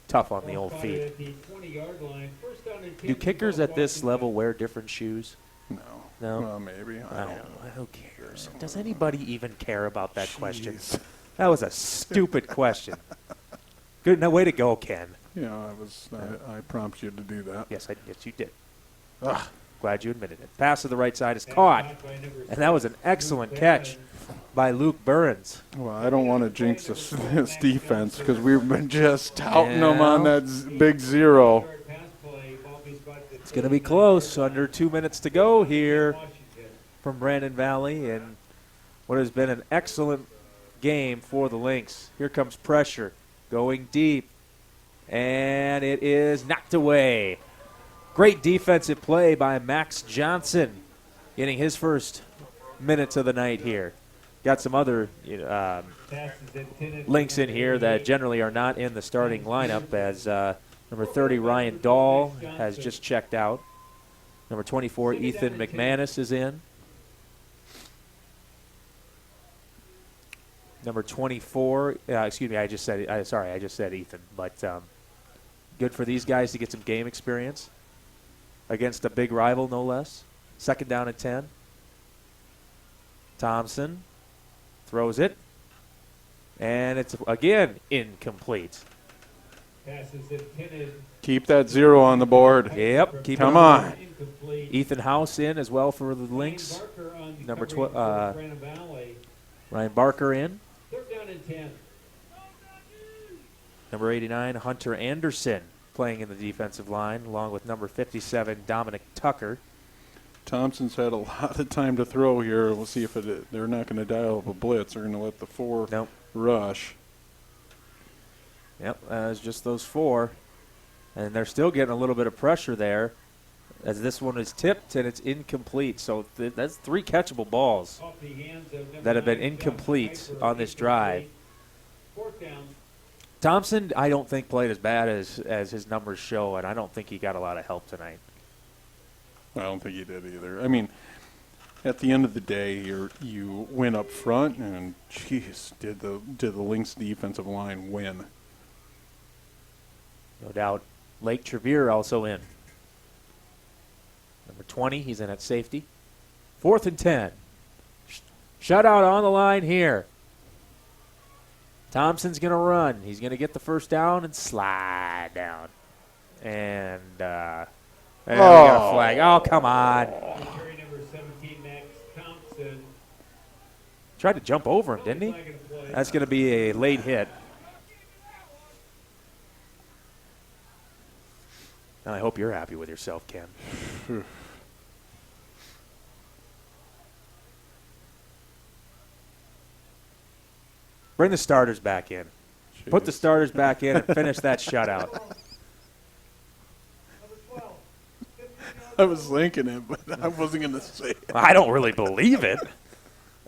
tough on the old feet. at the 20-yard line. First down and 10 Do for kickers both at this Washington. level wear different shoes? No. No? Well, maybe. I don't know. Who cares? Does anybody even care about that question? Jeez. That was a stupid question. Good. No, way to go, Ken. Yeah, I prompted you to do that. Yes, you did. Ugh. Glad you admitted it. Pass to the right side is caught, and that was an excellent catch by Luke Burns. Well, I don't want to jinx this defense because we've been just touting them on that big 0. It's going to be close. Under 2 minutes to go here from Brandon Valley, and what has been an excellent game for the Lynx. Here comes pressure, going deep, and it is knocked away. Great defensive play by Max Johnson, getting his first minutes of the night here. Got some other Lynx in here that generally are not in the starting lineup, as number 30, Ryan Dahl, has just checked out. Number 24, Ethan McManus is in. Number 24, I just said Ethan, but good for these guys to get some game experience against a big rival, no less. Second down and 10. Thompson throws it, and it's again incomplete. Keep that 0 on the board. Yep, Come on. Ethan House in as well for the Lynx. Number 12, Ryan Barker in. Third down and 10. Number 89, Hunter Anderson, playing in the defensive line, along with number 57, Dominic Tucker. Thompson's had a lot of time to throw here. We'll see if they're not going to dial up a blitz. They're going to let the 4 rush. Yep, it's just those 4. And they're still getting a little bit of pressure there, as this one is tipped and it's incomplete. So that's 3 catchable balls that have been incomplete on this drive. Fourth down. Thompson, I don't think played as bad as his numbers show, and I don't think he got a lot of help tonight. I don't think he did either. I mean, at the end of the day, you win up front, and jeez, did the Lynx defensive line win? No doubt. Lake Trevere also in. Number 20, he's in at safety. 4th and 10. Shutout on the line here. Thompson's going to run. He's going to get the first down and slide down. And there we got a flag. Oh, come on. Carry number 17, Max Thompson. Tried to jump over him, didn't he? That's going to be a late hit. And I hope you're happy with yourself, Ken. Bring the starters back in. Put the starters back in and finish that shutout. I was thinking it, but I wasn't going to say it. I don't really believe it.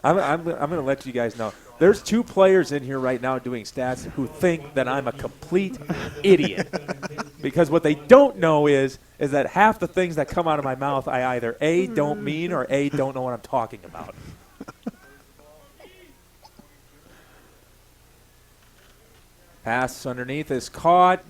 I'm going to let you guys know. There's 2 players in here right now doing stats who think that I'm a complete idiot. Because what they don't know is that half the things that come out of my mouth I either A, don't mean, or A, don't know what I'm talking about. Pass underneath is caught.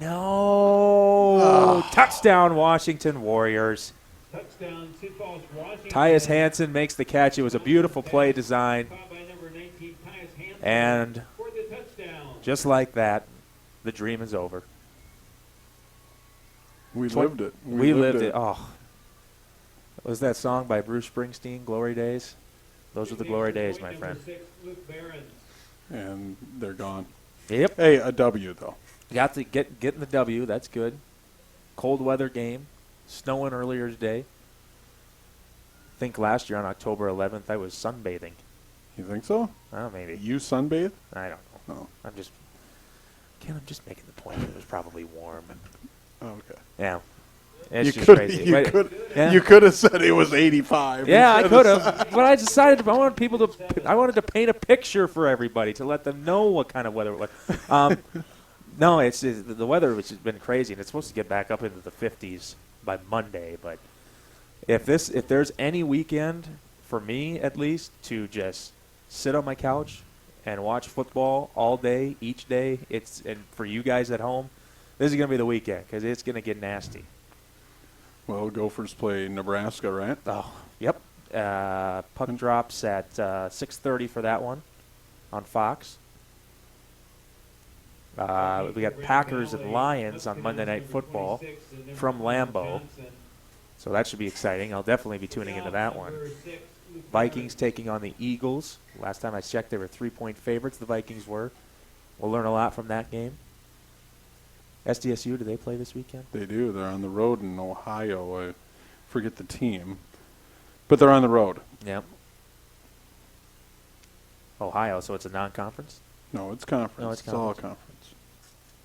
No. Touchdown, Washington Warriors. Touchdown, Sioux Falls, Washington. Tyus Hansen makes the catch. It was a beautiful play design. Caught by number 19, Tyus Hansen And for the touchdown. just like that, the dream is over. We lived it. We lived it. Oh. Was that song by Bruce Springsteen, Glory Days? Those are the glory days, my friend. Number 6, Luke Barons. And they're gone. Yep. Hey, a W, though. Got to getting the W. That's good. Cold weather game. Snowing earlier today. I think last year on October 11th I was sunbathing. You think so? Oh, maybe. You sunbathe? I don't know. Oh, I'm just making the point that it was probably warm. okay. Yeah. It's You just could crazy. you But- could yeah. you could have said it was 85. Yeah, I instead could of- have, but I decided I wanted to paint a picture for everybody to let them know what kind of weather it was. No, it's the weather has been crazy, and it's supposed to get back up into the 50s by Monday. But if there's any weekend for me at least to just sit on my couch and watch football all day, each day, and for you guys at home, this is gonna be the weekend because it's gonna get nasty. Well, Gophers play Nebraska, right? Oh, yep. Puck drops at 6:30 for that one on Fox. We got Packers and Lions on Monday Night Football from Lambeau. So that should be exciting. I'll definitely be tuning into that one. Vikings taking on the Eagles. Last time I checked, they were 3-point favorites. The Vikings were. We'll learn a lot from that game. SDSU, do they play this weekend? They do. They're on the road in Ohio. I forget the team. But they're on the road. Yep. Ohio, so it's a non-conference? No, it's conference. No, it's all conference. conference.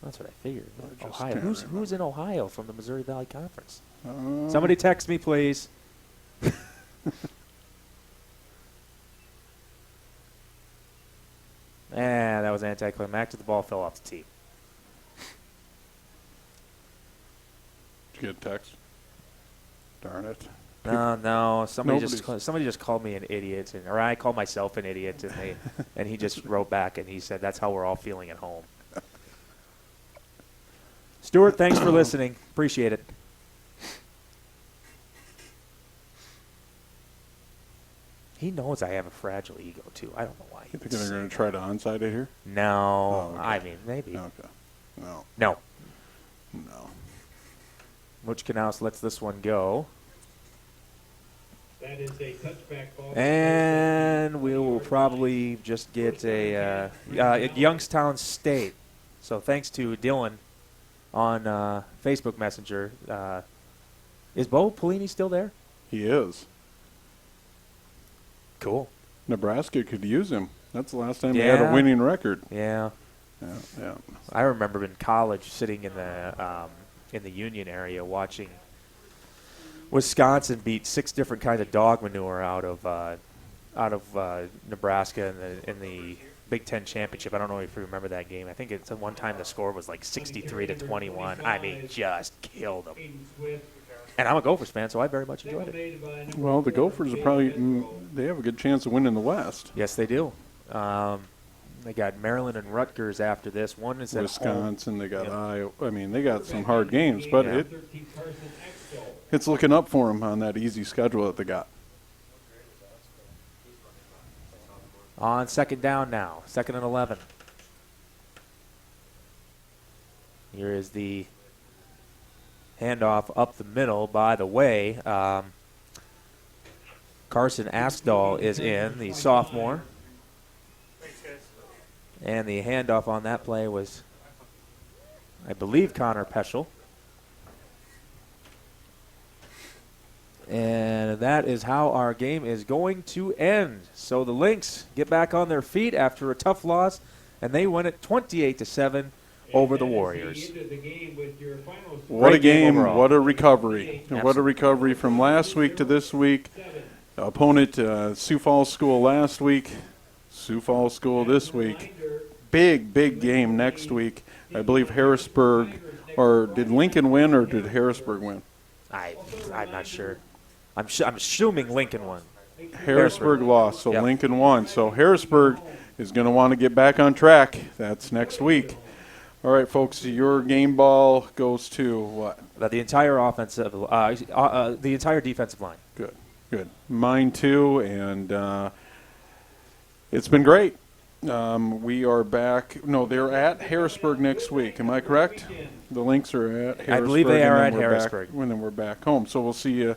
That's what I figured. I just Ohio. can't Who's in Ohio from the Missouri Valley Conference? Uh, Somebody text me, please. And that was anticlimactic. The ball fell off the tee. Did you get a text? Darn it. No. Somebody Nobody's- just called me an idiot, or I called myself an idiot, and he just wrote back and he said that's how we're all feeling at home. Stuart, thanks for listening. Appreciate it. He knows I have a fragile ego too. I don't know why. You think they're going to try to onside it here? No, Oh, okay. I mean maybe. Okay. No. No. No. Much Canals lets this one go. That is a touchback ball. And we will probably just get a Youngstown State. So thanks to Dylan on Facebook Messenger. Is Bo Pelini still there? He is. Cool. Nebraska could use him. That's the last time they had a Yeah. winning record. Yeah. Yeah. I remember in college sitting in the Union area watching Wisconsin beat 6 different kinds of dog manure out of Nebraska in the Big Ten championship. I don't know if you remember that game. I think it's one time the score was like 63-21. I mean, just killed them. Aiden Swift And I'm a Gophers fan, so I very much enjoyed it. made by number Well, the 4, Gophers are Jake probably Esco. they have a good chance of winning the West. Yes, they do. They got Maryland and Rutgers after this. One is at home. Wisconsin, they got Yep. Iowa. I mean, they got some hard games, but Yeah. 13 Carson Exel. it's looking up for them on that easy schedule that they got. On second down now, 2nd and 11. Here is the handoff up the middle. By the way, Carson Askdahl is in, the sophomore. And the handoff on that play was, I believe, Connor Peschel. And that is how our game is going to end. So the Lynx get back on their feet after a tough loss, and they win it 28-7 over the Warriors. What a Great game game, overall. what a recovery. And what a Absolutely. recovery from last week to this week. Opponent, Sioux Falls School last week, Sioux Falls School this week. Big game next week. I believe Harrisburg, or did Lincoln win or did Harrisburg win? I'm not sure. I'm assuming Lincoln won. Harrisburg lost, so Yep. Lincoln won. So Harrisburg is going to want to get back on track. That's next week. All right, folks, your game ball goes to what? The entire offensive, the entire defensive line. Good. Mine too, and it's been great. We are back. No, they're at Harrisburg next week. Am I correct? The Lynx are at Harrisburg. I believe they and are then at we're Harrisburg. Back, and then we're back home. So we'll see you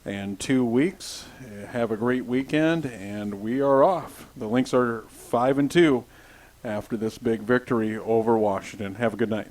in 2 weeks. Have a great weekend, and we are off. The Lynx are 5-2 after this big victory over Washington. Have a good night.